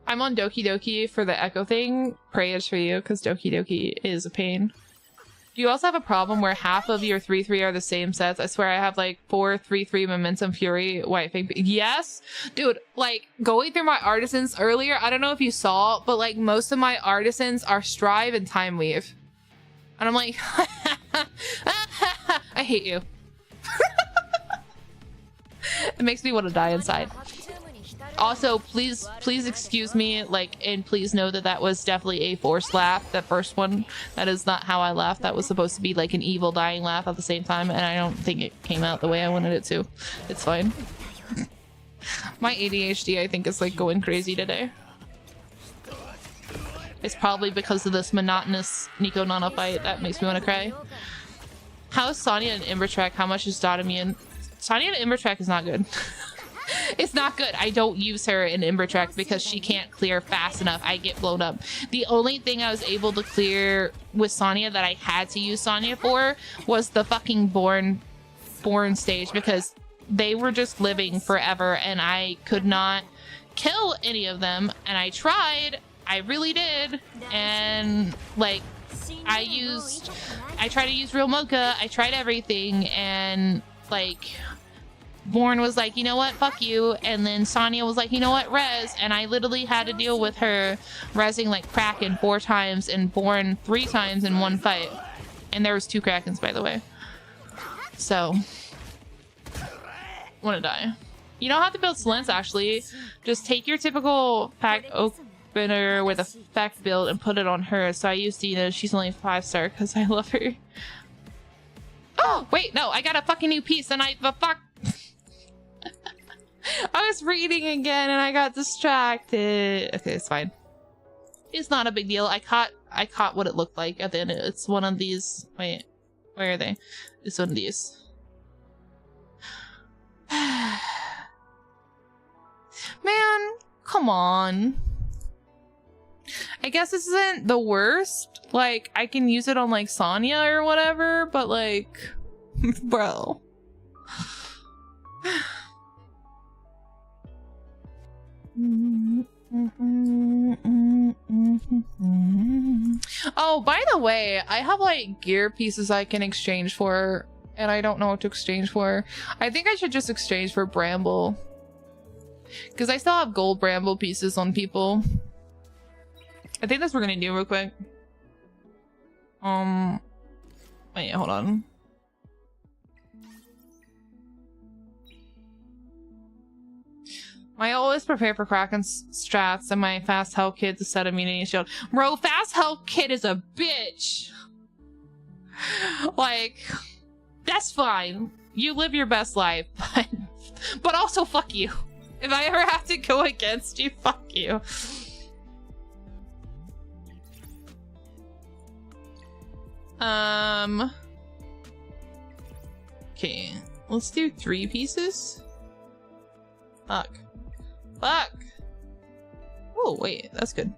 I'm on Doki Doki for the Echo thing. Prayers for you, because Doki Doki is a pain. Do you also have a problem where half of your 3-3 are the same sets? I swear I have like 4 3-3 Momentum Fury White Fang. Yes, dude, like going through my artisans earlier, I don't know if you saw, but like most of my artisans are Strive and Time Weave. And I'm like, I hate you. It makes me want to die inside. Also, please excuse me, like, and please know that that was definitely a forced laugh, that first one. That is not how I laughed. That was supposed to be like an evil dying laugh at the same time, and I don't think it came out the way I wanted it to. It's fine. My ADHD, I think, is like going crazy today. It's probably because of this monotonous Nico Nana fight that makes me want to cry. How is Sonya and Imbertrek? How much is Dotamian? Sonya and Imbertrek is not good. It's not good. I don't use her in Imbertrek because she can't clear fast enough. I get blown up. The only thing I was able to clear with Sonya that I had to use Sonya for was the fucking Born stage, because they were just living forever and I could not kill any of them, and I tried, I really did, and like I tried to use real mocha, I tried everything, and like Born was like, you know what, fuck you, and then Sonya was like, you know what, res, and I literally had to deal with her resing like Kraken 4 times and Born 3 times in one fight, and there was 2 Krakens, by the way. So wanna die. You don't have to build Slents, actually. Just take your typical pack opener with a fact build and put it on her. So I used Dina. She's only 5-star because I love her. Oh, wait, no, I got a fucking new piece and the fuck. I was reading again and I got distracted. Okay, it's fine. It's not a big deal. I caught what it looked like at the end. It's one of these. Wait, where are they? It's one of these. Man, come on. I guess this isn't the worst. Like, I can use it on like Sonya or whatever, but like, bro. Oh, by the way, I have like gear pieces I can exchange for, and I don't know what to exchange for. I think I should just exchange for Bramble, because I still have gold Bramble pieces on people. I think that's what we're gonna do real quick. Wait, hold on. I always prepare for Kraken strats and my fast health kit to set immunity shield. Bro, fast health kit is a bitch. Like, that's fine. You live your best life, but also fuck you. If I ever have to go against you, fuck you. Okay, let's do 3 pieces. Fuck. Fuck! Oh, wait, that's good.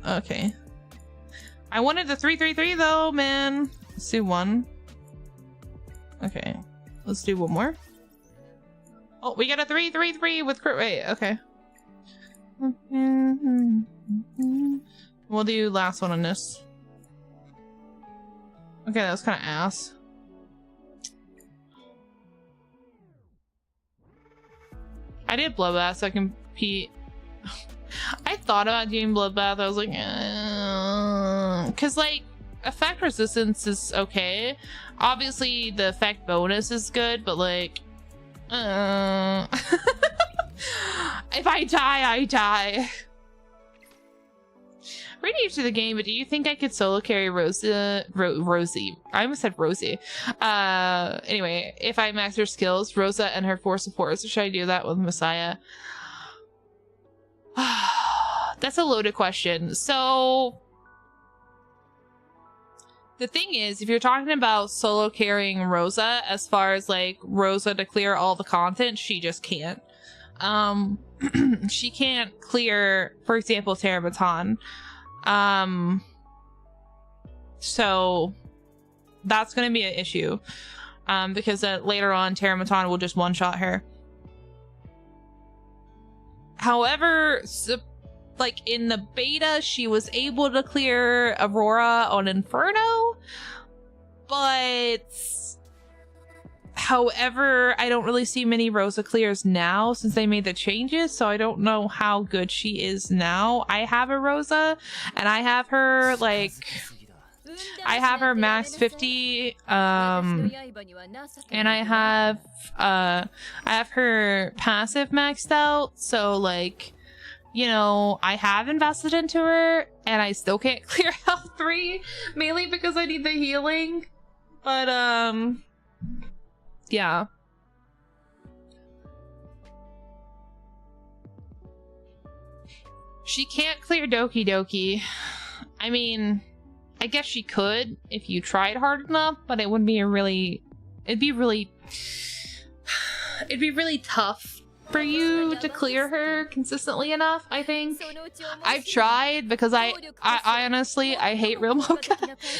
Okay. I wanted the 333 though, man. Let's do 1. Okay. Let's do 1 more. Oh, we got a 333 with crit rate. Okay. We'll do last one on this. Okay, that was kind of ass. I did Bloodbath so I can compete. I thought about doing Bloodbath. I was like, because like effect resistance is okay. Obviously the effect bonus is good, but like, if I die, I die. We're new to the game, but do you think I could solo carry Rosie? I almost said Rosie. Anyway, if I max her skills, Rosa and her 4 supports, or should I do that with Messiah? That's a loaded question. So the thing is, if you're talking about solo carrying Rosa, as far as like Rosa to clear all the content, she just can't. She can't clear, for example, Terrabaton. So that's going to be an issue, because later on Terramaton will just one-shot her. However, like in the beta, she was able to clear Aurora on Inferno, but however, I don't really see many Rosa clears now since they made the changes, so I don't know how good she is now. I have a Rosa, and I have her, like, I have her max 50, and I have her passive maxed out, so, like, you know, I have invested into her, and I still can't clear health 3, mainly because I need the healing, but, yeah. She can't clear Doki Doki. I mean, I guess she could if you tried hard enough, but it would be it'd be really tough for you to clear her consistently enough, I think. I've tried because I honestly, I hate real mocha.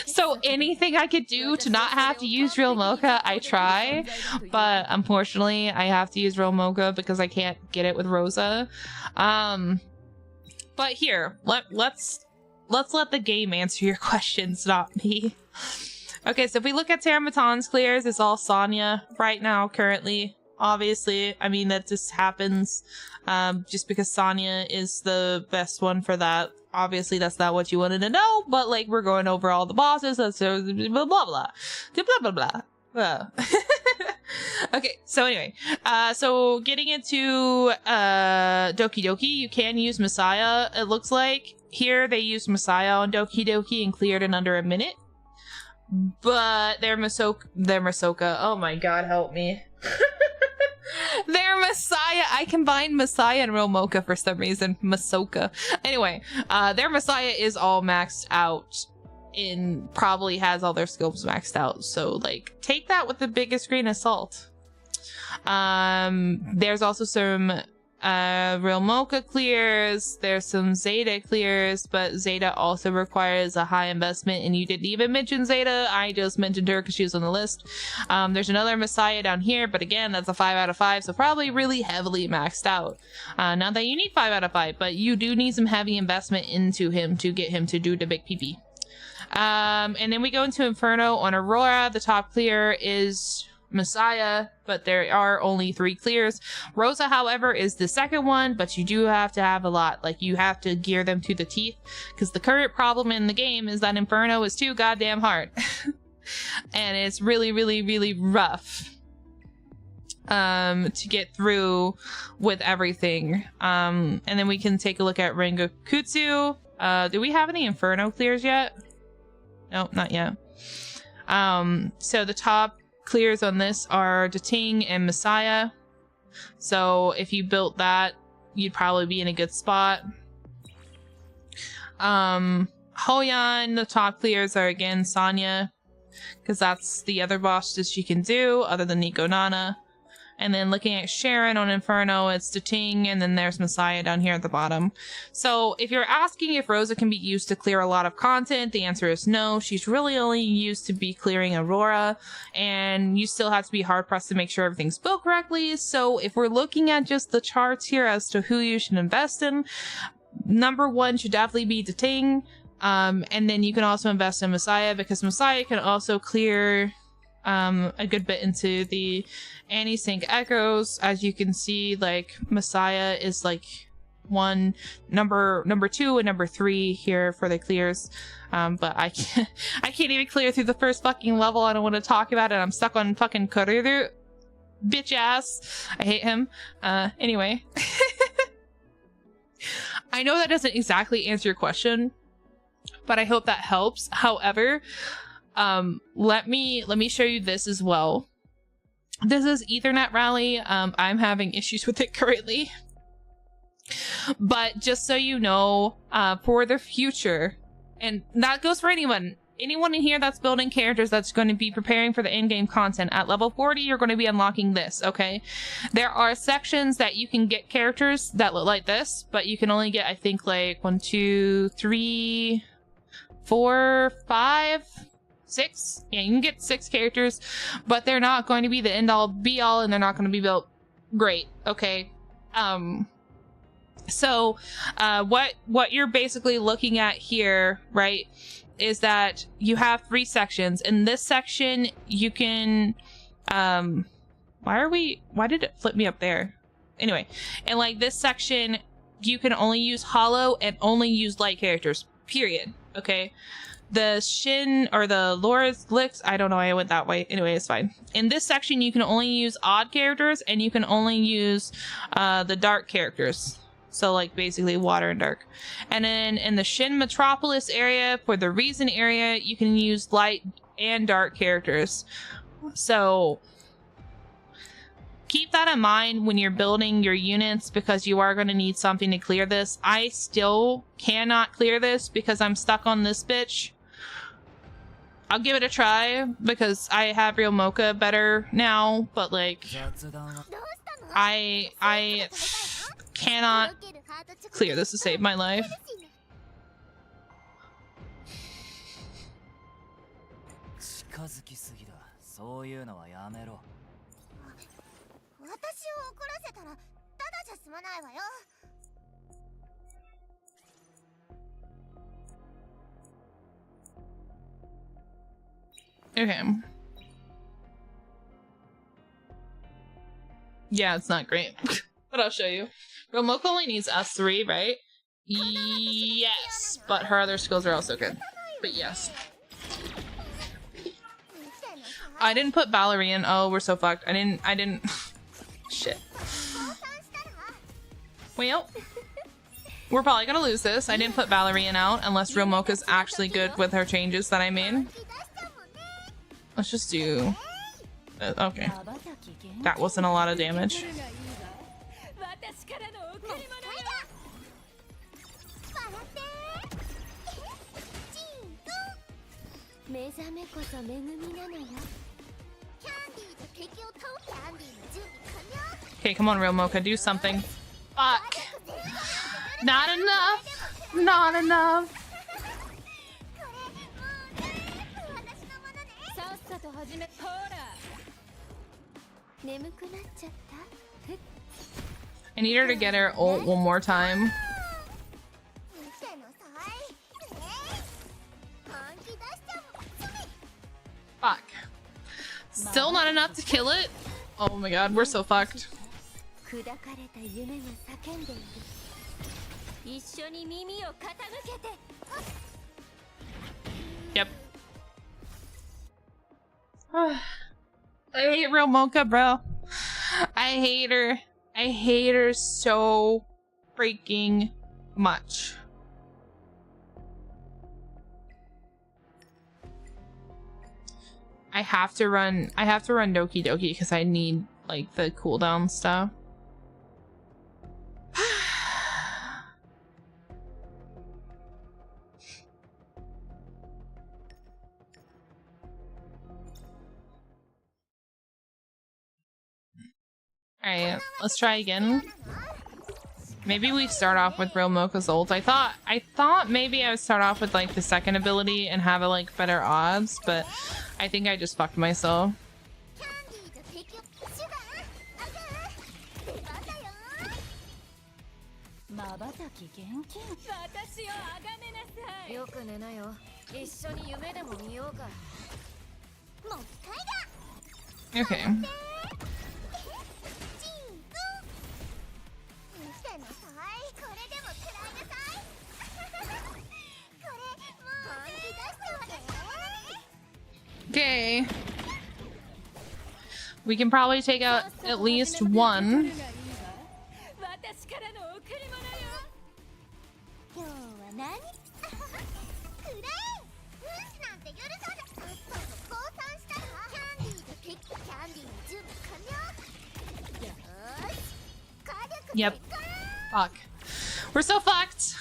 So anything I could do to not have to use real mocha, I try. But unfortunately, I have to use real mocha because I can't get it with Rosa. But here, let's let the game answer your questions, not me. Okay, so if we look at Teramaton's clears, it's all Sonya right now, currently. Obviously, I mean, that just happens just because Sonya is the best one for that. Obviously, that's not what you wanted to know, but like, we're going over all the bosses, that's blah blah blah. Blah blah blah. Okay, so anyway, so getting into Doki Doki, you can use Messiah, it looks like. Here, they used Messiah on Doki Doki and cleared in under a minute. But their Masoka, oh my god, help me. Their Messiah, I combined Messiah and Real Mocha for some reason, Masoka. Anyway, their Messiah is all maxed out and probably has all their skills maxed out. So like, take that with the biggest grain of salt. There's also some Real Mocha clears, there's some Zeta clears, but Zeta also requires a high investment, and you didn't even mention Zeta. I just mentioned her because she was on the list. There's another Messiah down here, but again, that's a 5 out of 5, so probably really heavily maxed out. Not that you need 5 out of 5, but you do need some heavy investment into him to get him to do the big PP. And then we go into Inferno on Aurora. The top clear is Messiah, but there are only 3 clears. Rosa, however, is the second one, but you do have to have a lot. Like, you have to gear them to the teeth, because the current problem in the game is that Inferno is too goddamn hard. And it's really, really, really rough to get through with everything. And then we can take a look at Rengokutsu. Do we have any Inferno clears yet? Nope, not yet. So the top clears on this are Dating and Messiah. So if you built that, you'd probably be in a good spot. Hoyan, the top clears are again Sonya, because that's the other boss that she can do other than Nico Nana. And then looking at Sharon on Inferno, it's Dating, and then there's Messiah down here at the bottom. So if you're asking if Rosa can be used to clear a lot of content, the answer is no. She's really only used to be clearing Aurora, and you still have to be hard-pressed to make sure everything's built correctly. So if we're looking at just the charts here as to who you should invest in, number 1 should definitely be Dating, and then you can also invest in Messiah, because Messiah can also clear a good bit into the anti-sync echoes. As you can see, like, Messiah is like number 2 and number 3 here for the clears. But I can't even clear through the first fucking level. I don't want to talk about it. I'm stuck on fucking Kururu. Bitch ass. I hate him. Anyway. I know that doesn't exactly answer your question, but I hope that helps. However, let me show you this as well. This is Ethernet Rally. I'm having issues with it currently, but just so you know, for the future, and that goes for anyone in here that's building characters that's going to be preparing for the in-game content, at level 40 you're going to be unlocking this. Okay, there are sections that you can get characters that look like this, but you can only get, I think, like 1, 2, 3, 4, 5, 6. Yeah, you can get 6 characters, but they're not going to be the end-all be-all, and they're not going to be built great. Okay, so what you're basically looking at here, right, is that you have 3 sections. In this section you can why did it flip me up there? Anyway, in like this section you can only use hollow and only use light characters, period. Okay, the Shin or the Laura's Licks, I don't know why I went that way. Anyway, it's fine. In this section you can only use odd characters, and you can only use the dark characters. So like basically water and dark. And then in the Shin Metropolis area, for the Reason area, you can use light and dark characters. So keep that in mind when you're building your units, because you are going to need something to clear this. I still cannot clear this because I'm stuck on this bitch. I'll give it a try because I have Real Mocha better now, but like, I cannot clear this to save my life. 近づきすぎだ。そういうのはやめろ。私を怒らせたらただじゃ済まないわよ。Okay. Yeah, it's not great. But I'll show you. Romoko only needs S3, right? Yes, but her other skills are also good. But yes. I didn't put Ballerine. Oh, we're so fucked. I didn't. Shit. Well, we're probably gonna lose this. I didn't put Ballerine out unless Romoka's actually good with her changes that I made. Let's just do... okay. That wasn't a lot of damage. Okay, come on, Real Mocha, do something. Fuck. Not enough. Not enough. I need her to get her ult one more time. Fuck. Still not enough to kill it? Oh my god, we're so fucked. Yep. I hate Real Mocha, bro. I hate her. I hate her so freaking much. I have to run Doki Doki because I need like the cooldown stuff. Alright, let's try again. Maybe we start off with Real Mocha's ult. I thought maybe I would start off with like the second ability and have like better odds, but I think I just fucked myself. Okay. Okay. We can probably take out at least one. Yep. Fuck. We're so fucked.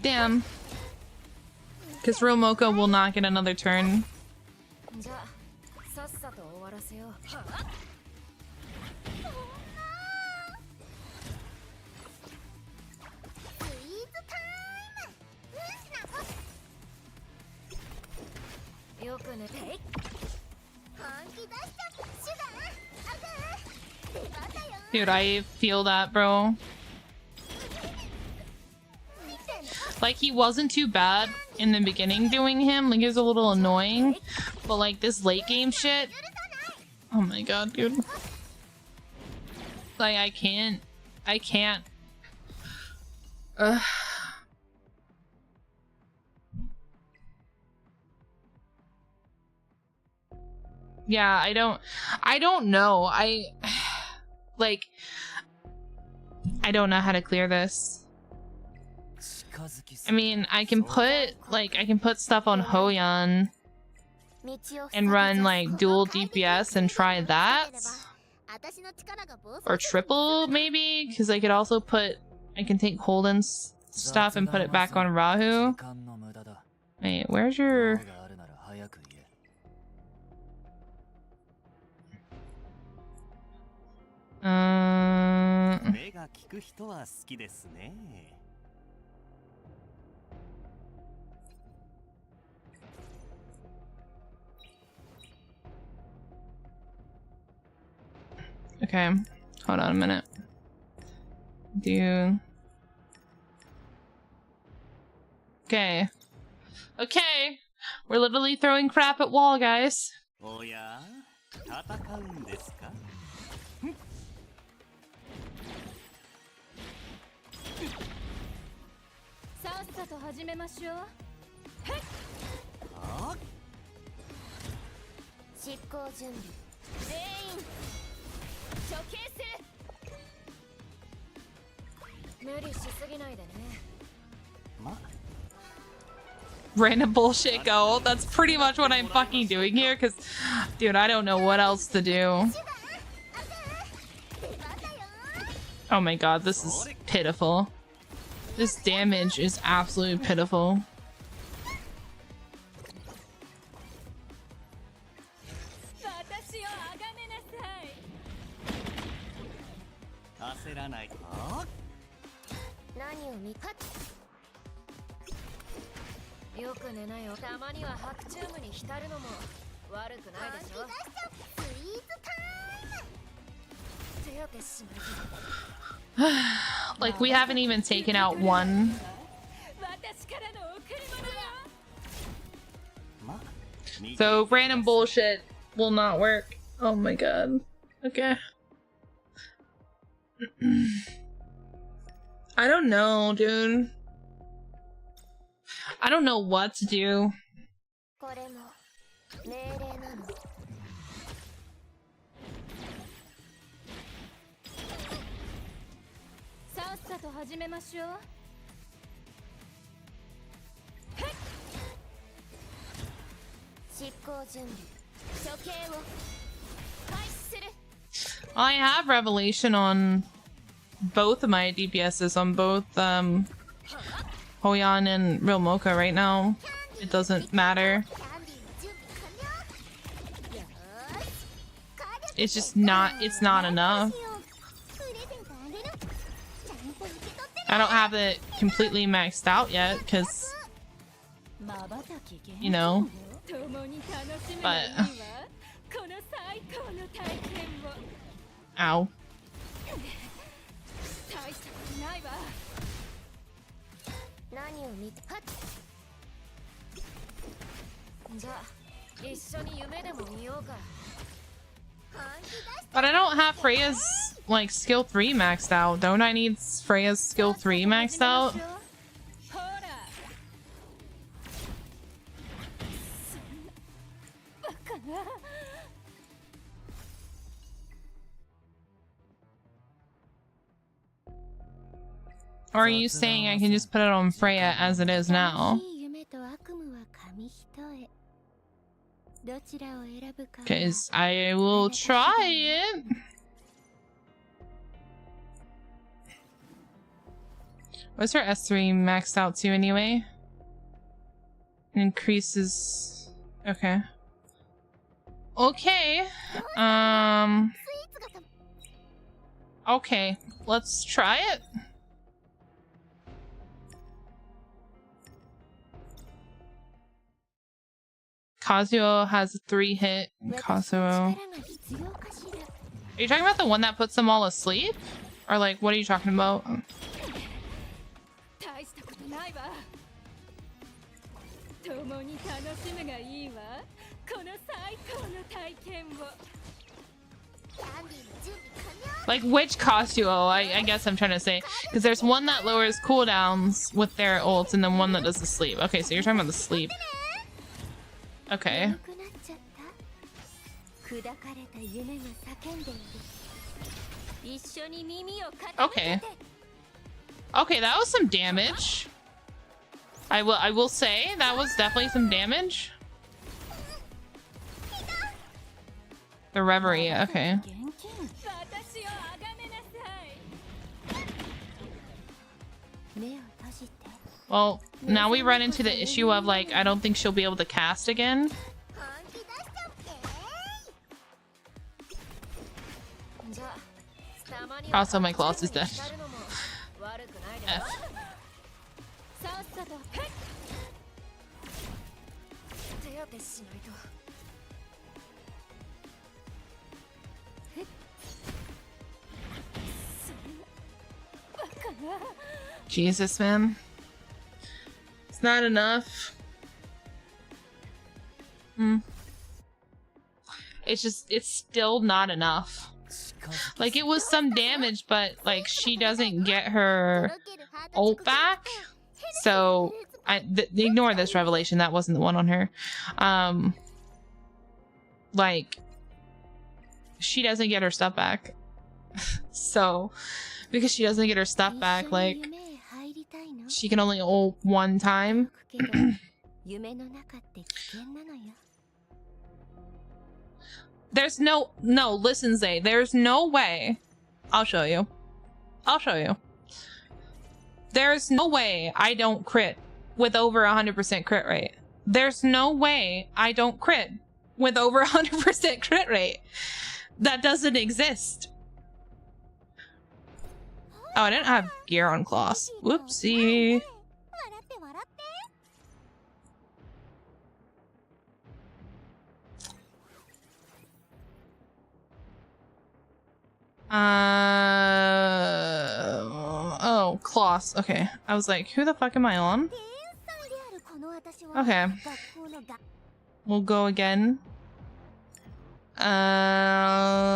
Damn. Because Real Mocha will not get another turn. Dude, I feel that, bro. Like, he wasn't too bad in the beginning doing him. Like, he was a little annoying. But, like, this late game shit... Oh my god, dude. Like, I can't. Ugh. Yeah, I don't know. Like, I don't know how to clear this. I mean, I can put stuff on Hoyan and run like dual DPS and try that. Or triple, maybe? Because I can take Holden's stuff and put it back on Rahu. Wait, where's your... が効く人は好きですね。Okay, hold on a minute. Okay. Okay. We're literally throwing crap at wall, guys. おや、戦うんですか？さっさと始めましょう。あ？執行準備。全員処刑する。無理しすぎないでね。ま。Random bullshit go. That's pretty much what I'm fucking doing here, because, dude, I don't know what else to do. Oh my god, this is pitiful. This damage is absolutely pitiful. Like, we haven't even taken out one. So, random bullshit will not work. Oh my god. Okay. I don't know, dude. I don't know what to do. I have Revelation on both of my DPSs, on both Hoyan and Real Mocha right now. It doesn't matter. It's just not, it's not enough. I don't have it completely maxed out yet, because, you know, but... Ow. But I don't have Freya's, like, skill 3 maxed out. Don't I need Freya's skill 3 maxed out? Or are you saying I can just put it on Freya as it is now? Because I will try it. What's her S3 maxed out to anyway? Increases... Okay. Okay. Okay. Let's try it. Kazuo has a 3-hit. Kazuo. Are you talking about the one that puts them all asleep? Or like, what are you talking about? Like, which Kazuo? I guess I'm trying to say. Because there's one that lowers cooldowns with their ults and then one that does the sleep. Okay, so you're talking about the sleep. Okay. Okay. Okay, that was some damage. I will say that was definitely some damage. The Reverie, okay. Well, now we run into the issue of, like, I don't think she'll be able to cast again. Also, my class is dead. F. さっさと手当てしないと。 Jesus, man. It's not enough. It's still not enough. Like, it was some damage, but, like, she doesn't get her ult back. So, ignore this revelation. That wasn't the one on her. Like, she doesn't get her stuff back. So, because she doesn't get her stuff back, like, she can only ult one time. There's no, listen, Zay, there's no way. I'll show you. There's no way I don't crit with over 100% crit rate. There's no way I don't crit with over 100% crit rate. That doesn't exist. Oh, I didn't have gear on Kloss. Whoopsie. Oh, Kloss. Okay. I was like, who the fuck am I on? Okay. We'll go again. Yeah.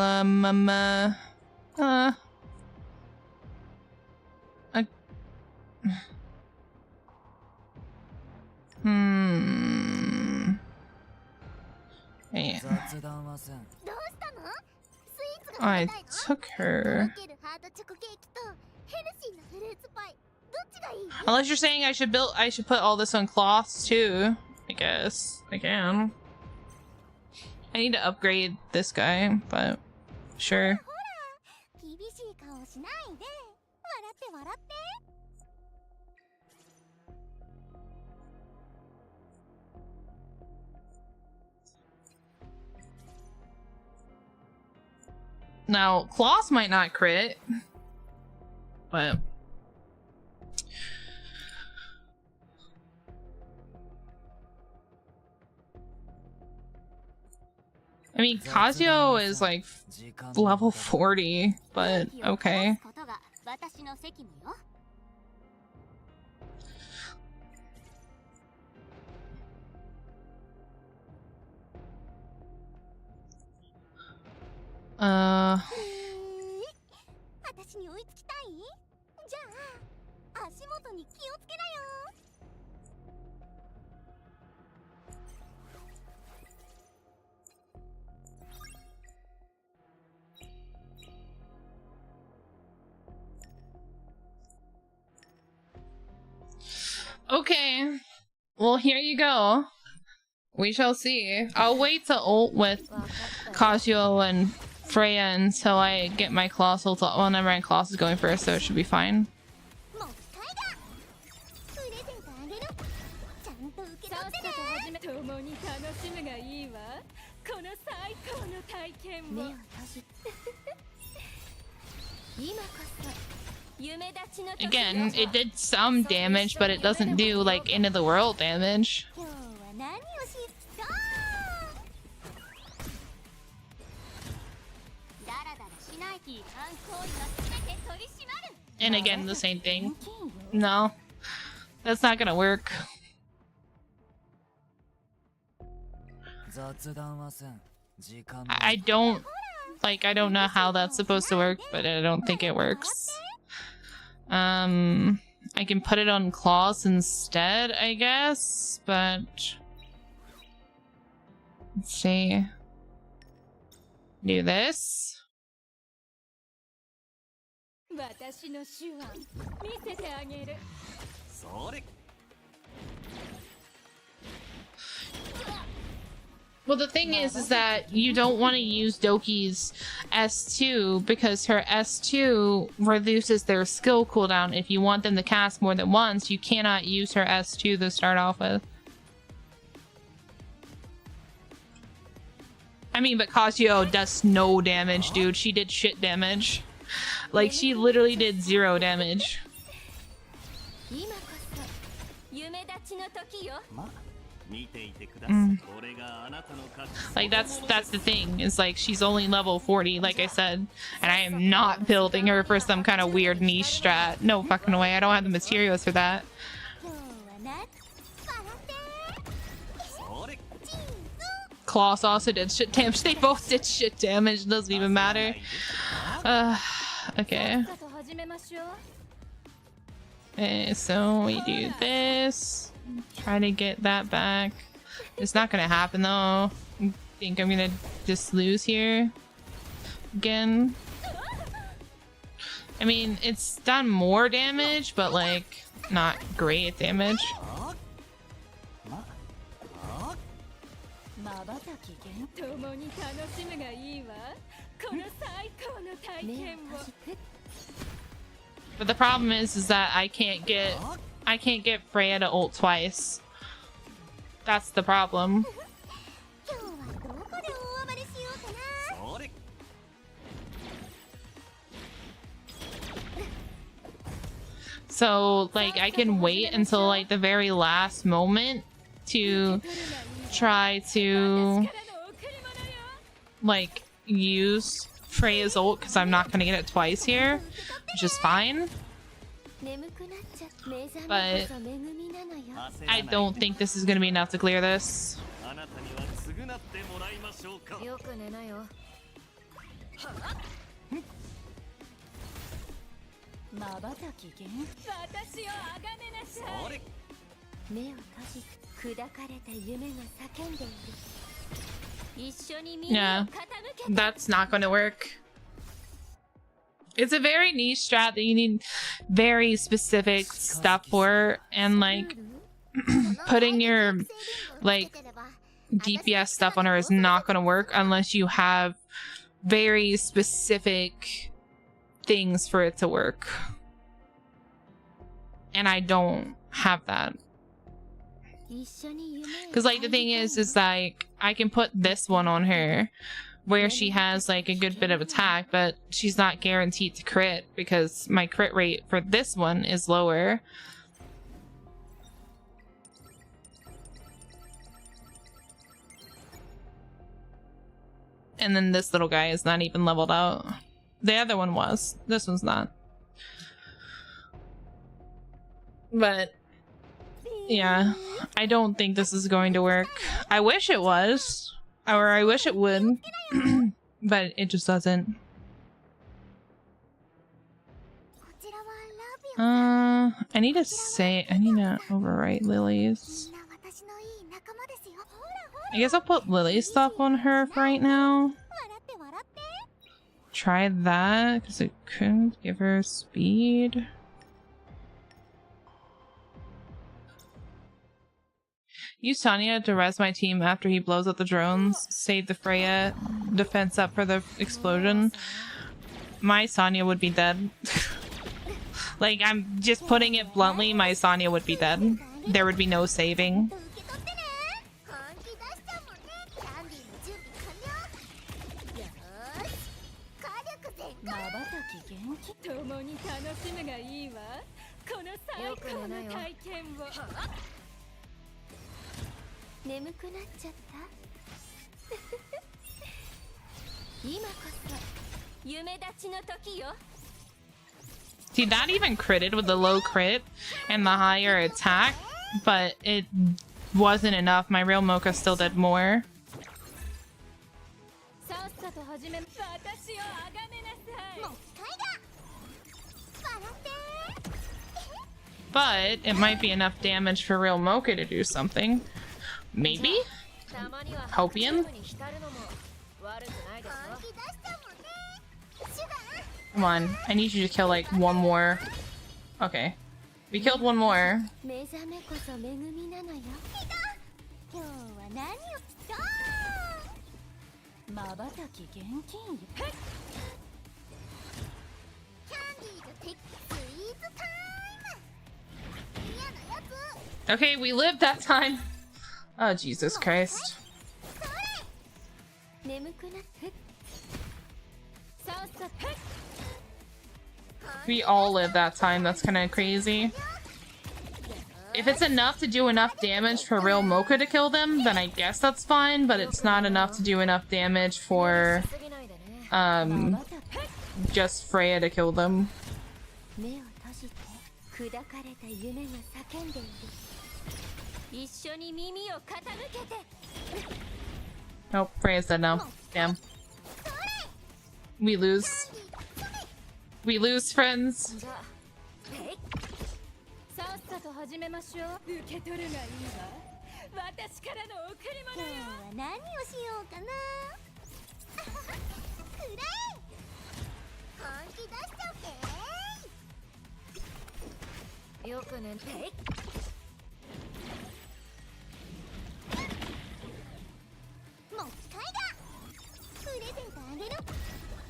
I took her. Unless you're saying I should put all this on Kloss too. I guess I can. I need to upgrade this guy, but sure. Now, Kloss might not crit, but I mean, Kazuyo is like level 40, but okay. Okay. Well, here you go. We shall see. I'll wait to ult with Kazuyo and Freya until I get my Kloss ult. Well, never mind, Kloss is going first, so it should be fine. Again, it did some damage, but it doesn't do like end of the world damage. And again, the same thing. No, that's not gonna work. I don't know how that's supposed to work, but I don't think it works. I can put it on Kloss instead, I guess, but let's see. Do this. Well, the thing is that you don't want to use Doki's S2 because her S2 reduces their skill cooldown. If you want them to cast more than once, you cannot use her S2 to start off with. I mean, but Kazuyo does no damage, dude. She did shit damage. Like, she literally did 0 damage. 今こそ夢立ちの時よ。 Like, that's the thing, is like, she's only level 40, like I said, and I am not building her for some kind of weird niche strat. No fucking way, I don't have the materials for that. 今日はな笑って Kloss also did shit damage. They both did shit damage, doesn't even matter. Okay. さっさと始めましょう。 Okay, so we do this. Try to get that back. It's not gonna happen though. I think I'm gonna just lose here again. I mean, it's done more damage, but like not great damage. 瞬き限共に楽しむがいいわ。この最高の体験を。 But the problem is that I can't get Freya to ult twice. That's the problem. 今日はどこで大暴れしようかな So like I can wait until like the very last moment to try to like use Freya's ult because I'm not gonna get it twice here, which is fine. 眠くなっちゃって目覚 But めこそ恵みなのよ I don't think this is gonna be enough to clear this. よく寝なよ。瞬き限私をあがめなさい。目を閉じ砕かれた夢が叫んでいる一緒に耳を Yeah, 傾け that's not gonna work. It's a very niche strat that you need very specific stuff for, and like putting your like DPS stuff on her is not gonna work unless you have very specific things for it to work. And I don't have that. 一緒に夢を Because like the thing is like I can put this one on her where she has like a good bit of attack, but she's not guaranteed to crit because my crit rate for this one is lower. And then this little guy is not even leveled out. The other one was. This one's not. But yeah, I don't think this is going to work. I wish it was, or I wish it would, but it just doesn't. こちらはラビオ I need to overwrite Lily's. みんな私のいい仲間ですよほらほら I guess I'll put Lily's stuff on her for right now. 笑って笑って Try that, because it couldn't give her speed. Use Tanya to res my team after he blows up the drones. Save the Freya defense up for the explosion. My Sonya would be dead. Like, I'm just putting it bluntly, my Sonya would be dead. There would be no saving. 受け取ってね本気出しちゃうもんねキャンディーの準備完了よーし火力全開瞬き元気共に楽しむがいいわ。この最高の体験を。眠くなっちゃった今こそ夢立ちの時よ。 See, that even critted with the low crit and the higher attack, but it wasn't enough. My real Mocha still did more. さっさと始め私をあがめなさい。もう機会だ笑って But it might be enough damage for real Mocha to do something. Maybe? たまには Hopian? に浸るのも悪くないです本わ。気出しちゃうもんねシュガー Come on, I need you to kill like one more. Okay. We killed one more. 目覚めこそ恵みなのよいた今日は何をドーン瞬き現金よ。キャンディーとテックスイーツタイム嫌なやつ Okay, we lived that time. Oh, Jesus Christ. それ眠くなってさっさと We all live that time. That's kind of crazy. If it's enough to do enough damage for real Mocha to kill them, then I guess that's fine, but it's not enough to do enough damage for just Freya to kill them. Nope, Freya's dead now. Damn. We lose. We lose, friends. さっさと始めましょう。受け取るがいいわ。私からの贈り物よ。今日は何をしようかな。くれ。本気出しちゃおけ。よくね。もう機会だ。プレゼントあげる。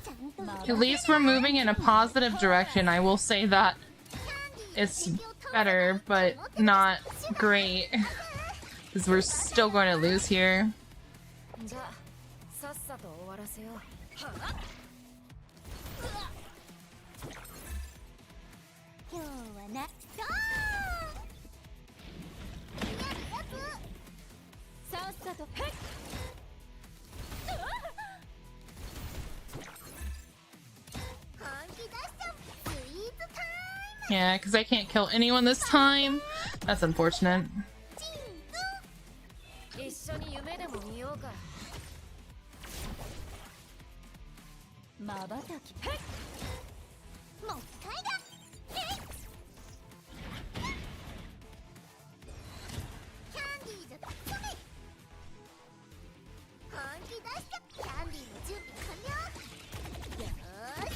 ちゃんと。 At least we're moving in a positive direction. I will say that it's better, but not great. Because we're still going to lose here. じゃあさっさと終わらせよう。今日はな。さっさと。 Yeah, because I can't kill anyone this time. That's unfortunate. 一緒に夢でも見ようか。まばたき。もう機会だ。キャンディーズコメ。本気出した。キャンディーの準備完了。よーし。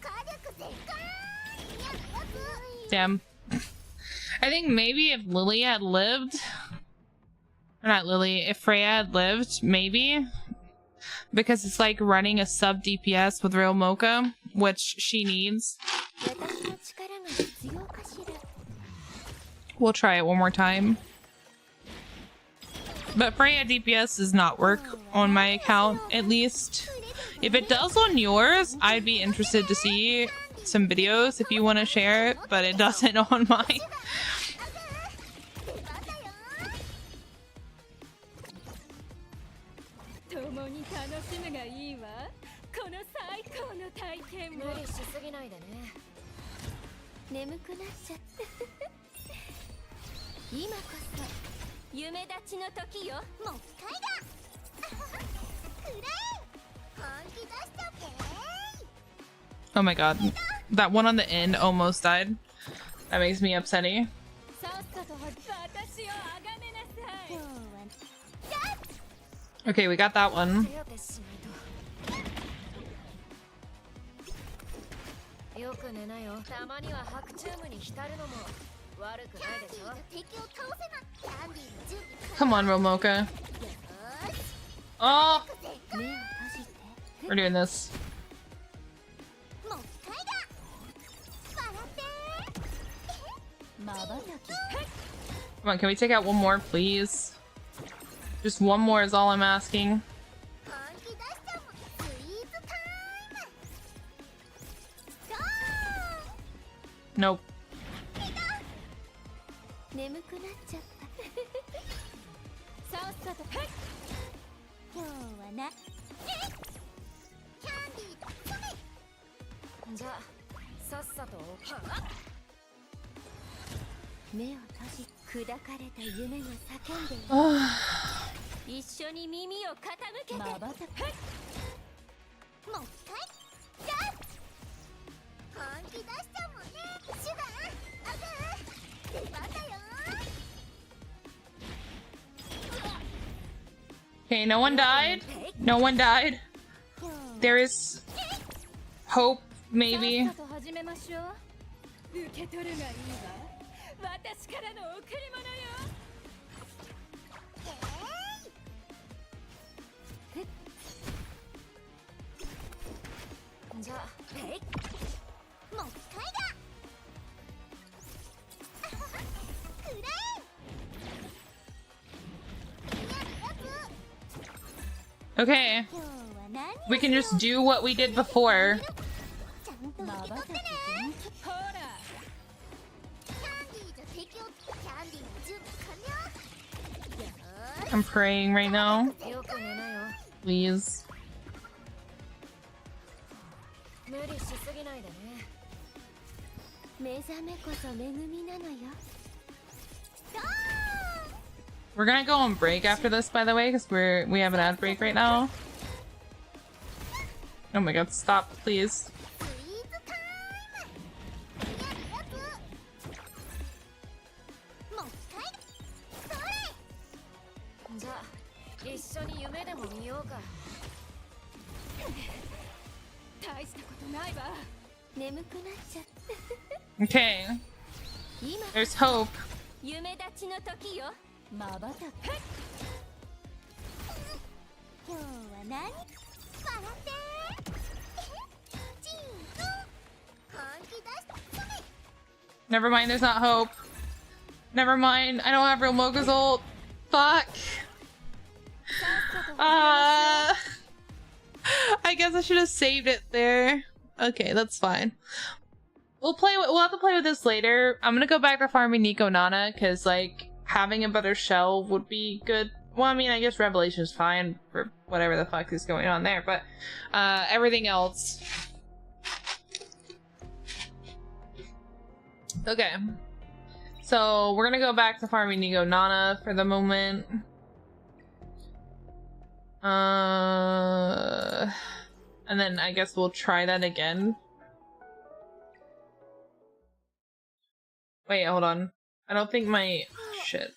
火力全開。 Damn. I think maybe if Lily had lived, or not Lily, if Freya had lived, maybe, because it's like running a sub DPS with real Mocha, which she needs. We'll try it one more time. But Freya DPS does not work on my account, at least. If it does on yours, I'd be interested to see some videos if you want to share it, but it doesn't on mine. Oh my god. That one on the end almost died. That makes me upsetty. Okay, we got that one. Come on, Romoka. Oh! We're doing this. Come on, can we take out one more, please? Just one more is all I'm asking. Nope. Okay, no one died. No one died. There is hope, maybe. Okay. We can just do what we did before. I'm praying right now. Please. 無理しすぎないでね。目覚めこそ恵みなのよ。 We're gonna go on break after this, by the way, because we have an ad break right now. Oh my god, stop, please. スイーツタイム。やつ。もう一回。それ。じゃあ一緒に夢でも見ようか。大したことないわ。眠くなっちゃった。 Okay, 今 there's hope. 夢立ちの時よ。まばたき。今日は何？笑ってチーズ本気出してそれ。 Never mind, there's not hope. Never mind, I don't have real Mocha's ult. Fuck. I guess I should have saved it there. Okay, that's fine. We'll have to play with this later. I'm gonna go back to farming Nico Nana because like having a better shell would be good. Well, I mean, I guess Revelation is fine for whatever the fuck is going on there, but everything else. Okay. So we're gonna go back to farming Nico Nana for the moment. And then I guess we'll try that again. Wait, hold on. I don't think my shit.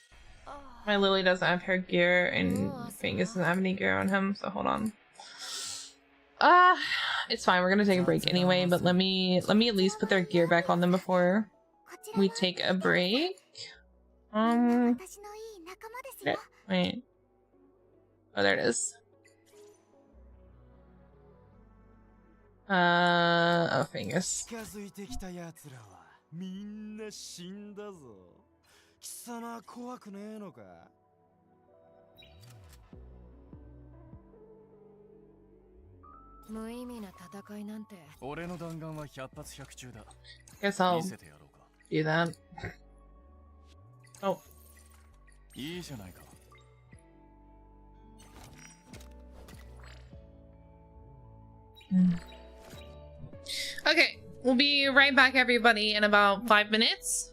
My Lily doesn't have her gear and Fangus doesn't have any gear on him, so hold on. It's fine, we're gonna take a break anyway, but let me at least put their gear back on them before we take a break. Okay, wait. Oh, there it is. Oh, Fangus. 近づいてきた奴らはみんな死んだぞ。貴様怖くねえのか。無意味な戦いなんて。俺の弾丸は100発100中だ。 Guess I'll 見せてやろうか。 do that. Oh. いいじゃないか。 Okay, we'll be right back, everybody, in about 5 minutes.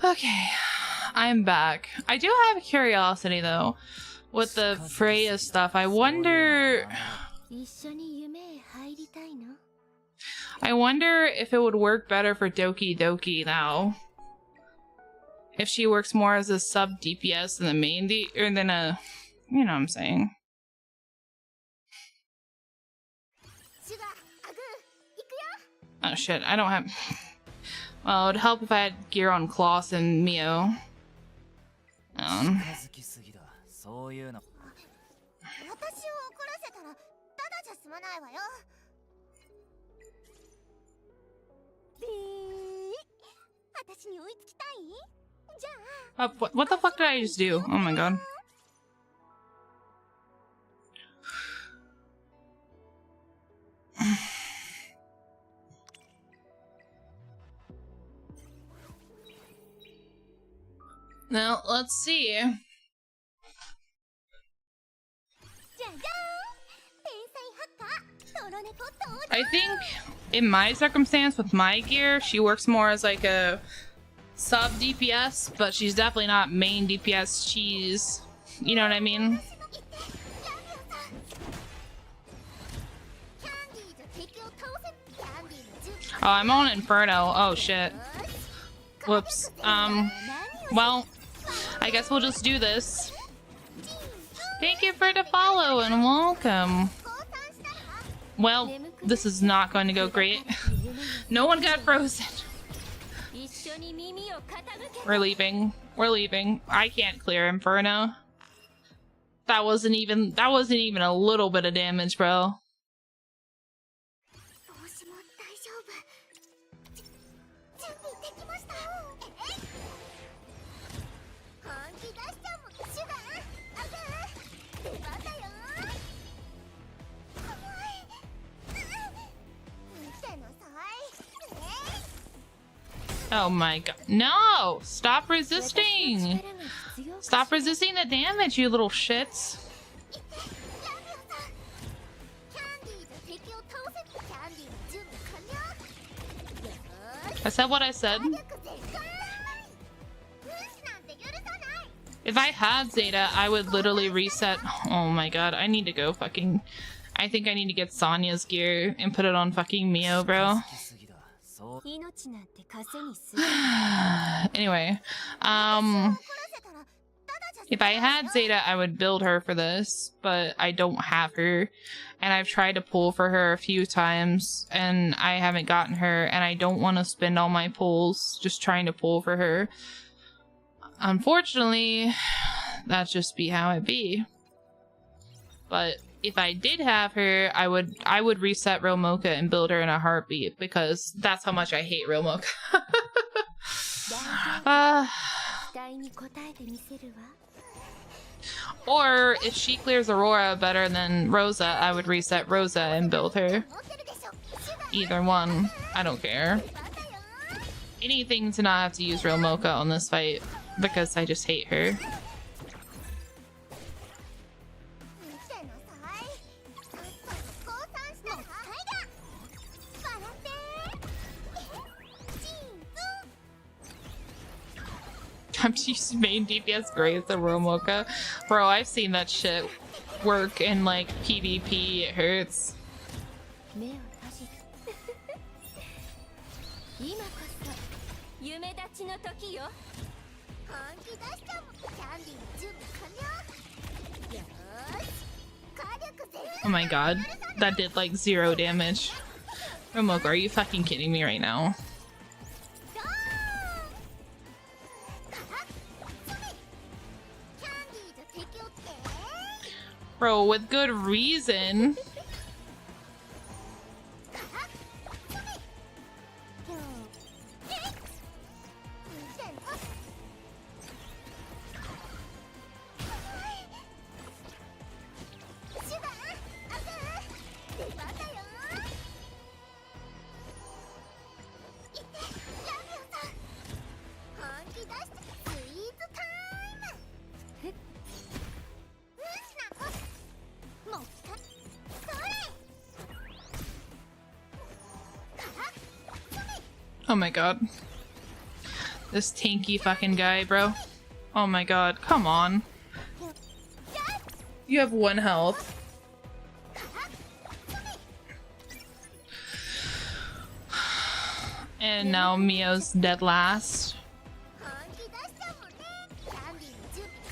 Okay, I'm back. I do have a curiosity though with the Freya stuff. I wonder if it would work better for Doki Doki now. If she works more as a sub DPS than the main or than a, you know what I'm saying. Oh shit, I don't have. Well, it'd help if I had gear on Kloss and Mio. What the fuck did I just do? Oh my god. Now, let's see. I think in my circumstance with my gear, she works more as like a sub DPS, but she's definitely not main DPS. She's, you know what I mean? Oh, I'm on Inferno. Oh shit. Whoops. Well, I guess we'll just do this. Thank you for the follow and welcome. Well, this is not going to go great. No one got frozen. We're leaving. We're leaving. I can't clear Inferno. That wasn't even a little bit of damage, bro. Oh my god. No! Stop resisting! Stop resisting the damage, you little shits. I said what I said. If I had Zeta, I would literally reset. Oh my god, I need to go fucking... I think I need to get Sonya's gear and put it on fucking Mio, bro. Anyway, if I had Zeta, I would build her for this, but I don't have her, and I've tried to pull for her a few times, and I haven't gotten her, and I don't want to spend all my pulls just trying to pull for her. Unfortunately, that's just be how it be. But if I did have her, I would reset Real Mocha and build her in a heartbeat, because that's how much I hate Real Mocha. Or if she clears Aurora better than Rosa, I would reset Rosa and build her. Either one. I don't care. Anything to not have to use Real Mocha on this fight, because I just hate her. I'm just main DPS great the Real Mocha. Bro, I've seen that shit work in like PvP. It hurts. Oh my god, that did like 0 damage. Real Mocha, are you fucking kidding me right now? Bro, with good reason. Oh my god. This tanky fucking guy, bro. Oh my god, come on. You have 1 health. And now Mio's dead last.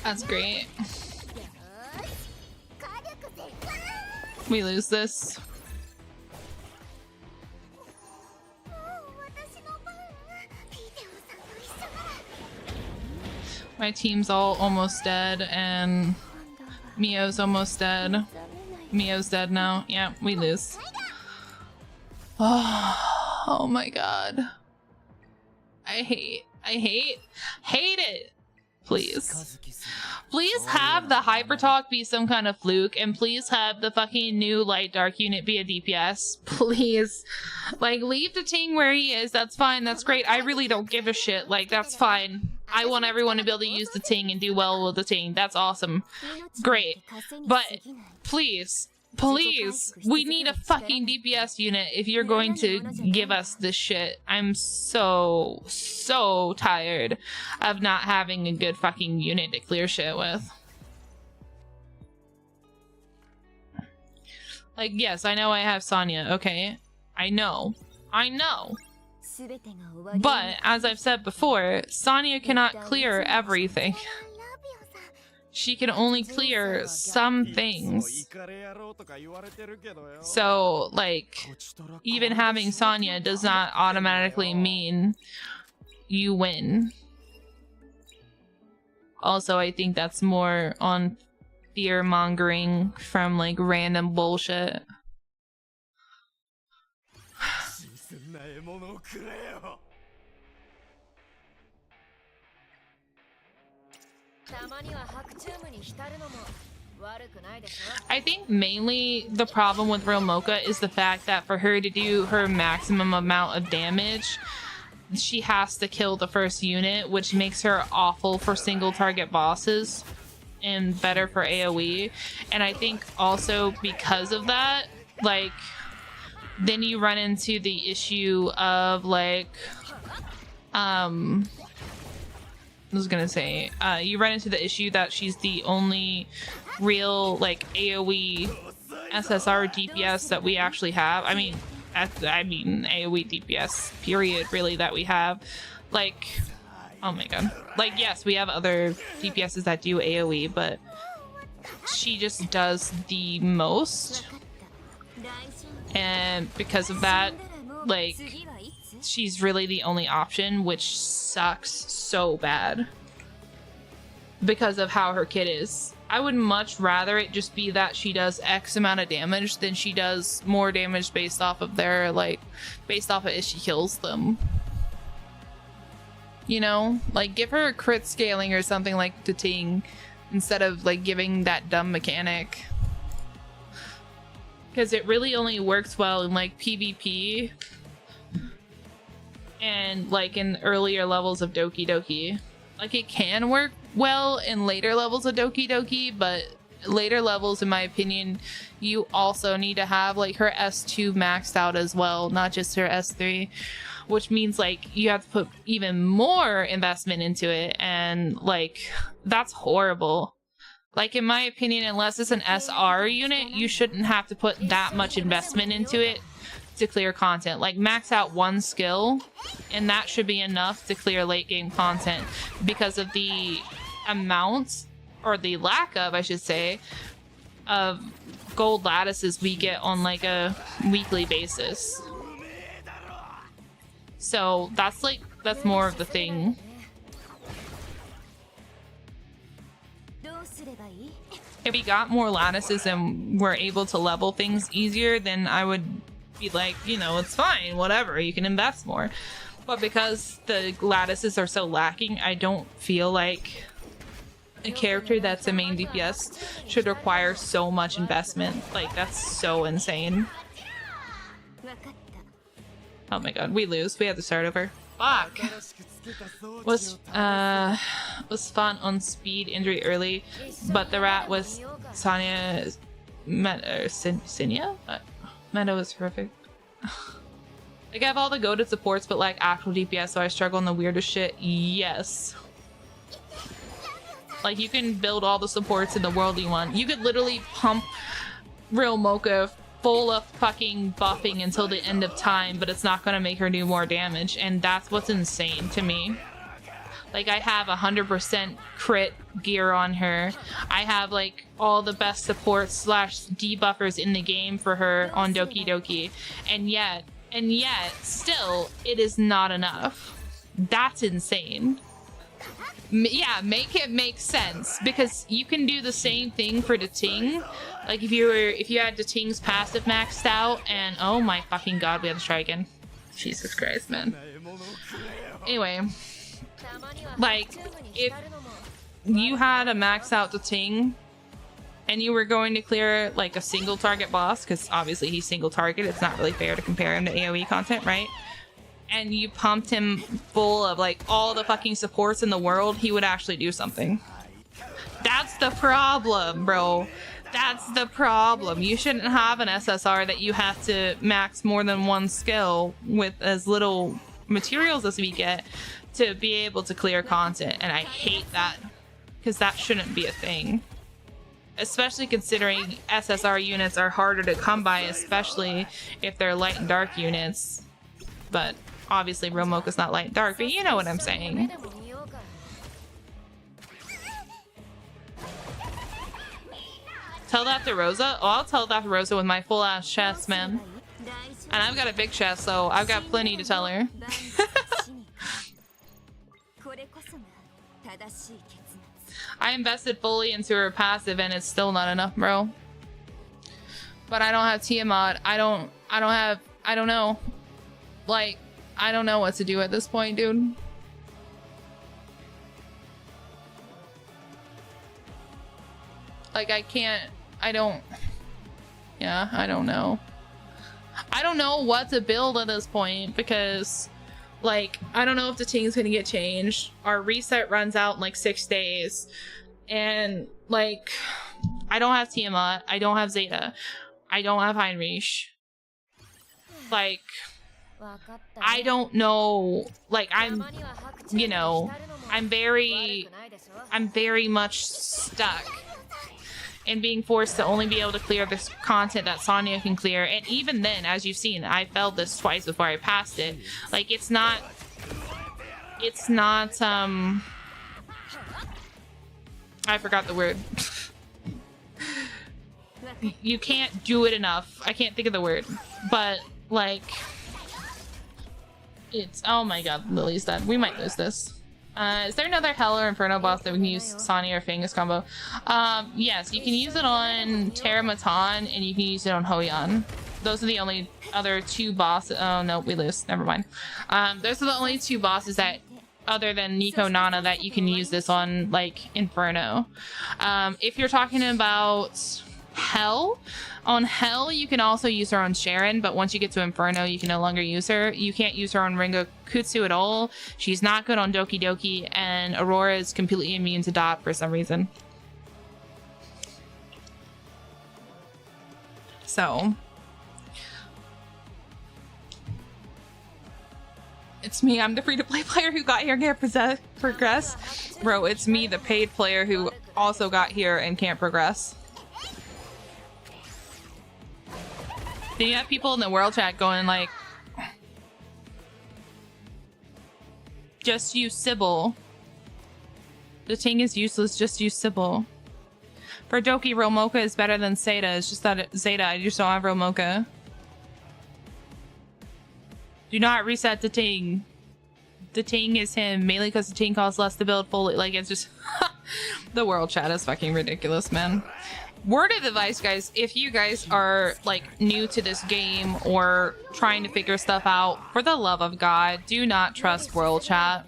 That's great. We lose this. My team's all almost dead, and Mio's almost dead. Mio's dead now. Yeah, we lose. Oh my god. I hate it. Please. Please have the hyper talk be some kind of fluke, and please have the fucking new light dark unit be a DPS. Please. Like, leave the Ting where he is. That's fine. That's great. I really don't give a shit. Like, that's fine. I want everyone to be able to use the Ting and do well with the Ting. That's awesome. Great. But please, please, we need a fucking DPS unit if you're going to give us this shit. I'm so tired of not having a good fucking unit to clear shit with. Like, yes, I know I have Sonya, okay? I know. But, as I've said before, Sonya cannot clear everything. She can only clear some things. So, like, even having Sonya does not automatically mean you win. Also, I think that's more on fear-mongering from, like, random bullshit. I think mainly the problem with Real Mocha is the fact that for her to do her maximum amount of damage, she has to kill the first unit, which makes her awful for single target bosses and better for AoE. And I think also because of that, like, then you run into the issue of, like, I was gonna say, you run into the issue that she's the only real, like, AoE SSR DPS that we actually have. I mean AoE DPS, period, really, that we have. Like, oh my god. Like, yes, we have other DPSs that do AoE, but she just does the most. And because of that, like, she's really the only option, which sucks so bad because of how her kit is. I would much rather it just be that she does X amount of damage than she does more damage based off of their, like, based off of if she kills them. You know? Like, give her a crit scaling or something like the Ting instead of, like, giving that dumb mechanic. Because it really only works well in, like, PvP and, like, in earlier levels of Doki Doki. Like, it can work well in later levels of Doki Doki, but later levels, in my opinion, you also need to have, like, her S2 maxed out as well, not just her S3, which means, like, you have to put even more investment into it, and, like, that's horrible. Like, in my opinion, unless it's an SR unit, you shouldn't have to put that much investment into it to clear content. Like, max out one skill, and that should be enough to clear late game content because of the amount, or the lack of, I should say, of gold lattices we get on, like, a weekly basis. So that's, like, that's more of the thing. If we got more lattices and were able to level things easier, then I would be like, you know, it's fine, whatever, you can invest more. But because the lattices are so lacking, I don't feel like a character that's a main DPS should require so much investment. Like, that's so insane. Oh my god, we lose. We have to start over. Fuck. Was fun on speed injury early, but the rat was Sonya Sinya? Meta was perfect. Like, I have all the goated supports, but like actual DPS, so I struggle on the weirdest shit. Yes. Like, you can build all the supports in the world you want. You could literally pump Real Mocha full of fucking buffing until the end of time, but it's not gonna make her do more damage, and that's what's insane to me. Like, I have 100% crit gear on her. I have like all the best support slash debuffers in the game for her on Doki Doki, and yet still it is not enough. That's insane. Yeah, make it make sense, because you can do the same thing for the Ting. Like, if you had the Ting's passive maxed out, and oh my fucking god, we have to try again. Jesus Christ, man. Anyway, like, if you had a max out the Ting and you were going to clear like a single target boss, because obviously he's single target, it's not really fair to compare him to AoE content, right? And you pumped him full of like all the fucking supports in the world, he would actually do something. That's the problem, bro. That's the problem. You shouldn't have an SSR that you have to max more than one skill with as little materials as we get to be able to clear content. And I hate that, because that shouldn't be a thing. Especially considering SSR units are harder to come by, especially if they're light and dark units. But obviously Real Mocha's not light and dark, but you know what I'm saying. Tell that to Rosa? Oh, I'll tell that to Rosa with my full ass chest, man. And I've got a big chest, so I've got plenty to tell her. I invested fully into her passive and it's still not enough, bro. But I don't have Tiamat. I don't know. Like, I don't know what to do at this point, dude. Like, I don't know. I don't know what to build at this point, because like, I don't know if the Ting's gonna get changed. Our reset runs out in like 6 days. And like, I don't have Tiamat. I don't have Zeta. I don't have Heinrich. Like, I don't know. Like, I'm very much stuck and being forced to only be able to clear this content that Sonya can clear. And even then, as you've seen, I failed this twice before I passed it. Like, it's not, I forgot the word. You can't do it enough. I can't think of the word. But, like, it's, oh my god, Lily's dead. We might lose this. Is there another Hell or Inferno boss that we can use Sonya or Fangus combo? Yes, you can use it on Terramatan and you can use it on Hoyan. Those are the only other 2 bosses. Oh no, we lose. Never mind. Those are the only 2 bosses that, other than Nico Nana, that you can use this on, like, Inferno. If you're talking about Hell, on Hell you can also use her on Sharon, but once you get to Inferno you can no longer use her. You can't use her on Ringo Kutsu at all. She's not good on Doki Doki, and Aurora is completely immune to Dot for some reason. So it's me, I'm the free-to-play player who got here and can't progress. Bro, it's me, the paid player who also got here and can't progress. Then you have people in the world chat going like, just use Sybil. The Ting is useless, just use Sybil. For Doki, Real Mocha is better than Zeta. It's just that Zeta, I just don't have Real Mocha. Do not reset the Ting. The Ting is him, mainly because the Ting costs less to build fully. Like, it's just... The world chat is fucking ridiculous, man. Word of advice, guys, if you guys are like new to this game or trying to figure stuff out, for the love of God, do not trust world chat.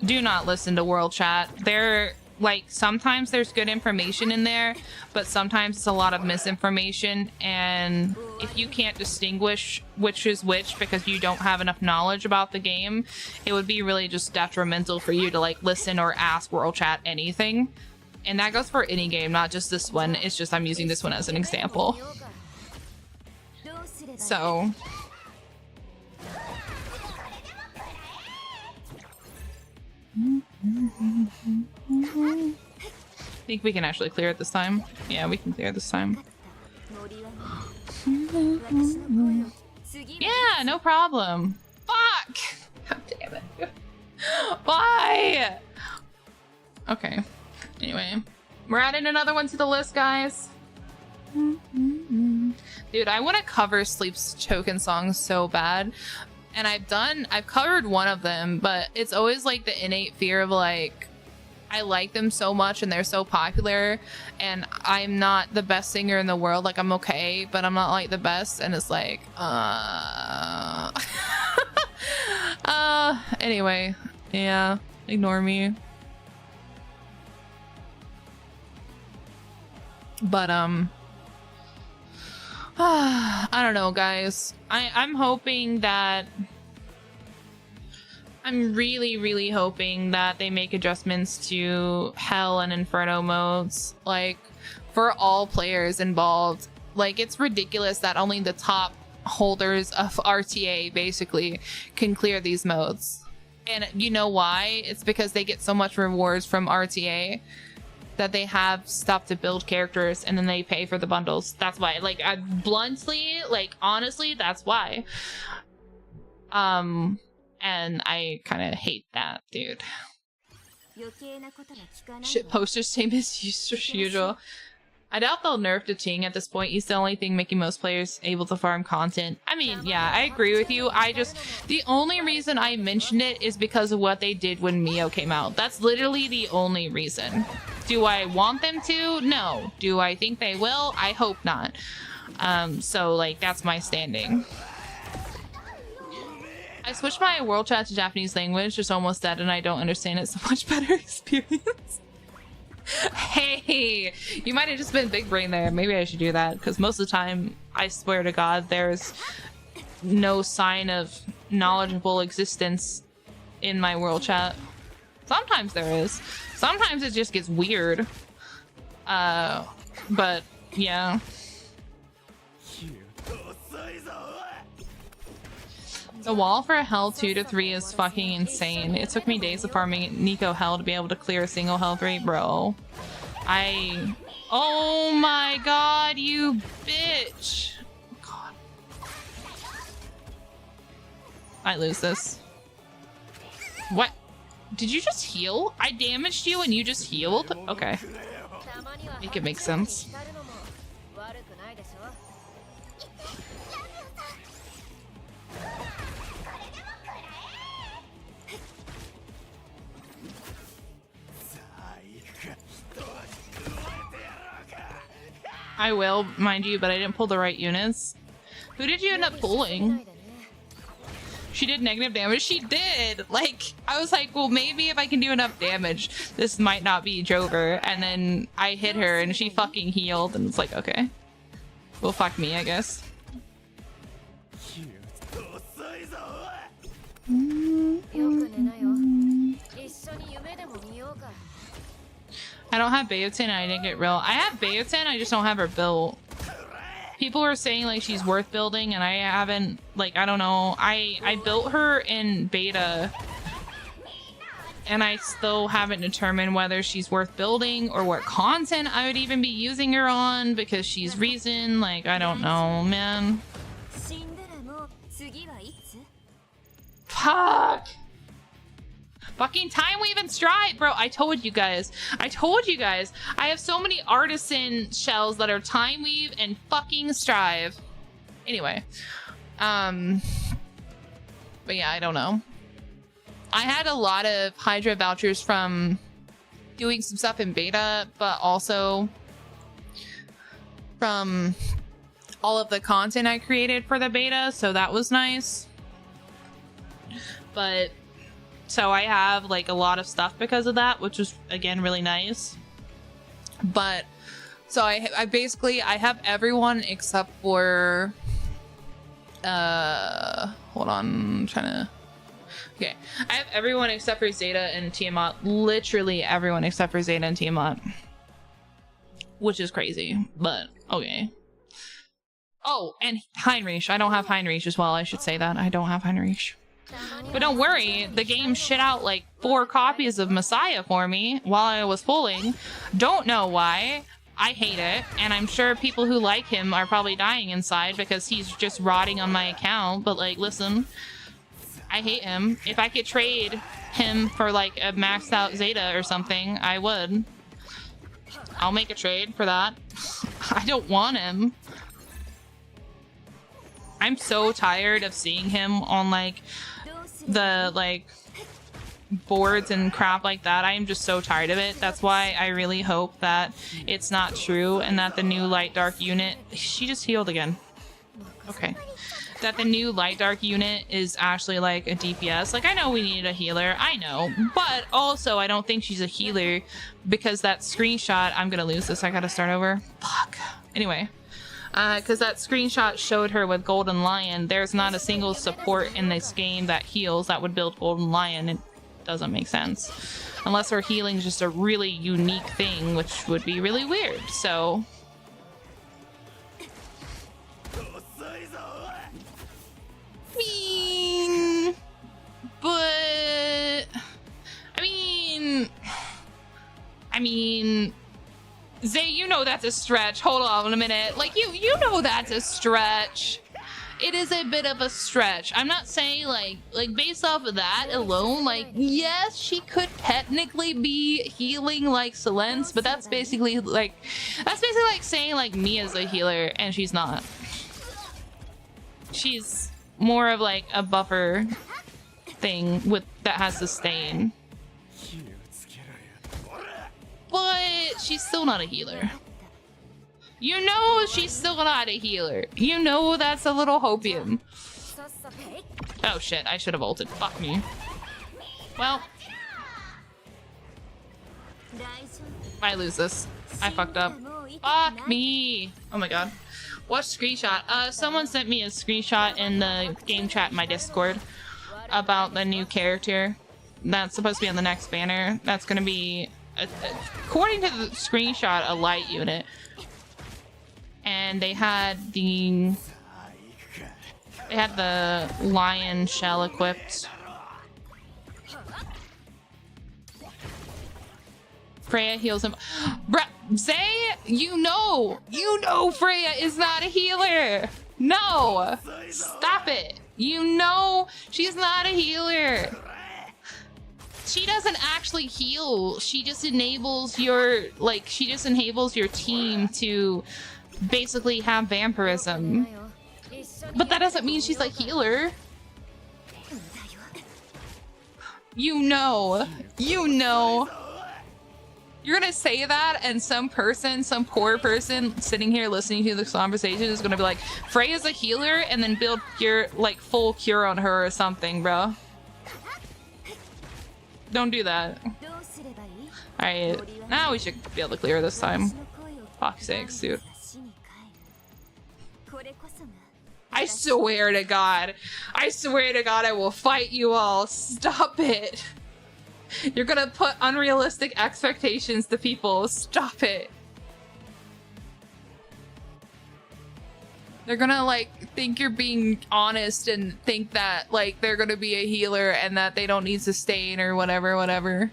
Do not listen to world chat. They're like, sometimes there's good information in there, but sometimes it's a lot of misinformation, and if you can't distinguish which is which because you don't have enough knowledge about the game, it would be really just detrimental for you to like listen or ask world chat anything. And that goes for any game, not just this one. It's just I'm using this one as an example. So think we can actually clear it this time. Yeah, we can clear it this time. Yeah, no problem. Fuck! God damn it. Why? Okay. Anyway. We're adding another one to the list, guys. Dude, I want to cover Sleep's Token songs so bad. And I've covered one of them, but it's always like the innate fear of like, I like them so much and they're so popular and I'm not the best singer in the world. Like I'm okay, but I'm not like the best. And it's like, anyway, yeah, ignore me. But, I don't know, guys. I'm hoping that I'm really hoping that they make adjustments to Hell and Inferno modes, like, for all players involved. Like, it's ridiculous that only the top holders of RTA, basically, can clear these modes. And you know why? It's because they get so much rewards from RTA that they have stuff to build characters, and then they pay for the bundles. That's why. Like, bluntly, like, honestly, that's why. And I kind of hate that, dude. Shit posters, same as usual. I doubt they'll nerf the Ting at this point. He's the only thing making most players able to farm content. I mean, yeah, I agree with you. The only reason I mentioned it is because of what they did when Mio came out. That's literally the only reason. Do I want them to? No. Do I think they will? I hope not. So, like, that's my standing. I switched my world chat to Japanese language. It's almost dead and I don't understand it. So much better experience. Hey, you might have just been big brain there. Maybe I should do that because most of the time, I swear to God, there's no sign of knowledgeable existence in my world chat. Sometimes there is. Sometimes it just gets weird. But yeah. The wall for Hell 2 to 3 is fucking insane. It took me days of farming Nico Hell to be able to clear a single health rate, bro. Oh my god, you bitch. God. I lose this. What? Did you just heal? I damaged you and you just healed? Okay. Make it make sense. I will, mind you, but I didn't pull the right units. Who did you end up pulling? She did negative damage? She did! Like, I was like, well, maybe if I can do enough damage, this might not be Jover. And then I hit her and she fucking healed, and it's like, okay. Well, fuck me, I guess. I don't have Bayotin and I didn't get real. I have Bayotin, I just don't have her built. People are saying like she's worth building and I haven't, like, I don't know. I built her in beta and I still haven't determined whether she's worth building or what content I would even be using her on because she's Reason. Like, I don't know, man. Fuck! Fucking Time Weave and Stride, bro. I told you guys. I have so many artisan shells that are Time Weave and fucking Strive. Anyway. But yeah, I don't know. I had a lot of Hydra vouchers from doing some stuff in beta, but also from all of the content I created for the beta, so that was nice. But so I have like a lot of stuff because of that, which was again really nice. But so I basically have everyone except for hold on, I'm trying to. Okay, I have everyone except for Zeta and Tiamat. Literally everyone except for Zeta and Tiamat, which is crazy, but okay. Oh, and Heinrich. I don't have Heinrich as well. I should say that I don't have Heinrich. But don't worry, the game shit out like 4 copies of Messiah for me while I was pulling. Don't know why. I hate it, and I'm sure people who like him are probably dying inside because he's just rotting on my account, but like, listen, I hate him. If I could trade him for like a maxed out Zeta or something, I would. I'll make a trade for that. I don't want him. I'm so tired of seeing him on like the like boards and crap like that. I am just so tired of it. That's why I really hope that it's not true and that the new light dark unit, she just healed again. Okay. That the new light dark unit is actually like a DPS. Like, I know we need a healer, I know, but also I don't think she's a healer because that screenshot, I'm gonna lose this, I gotta start over. Fuck. Anyway, because that screenshot showed her with Golden Lion. There's not a single support in this game that heals that would build Golden Lion. It doesn't make sense. Unless her healing is just a really unique thing, which would be really weird, so... I mean, Zay, you know that's a stretch. Hold on a minute. Like, you know that's a stretch. It is a bit of a stretch. I'm not saying like based off of that alone, like, yes, she could technically be healing like Selence, but that's basically like saying like Mia's a healer and she's not. She's more of like a buffer thing with that has sustain. But she's still not a healer. You know she's still not a healer. You know that's a little hopium. Oh shit, I should have ulted. Fuck me. Well. I lose this. I fucked up. Fuck me. Oh my god. What screenshot? Someone sent me a screenshot in the game chat in my Discord about the new character that's supposed to be on the next banner. That's gonna be, according to the screenshot, a light unit. And they had the lion shell equipped. Freya heals him. Bruh, Zay, you know Freya is not a healer. No, stop it. You know she's not a healer. She doesn't actually heal. She just enables your team to basically have vampirism. But that doesn't mean she's a healer. You know. You're gonna say that and some poor person sitting here listening to this conversation is gonna be like, Freya's a healer, and then build your like full cure on her or something, bro. Don't do that. Alright, now we should be able to clear this time. Fuck's sake, dude. I swear to God I will fight you all. Stop it. You're gonna put unrealistic expectations to people. Stop it. They're gonna like think you're being honest and think that like they're gonna be a healer and that they don't need sustain or whatever.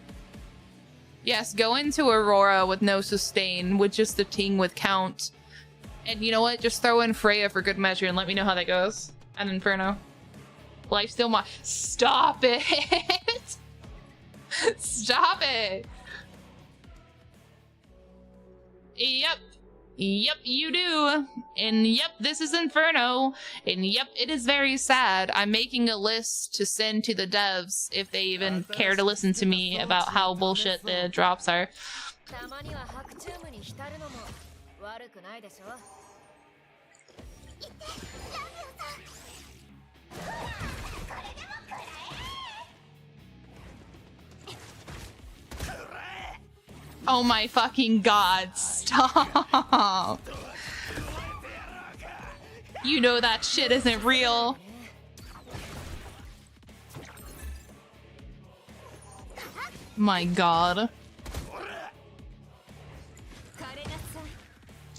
Yes, go into Aurora with no sustain, with just a ting with count. And you know what? Just throw in Freya for good measure and let me know how that goes. And Inferno. Lifesteal mod. Stop it! Stop it! Yep, you do. And yep, this is Inferno. And yep, it is very sad. I'm making a list to send to the devs if they even care to listen to me about how bullshit the drops are. Oh my fucking god, stop! You know that shit isn't real. My god.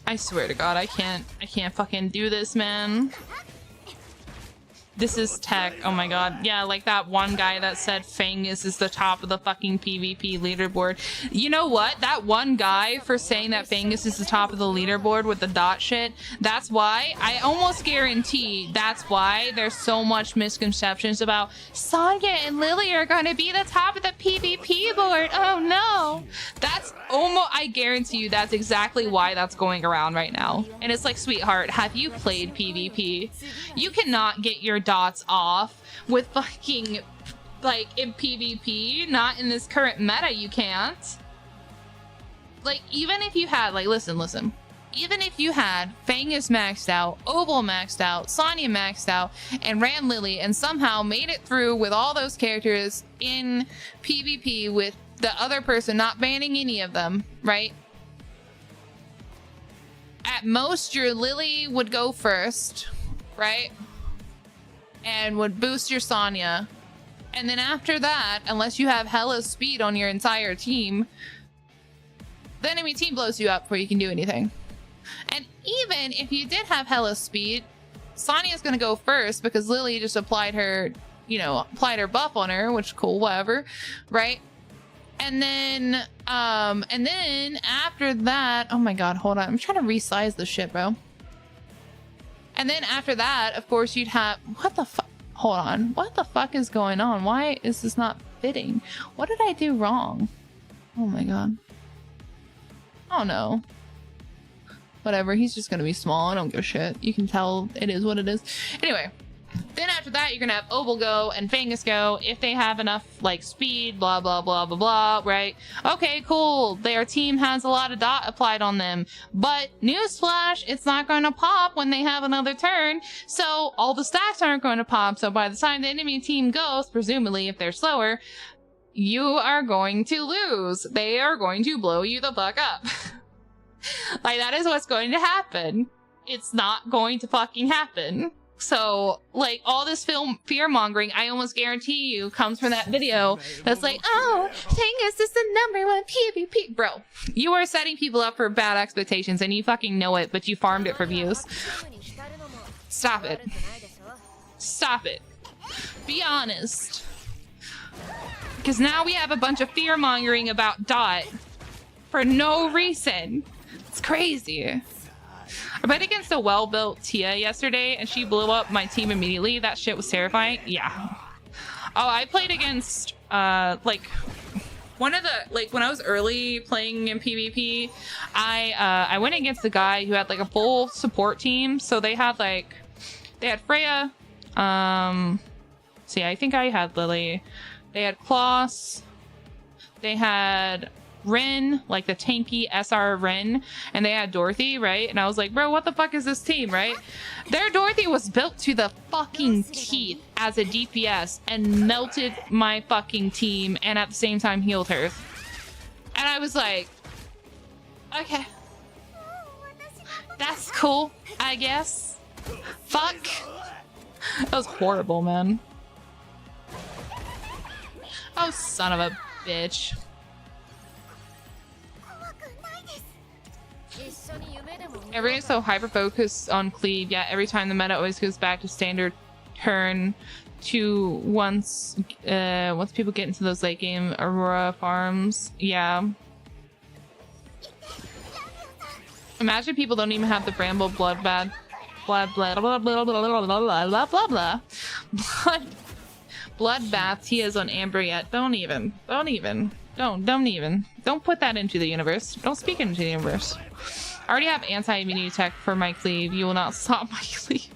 I swear to god, I can't fucking do this, man. This is tech. Oh my god. Yeah, like that one guy that said Fangus is the top of the fucking PvP leaderboard. You know what? That one guy for saying that Fangus is the top of the leaderboard with the dot shit, that's why, I almost guarantee that's why there's so much misconceptions about Sonya and Lily are gonna be the top of the PvP board. Oh no. That's almost, I guarantee you that's exactly why that's going around right now. And it's like, sweetheart, have you played PvP? You cannot get your dots off with fucking, like, in PvP. Not in this current meta, you can't. Like, even if you had, like, listen. Even if you had Fangus maxed out, Obel maxed out, Sonya maxed out, and ran Lily, and somehow made it through with all those characters in PvP with the other person not banning any of them, right? At most, your Lily would go first, right? And would boost your Sonya. And then after that, unless you have hella speed on your entire team, the enemy team blows you up before you can do anything. And even if you did have hella speed, Sonya's gonna go first because Lily just applied her, you know, applied her buff on her, which cool, whatever, right? And then after that, oh my god, hold on, I'm trying to resize this shit, bro. And then after that, of course, you'd have, what the fuck? Hold on, what the fuck is going on? Why is this not fitting? What did I do wrong? Oh my god. Oh no. Whatever, he's just gonna be small. I don't give a shit. You can tell it is what it is. Anyway, then after that, you're gonna have Obel go and Fangus go if they have enough, like, speed, blah, blah, blah, blah, blah, right? Okay, cool. Their team has a lot of dot applied on them. But, newsflash, it's not gonna pop when they have another turn, so all the stacks aren't going to pop, so by the time the enemy team goes, presumably if they're slower, you are going to lose. They are going to blow you the fuck up. Like, that is what's going to happen. It's not going to fucking happen. So, like, all this fear-mongering, I almost guarantee you, comes from that video that's like, oh, Fangus is the #1 PvP. Bro, you are setting people up for bad expectations, and you fucking know it, but you farmed it for views. Stop it. Stop it. Be honest. Because now we have a bunch of fear-mongering about Dot for no reason. It's crazy. I played against a well-built Tia yesterday, and she blew up my team immediately. That shit was terrifying. Yeah. Oh, I played against, like, one of the, like, when I was early playing in PvP, I went against a guy who had, like, a full support team. So they had, like, they had Freya. See, I think I had Lily. They had Kloss. They had Rin, like the tanky SR Rin, and they had Dorothy, right? And I was like, bro, what the fuck is this team, right? Their Dorothy was built to the fucking teeth as a DPS and melted my fucking team and at the same time healed her. And I was like, okay. That's cool, I guess. Fuck. That was horrible, man. Oh, son of a bitch. Everyone's so hyper-focused on cleave, yeah, every time the meta always goes back to standard turn to once people get into those late game Aurora farms, yeah. Imagine people don't even have the Bramble bloodbath, bloodbath Tia's on Amber yet. Don't put that into the universe. Don't speak into the universe. I already have anti-immunity tech for my cleave. You will not stop my cleave.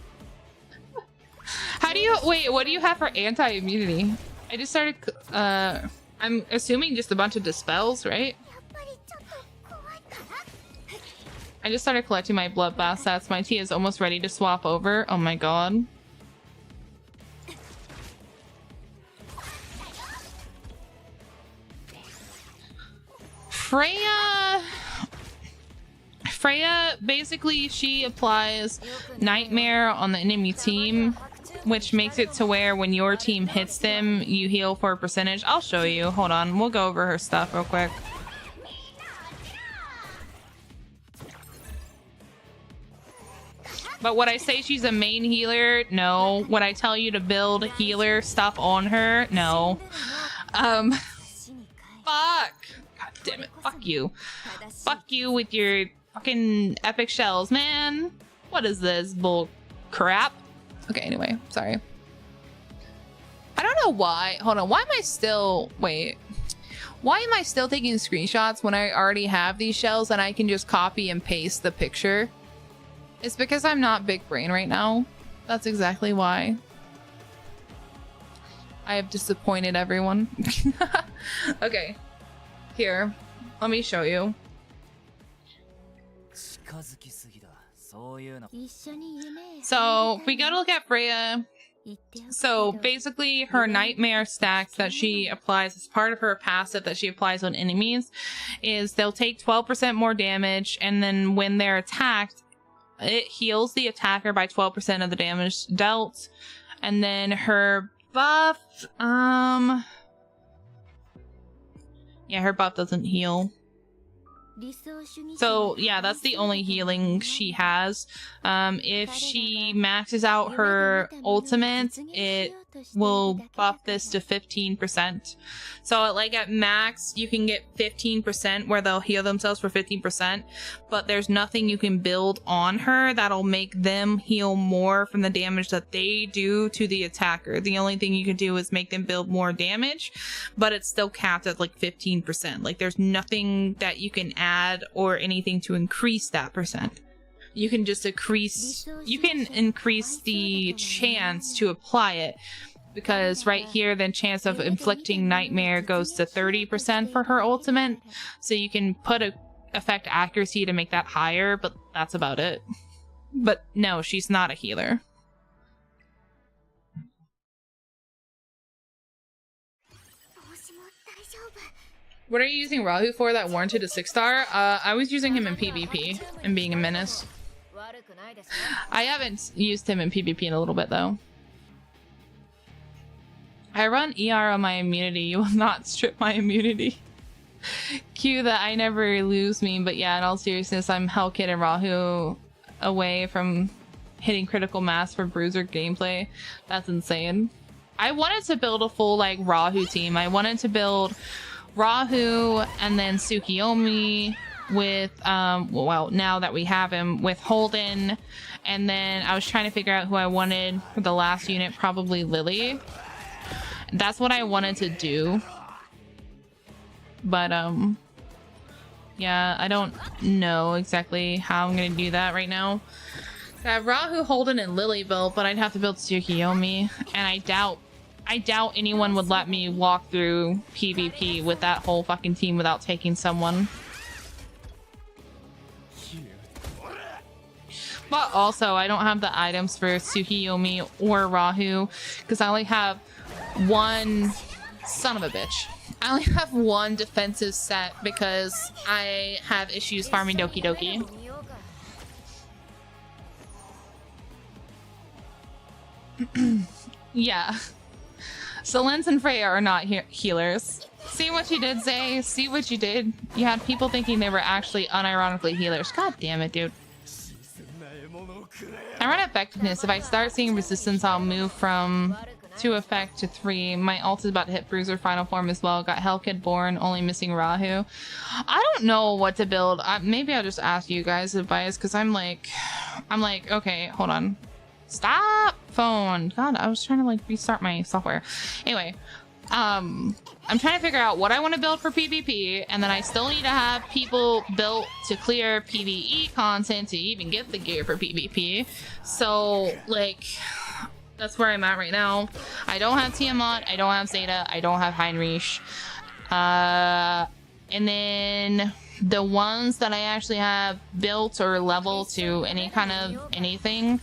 How do you, wait, what do you have for anti-immunity? I just started, I'm assuming just a bunch of dispels, right? I just started collecting my bloodbath stats. My tea is almost ready to swap over. Oh my god. Freya, basically, she applies Nightmare on the enemy team, which makes it to where when your team hits them, you heal for a percentage. I'll show you. Hold on. We'll go over her stuff real quick. But would I say she's a main healer? No. Would I tell you to build healer stuff on her? No. Fuck. God damn it. Fuck you. Fuck you with your fucking epic shells, man. What is this bull crap? Okay, anyway, sorry. I don't know why. Hold on. Why am I still... Wait. Why am I still taking screenshots when I already have these shells and I can just copy and paste the picture? It's because I'm not big brain right now. That's exactly why. I have disappointed everyone. Okay. Here. Let me show you. So, if we go to look at Freya... So basically her nightmare stacks that she applies as part of her passive that she applies on enemies is they'll take 12% more damage, and then when they're attacked it heals the attacker by 12% of the damage dealt. And then her buff yeah, her buff doesn't heal. So yeah, that's the only healing she has. If she maxes out her ultimate, it will buff this to 15%. So like at max, you can get 15% where they'll heal themselves for 15%, but there's nothing you can build on her that'll make them heal more from the damage that they do to the attacker. The only thing you can do is make them build more damage, but it's still capped at like 15%. Like there's nothing that you can add or anything to increase that percent. You can just increase the chance to apply it, because right here the chance of inflicting nightmare goes to 30% for her ultimate, so you can put a effect accuracy to make that higher, but that's about it. But no, she's not a healer. What are you using Rahu for that warranted a 6-star? I was using him in PvP and being a menace. I haven't used him in PvP in a little bit though. I run ER on my immunity. You will not strip my immunity. Cue that I never lose me, but yeah, in all seriousness, I'm Hellkit and Rahu away from hitting critical mass for bruiser gameplay. That's insane. I wanted to build a full like Rahu team. I wanted to build Rahu and then Tsukiyomi with well, now that we have him, with Holden, and then I was trying to figure out who I wanted for the last unit, probably Lily. That's what I wanted to do, but yeah, I don't know exactly how I'm gonna do that right now. I have Rahu, Holden, and Lily built, but I'd have to build Tsukiyomi, and I doubt anyone would let me walk through PvP with that whole fucking team without taking someone. But also, I don't have the items for Tsukiyomi or Rahu, because I only have one... Son of a bitch. I only have one defensive set because I have issues farming Doki Doki. Yeah. So Lens and Freya are not healers. See what you did, Zay? See what you did? You had people thinking they were actually unironically healers. God damn it, dude. I run effectiveness. If I start seeing resistance, I'll move from 2 effect to 3. My ult is about to hit Bruiser final form as well. Got Hellkid born, only missing Rahu. I don't know what to build. Maybe I'll just ask you guys advice, because I'm like, okay, hold on. Stop phone. God, I was trying to like restart my software. Anyway, I'm trying to figure out what I want to build for PvP, and then I still need to have people built to clear PvE content to even get the gear for PvP. So like, that's where I'm at right now. I don't have Tiamat, I don't have Zeta, I don't have Heinrich. And then the ones that I actually have built or level to any kind of anything,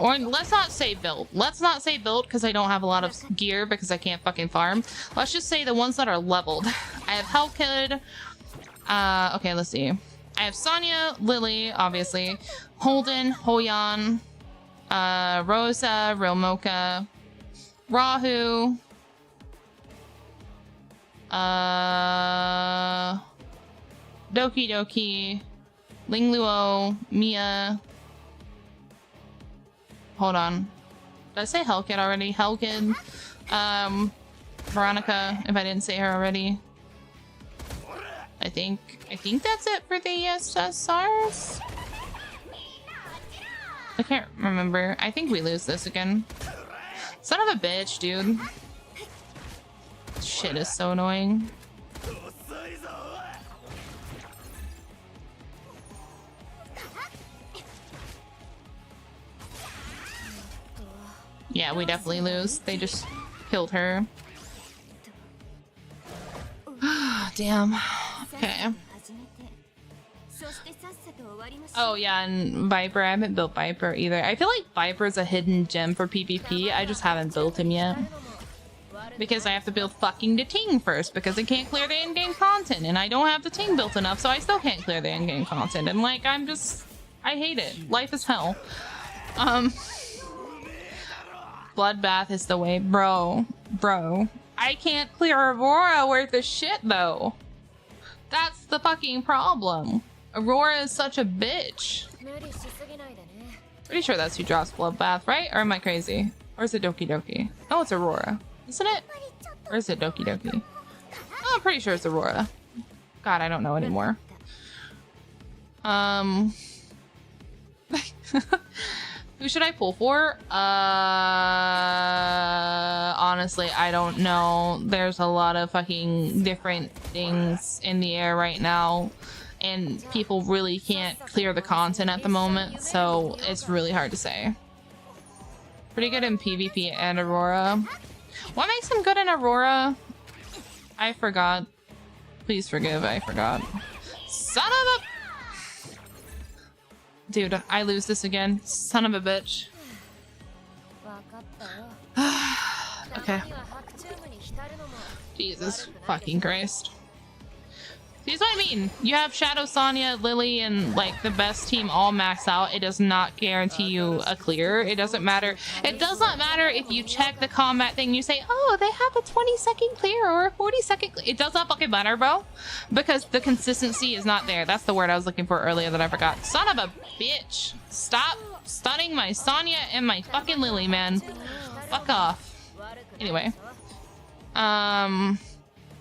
or let's not say built. Let's not say built because I don't have a lot of gear because I can't fucking farm. Let's just say the ones that are leveled. I have Hellkid. Okay, let's see. I have Sonya, Lily, obviously, Holden, Hoyan, Rosa, Rilmoka, Rahu, Doki Doki, Lingluo, Mia, Hold on. Did I say Hellkid already? Hellkid. Veronica, if I didn't say her already. I think that's it for the SSRs. I can't remember. I think we lose this again. Son of a bitch, dude. Shit is so annoying. Yeah, we definitely lose. They just killed her. Damn. Okay. Oh yeah, and Viper. I haven't built Viper either. I feel like Viper's a hidden gem for PvP. I just haven't built him yet. Because I have to build fucking the Ting first, because I can't clear the in-game content, and I don't have the Ting built enough, so I still can't clear the in-game content. And like, I hate it. Life is hell. Bloodbath is the way, bro. I can't clear Aurora worth of shit though. That's the fucking problem. Aurora is such a bitch. Pretty sure that's who drops Bloodbath, right? Or am I crazy? Or is it Doki Doki? Oh, it's Aurora, isn't it? Or is it Doki Doki? Oh, I'm pretty sure it's Aurora. God, I don't know anymore. Who should I pull for? Honestly, I don't know. There's a lot of fucking different things in the air right now, and people really can't clear the content at the moment, so it's really hard to say. Pretty good in PvP and Aurora. What makes him good in Aurora? I forgot. Please forgive, I forgot. Son of a... Dude, I lose this again. Son of a bitch. Okay. Jesus fucking Christ. See, what I mean. You have Shadow, Sonya, Lily, and like the best team all maxed out. It does not guarantee you a clear. It doesn't matter. It does not matter if you check the combat thing. You say, oh, they have a 20-second clear or a 40-second clear. It does not fucking matter, bro. Because the consistency is not there. That's the word I was looking for earlier that I forgot. Son of a bitch. Stop stunning my Sonya and my fucking Lily, man. Fuck off. Anyway.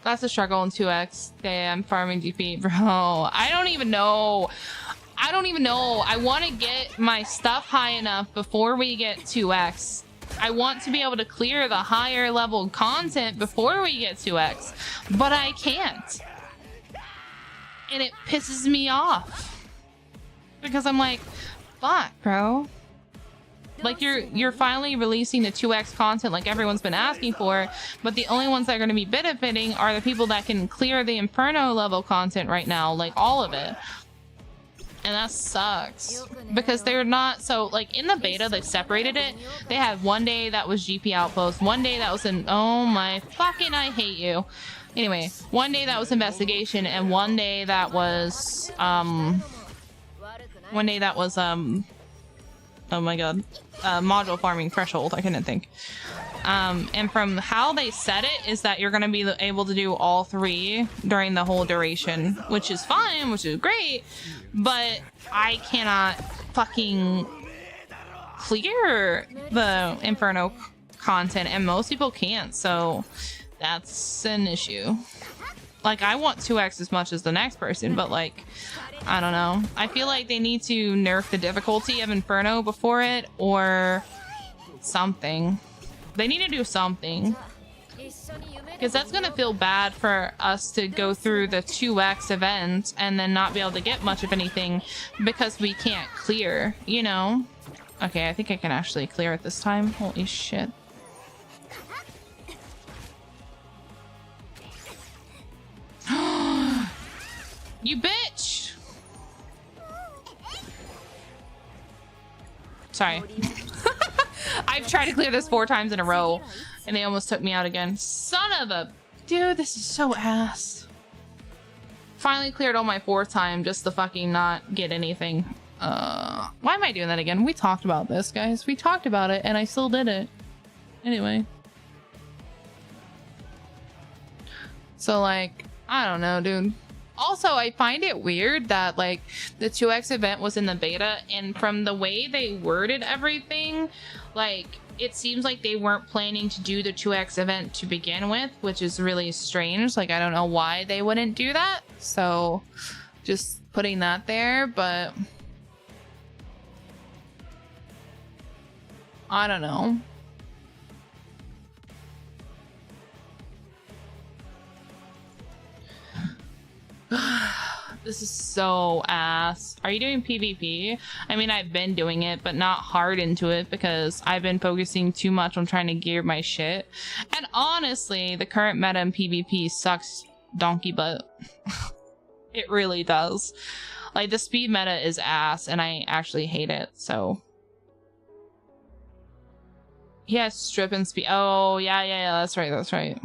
That's a struggle in 2x. Damn, farming GP. Bro, I don't even know. I want to get my stuff high enough before we get 2x. I want to be able to clear the higher level content before we get 2x. But I can't. And it pisses me off. Because I'm like, fuck, bro. Like, you're finally releasing the 2x content like everyone's been asking for, but the only ones that are going to be benefiting are the people that can clear the Inferno level content right now, like all of it. And that sucks. Because they're not, so like in the beta they separated it. They had one day that was GP Outpost, one day that was in, oh my fucking, I hate you. Anyway, one day that was Investigation, and one day that was, oh my god, module farming threshold. I couldn't think. And from how they set it is that you're going to be able to do all three during the whole duration, which is fine, which is great, but I cannot fucking clear the Inferno content, and most people can't, so that's an issue. Like, I want 2x as much as the next person, but like, I don't know. I feel like they need to nerf the difficulty of Inferno before it, or something. They need to do something. Because that's going to feel bad for us to go through the 2x event and then not be able to get much of anything because we can't clear, you know? Okay, I think I can actually clear it this time. Holy shit. You bitch! Sorry. I've tried to clear this 4 times in a row, and they almost took me out again. Son of a... Dude, this is so ass. Finally cleared on my 4th time just to fucking not get anything. Why am I doing that again? We talked about this, guys. We talked about it, and I still did it. Anyway. So, like, I don't know, dude. Also, I find it weird that like the 2x event was in the beta, and from the way they worded everything, like it seems like they weren't planning to do the 2x event to begin with, which is really strange. Like I don't know why they wouldn't do that. So just putting that there, but I don't know. This is so ass. Are you doing PvP? I mean, I've been doing it, but not hard into it because I've been focusing too much on trying to gear my shit. And honestly, the current meta in PvP sucks donkey butt. It really does. Like, the speed meta is ass, and I actually hate it, so. Yeah, strip and speed. Oh, yeah, that's right, that's right.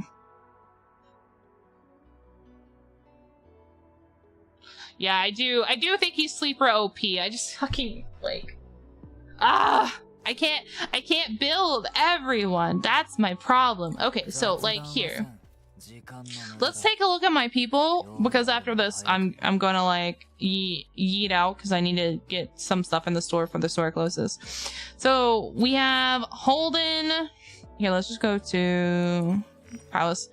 Yeah, I do think he's sleeper OP. I just fucking like I can't build everyone. That's my problem. Okay, so like here. Let's take a look at my people because after this I'm gonna like yeet out because I need to get some stuff in the store before the store closes. So we have Holden. Here, let's just go to Palace.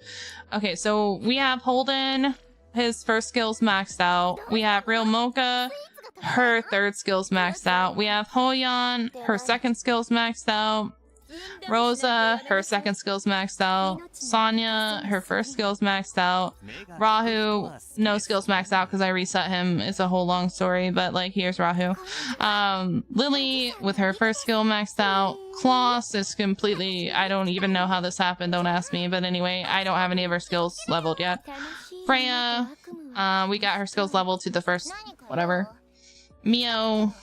Okay, so we have Holden. His first skill's maxed out. We have Real Mocha. Her third skill's maxed out. We have Hoyan. Her second skill's maxed out. Rosa. Her second skill's maxed out. Sonya. Her first skill's maxed out. Rahu. No skills maxed out because I reset him. It's a whole long story, but like here's Rahu. Lily with her first skill maxed out. Kloss is completely... I don't even know how this happened. Don't ask me. But anyway, I don't have any of her skills leveled yet. Freya, we got her skills leveled to the first, whatever. Mio,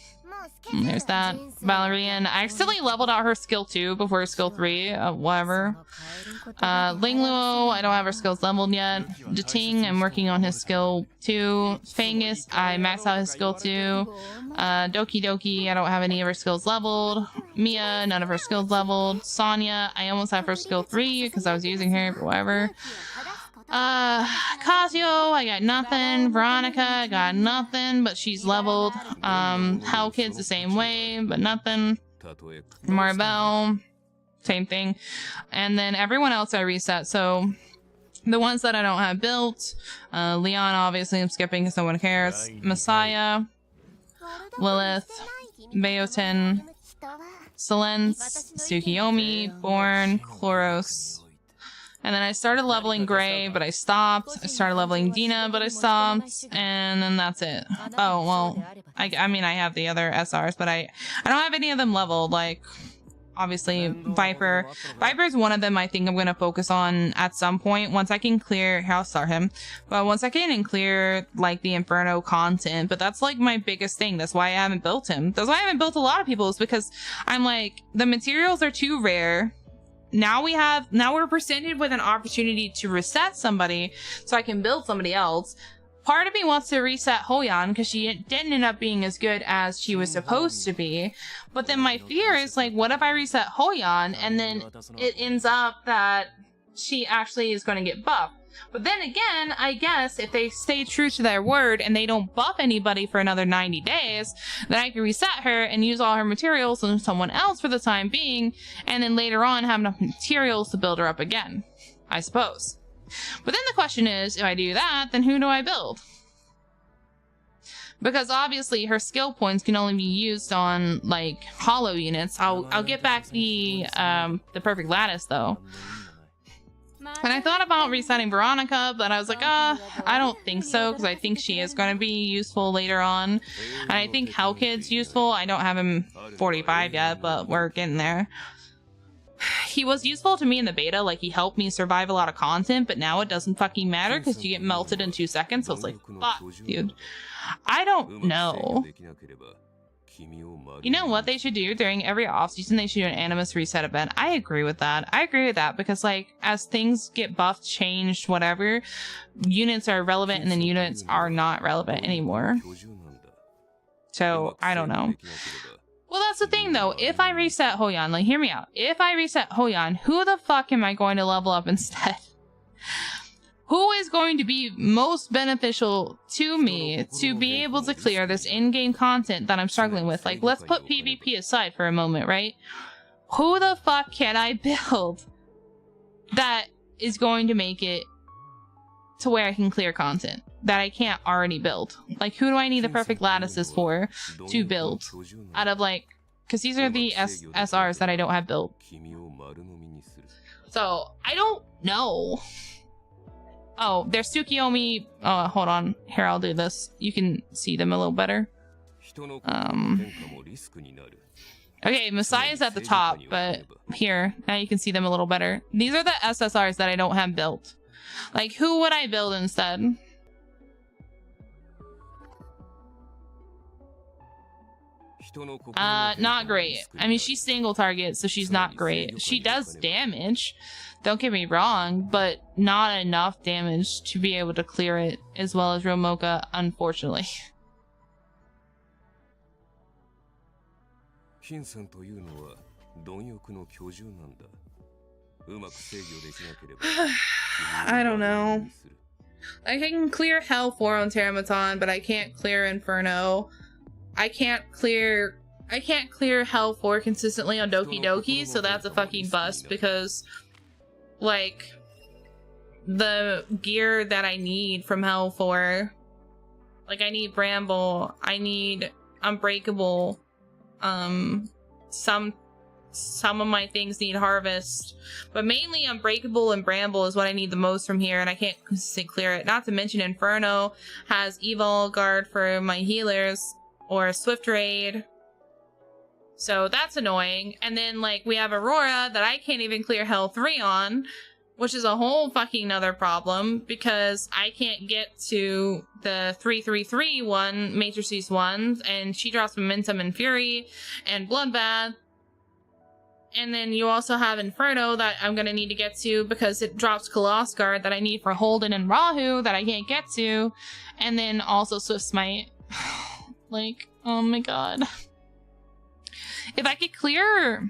there's that. Valerian, I accidentally leveled out her skill 2 before skill 3, whatever. Lingluo, I don't have her skills leveled yet. Dating, I'm working on his skill 2. Fangus, I maxed out his skill 2. Doki Doki, I don't have any of her skills leveled. Mia, none of her skills leveled. Sonya, I almost have her skill 3 because I was using her, but whatever. Casio, I got nothing. Veronica, I got nothing, but she's leveled. Hell Kid's the same way, but nothing. Maribel, same thing. And then everyone else I reset. So the ones that I don't have built, Leon, obviously I'm skipping because no one cares. Messiah, Lilith, Beotin, Silence, Tsukiyomi, Born, Chloros. And then I started leveling Gray, but I stopped. I started leveling Dina, but I stopped. And then that's it. Oh, well, I mean, I have the other SRs, but I don't have any of them leveled. Like, obviously, Viper. Viper is one of them I think I'm going to focus on at some point. Once I can clear... Here, I'll start him. But once I can clear, like, the Inferno content. But that's, like, my biggest thing. That's why I haven't built him. That's why I haven't built a lot of people. Is because I'm like, the materials are too rare. Now we're presented with an opportunity to reset somebody so I can build somebody else. Part of me wants to reset Hoyan because she didn't end up being as good as she was supposed to be. But then my fear is like, what if I reset Hoyan and then it ends up that she actually is going to get buffed? But then again, I guess if they stay true to their word and they don't buff anybody for another 90 days, then I can reset her and use all her materials on someone else for the time being, and then later on have enough materials to build her up again, I suppose. But then the question is, if I do that, then who do I build? Because obviously her skill points can only be used on, like, hollow units. I'll get back the perfect lattice, though. And I thought about resetting Veronica, but I was like, I don't think so, because I think she is going to be useful later on. And I think Hellkid's useful. I don't have him 45 yet, but we're getting there. He was useful to me in the beta, like he helped me survive a lot of content, but now it doesn't fucking matter because you get melted in 2 seconds, so it's like, fuck, dude. I don't know. You know what they should do during every off-season? They should do an Animus reset event. I agree with that. I agree with that because, like, as things get buffed, changed, whatever, units are relevant and then units are not relevant anymore. So, I don't know. Well, that's the thing, though. If I reset Hoyan, like, hear me out. If I reset Hoyan, who the fuck am I going to level up instead? who is going to be most beneficial to me to be able to clear this in-game content that I'm struggling with? Like, let's put PvP aside for a moment, right? Who the fuck can I build that is going to make it to where I can clear content that I can't already build? Like, who do I need the perfect lattices for to build? Out of, like, because these are the SRs that I don't have built. So, I don't know. Oh, there's Tsukiyomi. Oh, hold on. Here, I'll do this. You can see them a little better. Okay, Messiah's at the top, but here, now you can see them a little better. These are the SSRs that I don't have built. Like, who would I build instead? Not great. I mean, she's single target, so she's not great. She does damage, don't get me wrong, but not enough damage to be able to clear it as well as Romoka, unfortunately. I don't know. I can clear Hell 4 on Teramaton, but I can't clear Inferno. I can't clear Hell 4 consistently on Doki Doki, so that's a fucking bust because, like, the gear that I need from Hell 4, like, I need Bramble, I need Unbreakable, some of my things need Harvest, but mainly Unbreakable and Bramble is what I need the most from here, and I can't consistently clear it. Not to mention Inferno has Evil Guard for my healers, or Swift Raid. So that's annoying. And then, like, we have Aurora that I can't even clear Hell 3 on, which is a whole fucking nother problem because I can't get to the 333 one, Matrices ones, and she drops Momentum and Fury and Bloodbath. And then you also have Inferno that I'm gonna need to get to because it drops Coloss Guard that I need for Holden and Rahu that I can't get to. And then also Swift Smite. Like, oh my god. If I could clear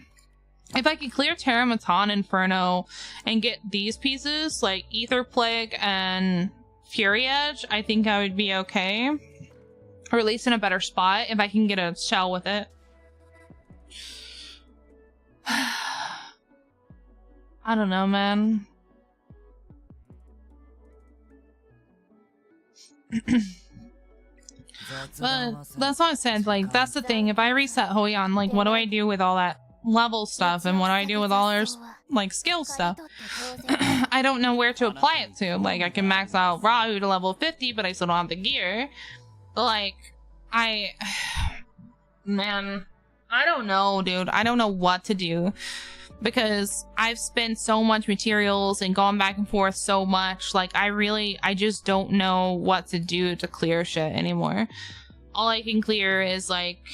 Teramaton, Inferno, and get these pieces, like Ether Plague and Fury Edge, I think I would be okay. Or at least in a better spot if I can get a shell with it. I don't know, man. But that's what I said, like, that's the thing. If I reset Hoyan, like, what do I do with all that level stuff? And what do I do with all her, like, skill stuff? I don't know where to apply it to. Like, I can max out Rahu to level 50, but I still don't have the gear. But, like, man, I don't know, dude. I don't know what to do. Because I've spent so much materials and gone back and forth so much. Like, I just don't know what to do to clear shit anymore. All I can clear is, like,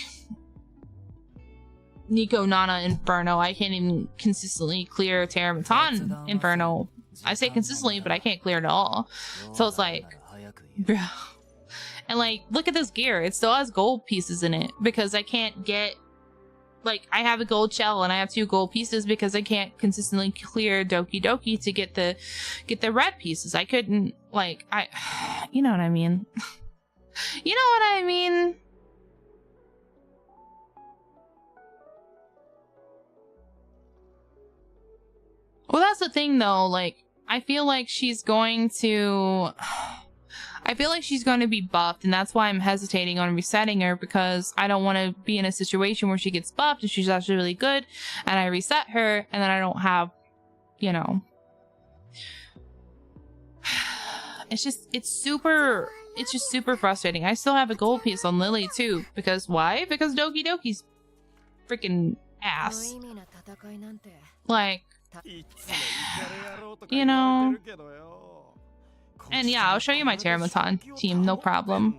Nico, Nana, Inferno. I can't even consistently clear Teramaton Inferno. I say consistently, but I can't clear it all. So it's like, bro. And, like, look at this gear. It still has gold pieces in it because I can't get, like, I have a gold shell and I have 2 gold pieces because I can't consistently clear Doki Doki to get the red pieces. I couldn't, like, you know what I mean? You know what I mean? Well, that's the thing though, like, I feel like she's going to be buffed, and that's why I'm hesitating on resetting her, because I don't want to be in a situation where she gets buffed and she's actually really good, and I reset her, and then I don't have, you know. It's just super frustrating. I still have a gold piece on Lily, too, because why? Because Doki Doki's freaking ass. Like, you know. And yeah, I'll show you my Teramaton team, no problem.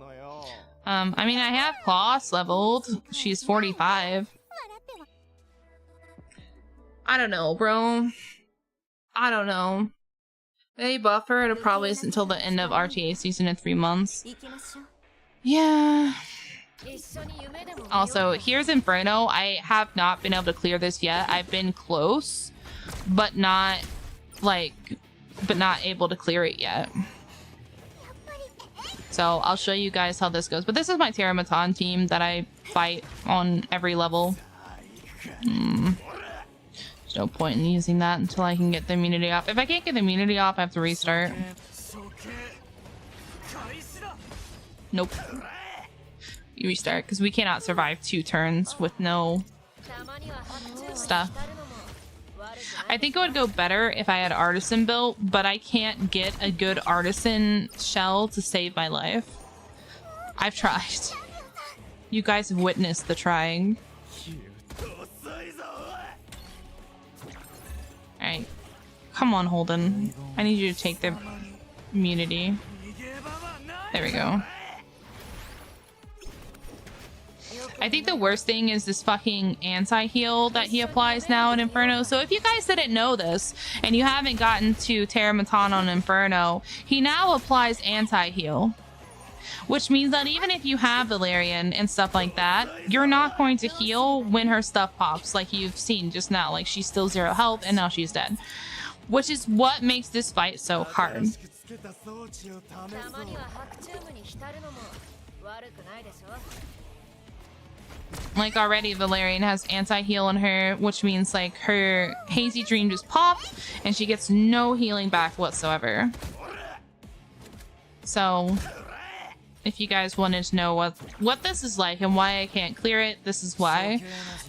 I mean, I have Kloss leveled. She's 45. I don't know, bro. I don't know. They buff her, it'll probably is until the end of RTA season in 3 months. Yeah. Also, here's Inferno. I have not been able to clear this yet. I've been close, but not, like, but not able to clear it yet. So I'll show you guys how this goes. But this is my Terramatan team that I fight on every level. There's no point in using that until I can get the immunity off. If I can't get the immunity off, I have to restart. Nope. You restart, because we cannot survive 2 turns with no stuff. I think it would go better if I had Artisan built, but I can't get a good Artisan shell to save my life. I've tried. You guys have witnessed the trying. Alright. Come on, Holden. I need you to take the immunity. There we go. I think the worst thing is this fucking anti-heal that he applies now in Inferno. So if you guys didn't know this, and you haven't gotten to Terramatan on Inferno, he now applies anti-heal. Which means that even if you have Valerian and stuff like that, you're not going to heal when her stuff pops, like you've seen just now. Like, she's still 0 health, and now she's dead. Which is what makes this fight so hard. Like, already Valerian has anti-heal on her, which means like her Hazy Dream just popped and she gets no healing back whatsoever. So if you guys wanted to know what this is like and why I can't clear it, this is why.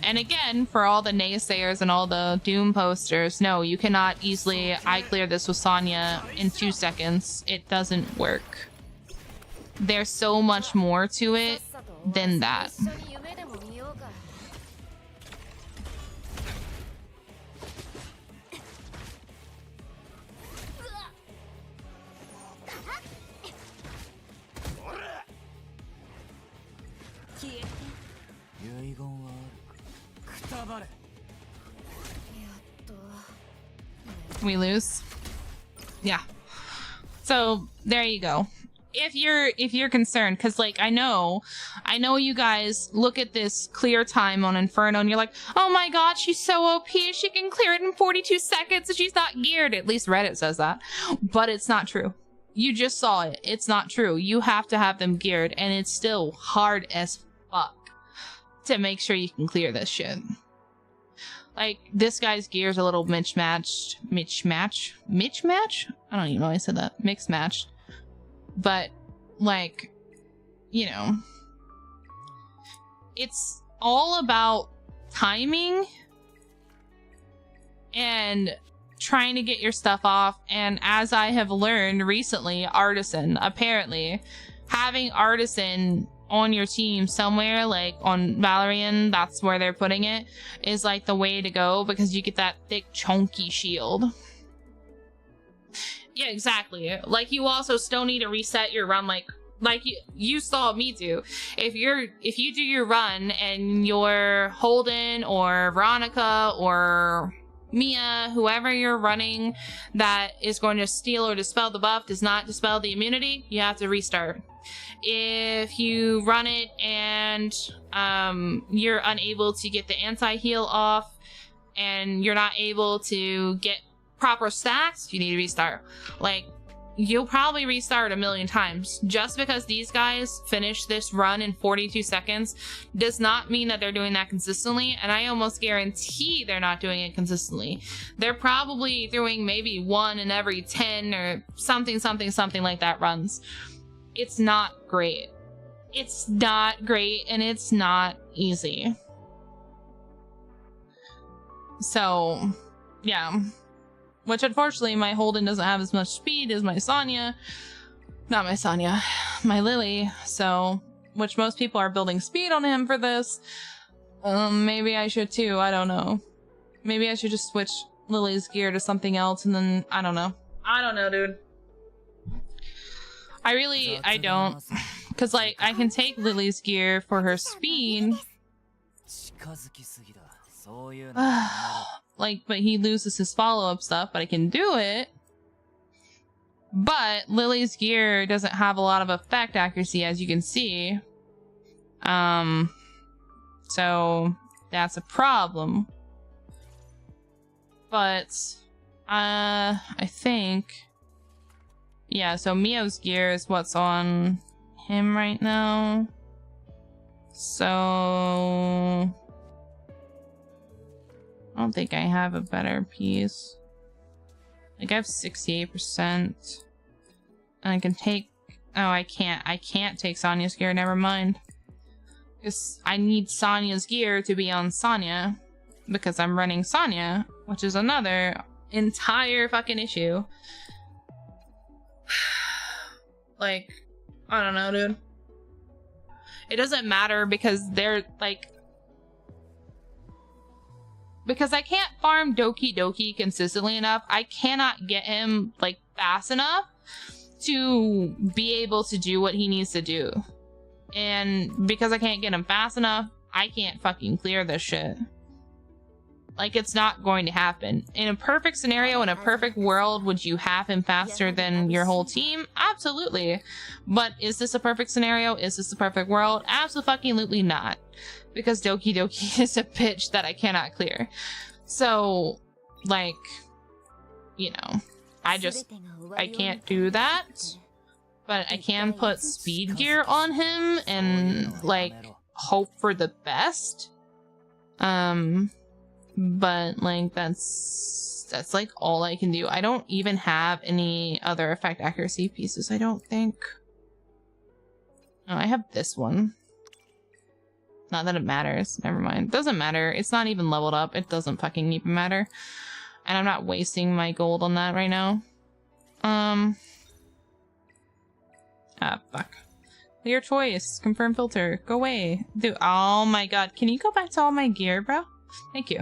And again, for all the naysayers and all the doom posters, no, you cannot easily I clear this with Sonya in 2 seconds. It doesn't work. There's so much more to it than that. We lose. Yeah. So there you go. If you're concerned, because like I know you guys look at this clear time on Inferno and you're like, oh my god, she's so OP, she can clear it in 42 seconds and she's not geared. At least Reddit says that. But it's not true. You just saw it. It's not true. You have to have them geared, and it's still hard as fuck to make sure you can clear this shit. Like, this guy's gear's a little mismatched. I don't even know why I said that. Mixed matched. But, like, you know, it's all about timing and trying to get your stuff off. And as I have learned recently, Artisan, apparently, having Artisan on your team somewhere, like on Valerian, that's where they're putting it, is like the way to go, because you get that thick chunky shield. Yeah, exactly. Like, you also still need to reset your run, like you saw me do. If you do your run and you're Holden or Veronica or Mia, whoever you're running that is going to steal or dispel the buff does not dispel the immunity, you have to restart. If you run it and you're unable to get the anti-heal off and you're not able to get proper stacks, you need to restart. Like, you'll probably restart a million times. Just because these guys finish this run in 42 seconds does not mean that they're doing that consistently, and I almost guarantee they're not doing it consistently. They're probably doing maybe 1 in every 10 or something like that runs. It's not great. It's not great, and it's not easy. So, yeah. Which, unfortunately, my Holden doesn't have as much speed as my Sonya. Not my Sonya. My Lily. So, which most people are building speed on him for this. Maybe I should too. I don't know. Maybe I should just switch Lily's gear to something else and then... I don't know. I don't know, dude. I don't. Because, like, I can take Lily's gear for her speed. Like, but he loses his follow-up stuff, but I can do it. But Lily's gear doesn't have a lot of effect accuracy, as you can see. So that's a problem. But I think. Yeah, so Mio's gear is what's on him right now. So I don't think I have a better piece. Like I have 68%. And I can take I can't take Sonya's gear, never mind. Because I need Sonya's gear to be on Sonya. Because I'm running Sonya, which is another entire fucking issue. Like, I don't know, dude. It doesn't matter because they're like... Because I can't farm Doki Doki consistently enough, I cannot get him, like, fast enough to be able to do what he needs to do. And because I can't get him fast enough, I can't fucking clear this shit. Like, it's not going to happen. In a perfect scenario, in a perfect world, would you have him faster than your whole team? Absolutely. But is this a perfect scenario? Is this a perfect world? Absolutely not. Because Doki Doki is a bitch that I cannot clear. So, like, you know, I can't do that. But I can put speed gear on him and, like, hope for the best. But, like, that's like all I can do. I don't even have any other effect accuracy pieces, I don't think. Oh, I have this one. Not that it matters. Never mind. Doesn't matter. It's not even leveled up. It doesn't fucking even matter. And I'm not wasting my gold on that right now. Fuck. Your choice. Confirm filter. Go away. Dude, oh my god. Can you go back to all my gear, bro? Thank you.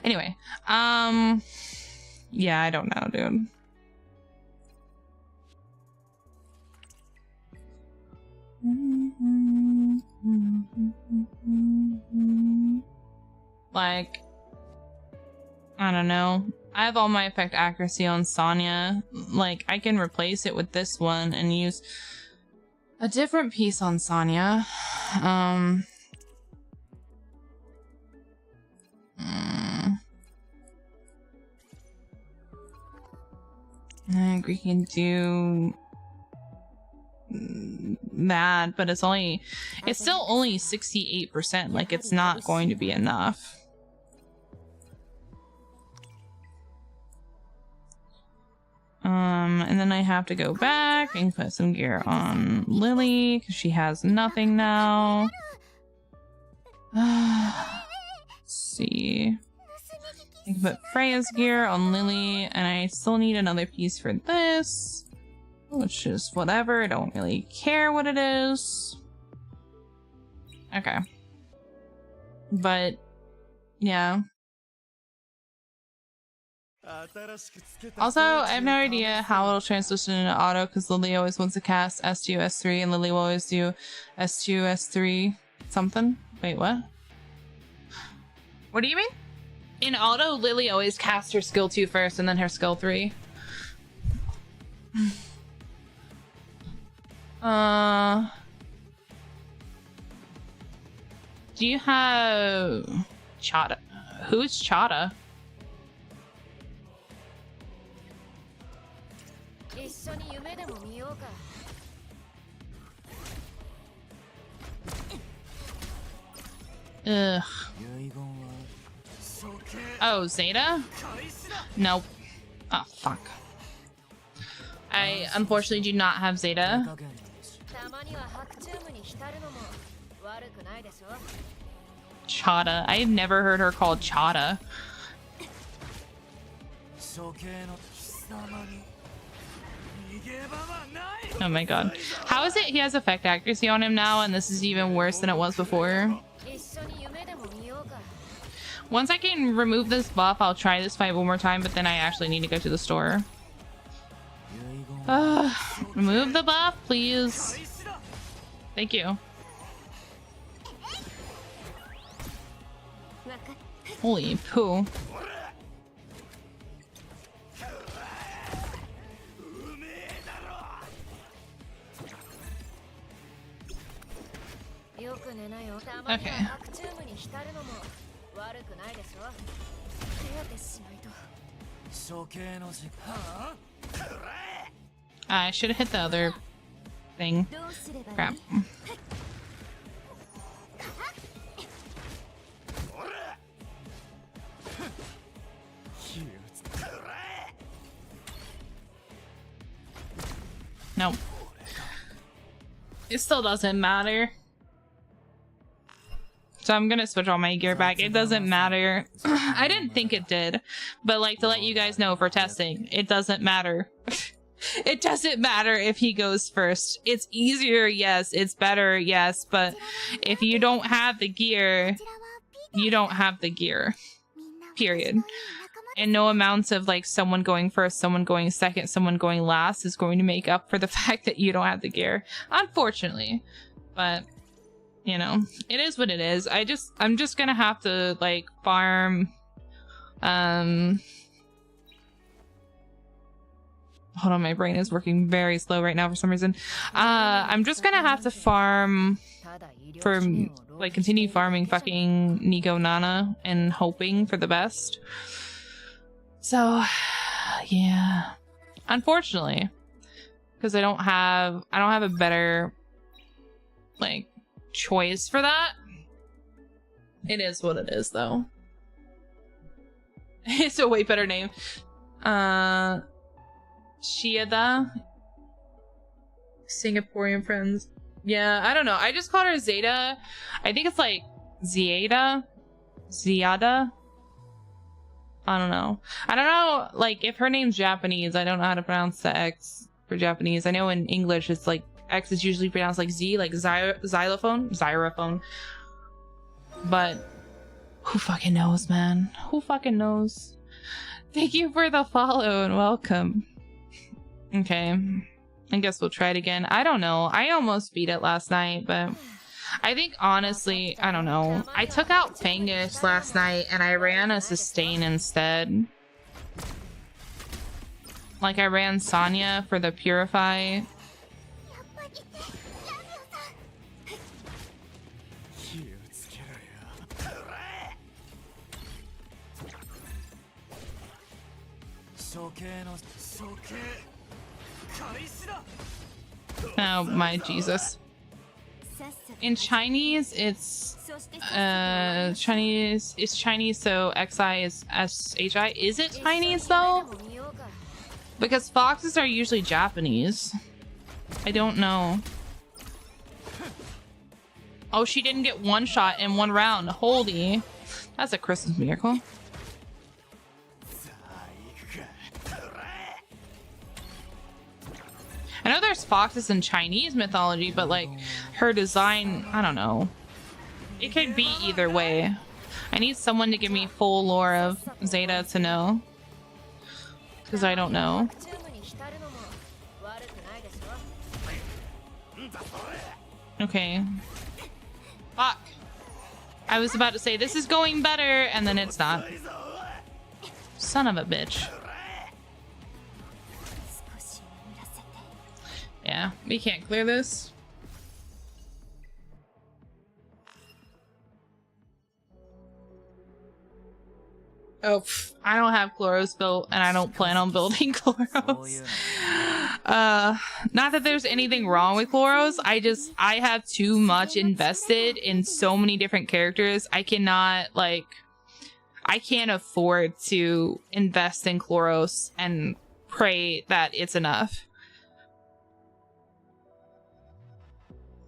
Anyway, yeah, I don't know, dude. Like, I don't know. I have all my effect accuracy on Sonya. Like, I can replace it with this one and use a different piece on Sonya. I think we can do that, but it's still only 68%. Like, it's not going to be enough. And then I have to go back and put some gear on Lily because she has nothing now. Let's see. I can put Freya's gear on Lily, and I still need another piece for this, which is whatever. I don't really care what it is. Okay. But, yeah. Also, I have no idea how it'll transition into auto, because Lily always wants to cast S2, S3, and Lily will always do S2, S3 something. Wait, what? What do you mean? In auto, Lily always casts her skill 2 first and then her skill 3. Do you have Chada? Who's Chada? Ugh. Oh, Zeta? Nope. Oh, fuck. I unfortunately do not have Zeta. Chada. I've never heard her called Chada. Oh my god. How is it he has effect accuracy on him now and this is even worse than it was before? Once I can remove this buff, I'll try this fight one more time, but then I actually need to go to the store. Remove the buff, please. Thank you. Holy poo. Okay. I should have hit the other thing. どうすればいい Crap. Nope. It still doesn't matter. So I'm gonna switch all my gear back. It doesn't matter. I didn't think it did, but like to let you guys know for testing, it doesn't matter. It doesn't matter if he goes first. It's easier, yes. It's better, yes. But if you don't have the gear, you don't have the gear. Period. And no amounts of like someone going first, someone going second, someone going last is going to make up for the fact that you don't have the gear. Unfortunately. But, you know, it is what it is. I'm just gonna have to like farm, hold on, my brain is working very slow right now for some reason. I'm just gonna have to farm for, like, continue farming fucking Nico Nana and hoping for the best. So, yeah. Unfortunately. Because I don't have a better, like, choice for that. It is what it is, though. It's a way better name. Shiada, Singaporean friends. Yeah, I don't know. I just called her Zeta. I think it's like Ziada. I don't know. I don't know, like, if her name's Japanese, I don't know how to pronounce the X for Japanese. I know in English it's like X is usually pronounced like Z, like xylophone. But who fucking knows, man? Who fucking knows? Thank you for the follow and welcome. Okay, I guess we'll try it again. I don't know. I almost beat it last night, but I think honestly, I don't know. I took out Fangus last night and I ran a sustain instead. Like I ran Sonya for the Purify. Oh my Jesus. In Chinese, it's Chinese, so XI is SHI. Is it Chinese though? Because foxes are usually Japanese. I don't know. Oh, she didn't get one shot in one round. Holy. That's a Christmas miracle. I know there's foxes in Chinese mythology, but like her design, I don't know. It could be either way. I need someone to give me full lore of Zeta to know. Because I don't know. Okay. Fuck. I was about to say this is going better, and then it's not. Son of a bitch. Yeah, we can't clear this. Oh, I don't have Chloros built, and I don't plan on building Chloros. Not that there's anything wrong with Chloros. I have too much invested in so many different characters. I cannot, like, I can't afford to invest in Chloros and pray that it's enough.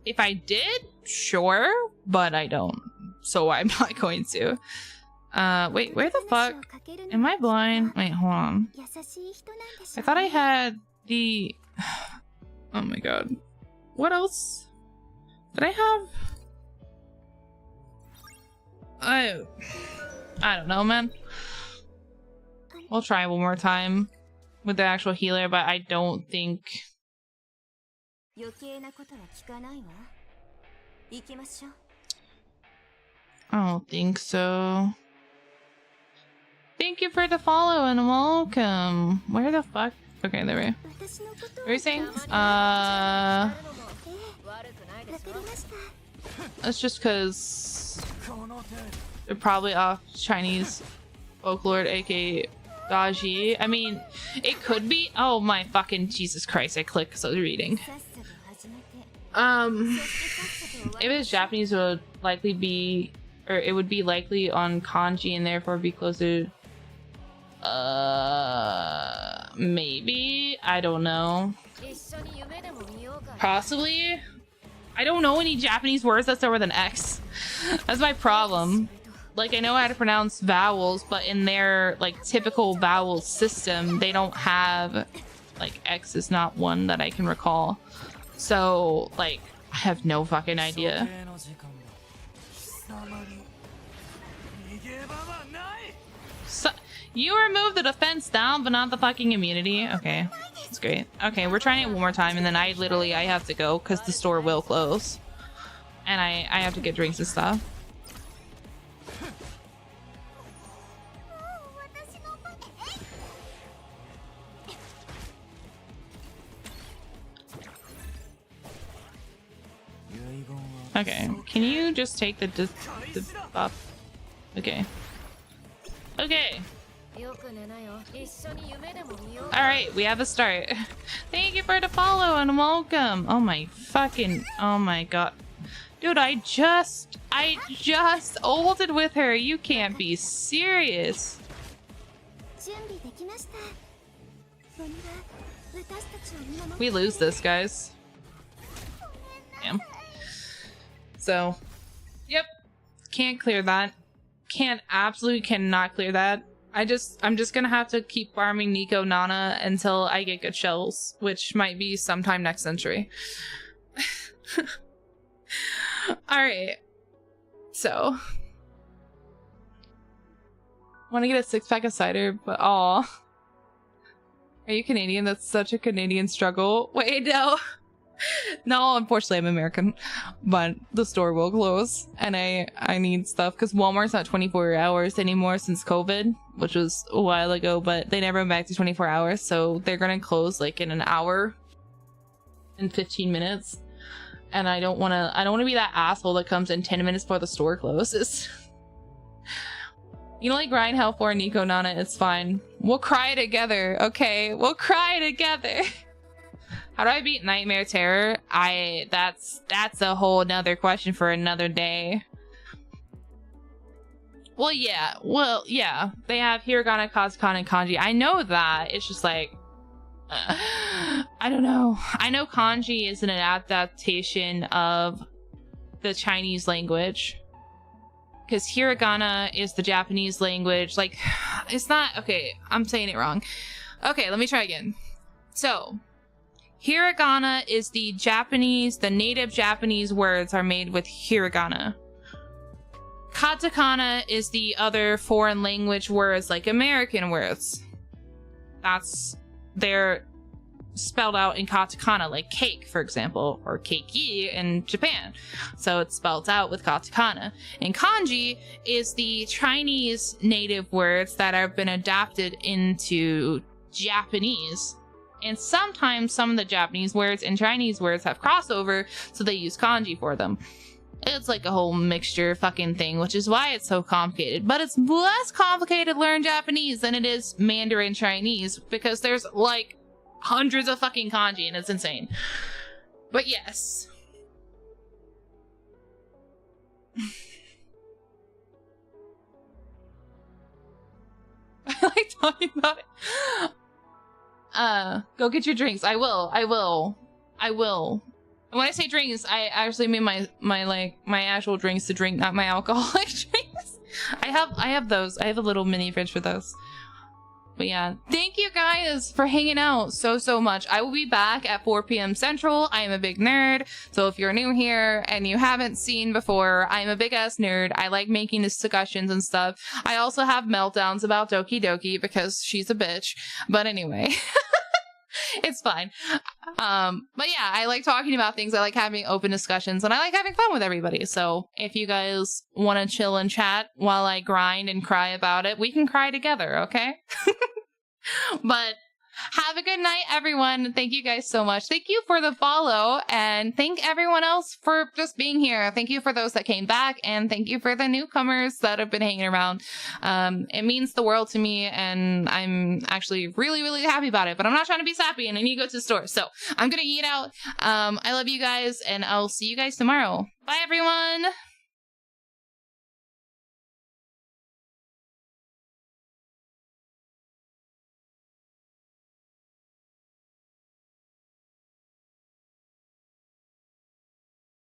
If I did, sure, but I don't. So I'm not going to. Wait, where the fuck? Am I blind? Wait, hold on. I thought I had the... Oh my god. What else? Did I have... I don't know, man. We'll try one more time with the actual healer, but I don't think... I don't think so. Thank you for the follow and welcome. Where the fuck? Okay, there we go. What are you saying? That's just because they're probably off Chinese folklore, aka Daji. I mean, it could be. Oh my fucking Jesus Christ! I clicked because I was reading. If it's Japanese, it would likely be, or it would be likely on kanji and therefore be closer. Maybe, I don't know. Possibly. I don't know any Japanese words that start with an X. That's my problem. Like, I know how to pronounce vowels, but in their like typical vowel system, they don't have, like, X is not one that I can recall. So, like, I have no fucking idea. So, you removed the defense down, but not the fucking immunity? Okay, that's great. Okay, we're trying it one more time, and then I have to go, because the store will close. And I have to get drinks and stuff. Okay, can you just take the buff? Okay. Okay. Alright, we have a start. Thank you for the follow and welcome. Oh my fucking, oh my god. Dude, I just ulted with her. You can't be serious. We lose this, guys. Damn. So, yep, can't clear that. Absolutely cannot clear that. I'm just gonna have to keep farming Nico Nana until I get good shells, which might be sometime next century. Alright. So. Want to get a 6-pack of cider, but aw. Are you Canadian? That's such a Canadian struggle. Wait, no. No, unfortunately I'm American, but the store will close and I need stuff because Walmart's not 24 hours anymore since COVID, which was a while ago, but they never went back to 24 hours, so they're gonna close like in an hour and 15 minutes, and I don't want to be that asshole that comes in 10 minutes before the store closes. You know, like grind hell for Nico Nana, it's fine. We'll cry together, okay? We'll cry together. How do I beat Nightmare Terror? That's a whole nother question for another day. Well, yeah. They have hiragana, katakana, and kanji. I know that. It's just like, I don't know. I know kanji is an adaptation of the Chinese language. Because hiragana is the Japanese language. Like, it's not... Okay, I'm saying it wrong. Okay, let me try again. So... hiragana is the native Japanese words are made with hiragana. Katakana is the other foreign language words, like American words. They're spelled out in katakana, like cake, for example, or keiki in Japan. So it's spelled out with katakana. And kanji is the Chinese native words that have been adapted into Japanese. And sometimes some of the Japanese words and Chinese words have crossover, so they use kanji for them. It's like a whole mixture fucking thing, which is why it's so complicated. But it's less complicated to learn Japanese than it is Mandarin Chinese, because there's like hundreds of fucking kanji and it's insane. But yes. I like talking about it. Go get your drinks. I will. When I say drinks, I actually mean my actual drinks to drink, not my alcoholic drinks. I have those. I have a little mini fridge for those. But yeah, thank you guys for hanging out so much. I will be back at 4 p.m. Central. I am a big nerd. So if you're new here and you haven't seen before, I'm a big ass nerd. I like making discussions and stuff. I also have meltdowns about Doki Doki because she's a bitch. But anyway. It's fine. But yeah, I like talking about things. I like having open discussions and I like having fun with everybody. So if you guys want to chill and chat while I grind and cry about it, we can cry together, okay? But Have a good night, everyone. Thank you guys so much. Thank you for the follow, and thank everyone else for just being here. Thank you for those that came back, and thank you for the newcomers that have been hanging around. It means the world to me, and I'm actually really, really happy about it, but I'm not trying to be sappy, and I need to go to the store. So I'm going to eat out. I love you guys, and I'll see you guys tomorrow. Bye, everyone.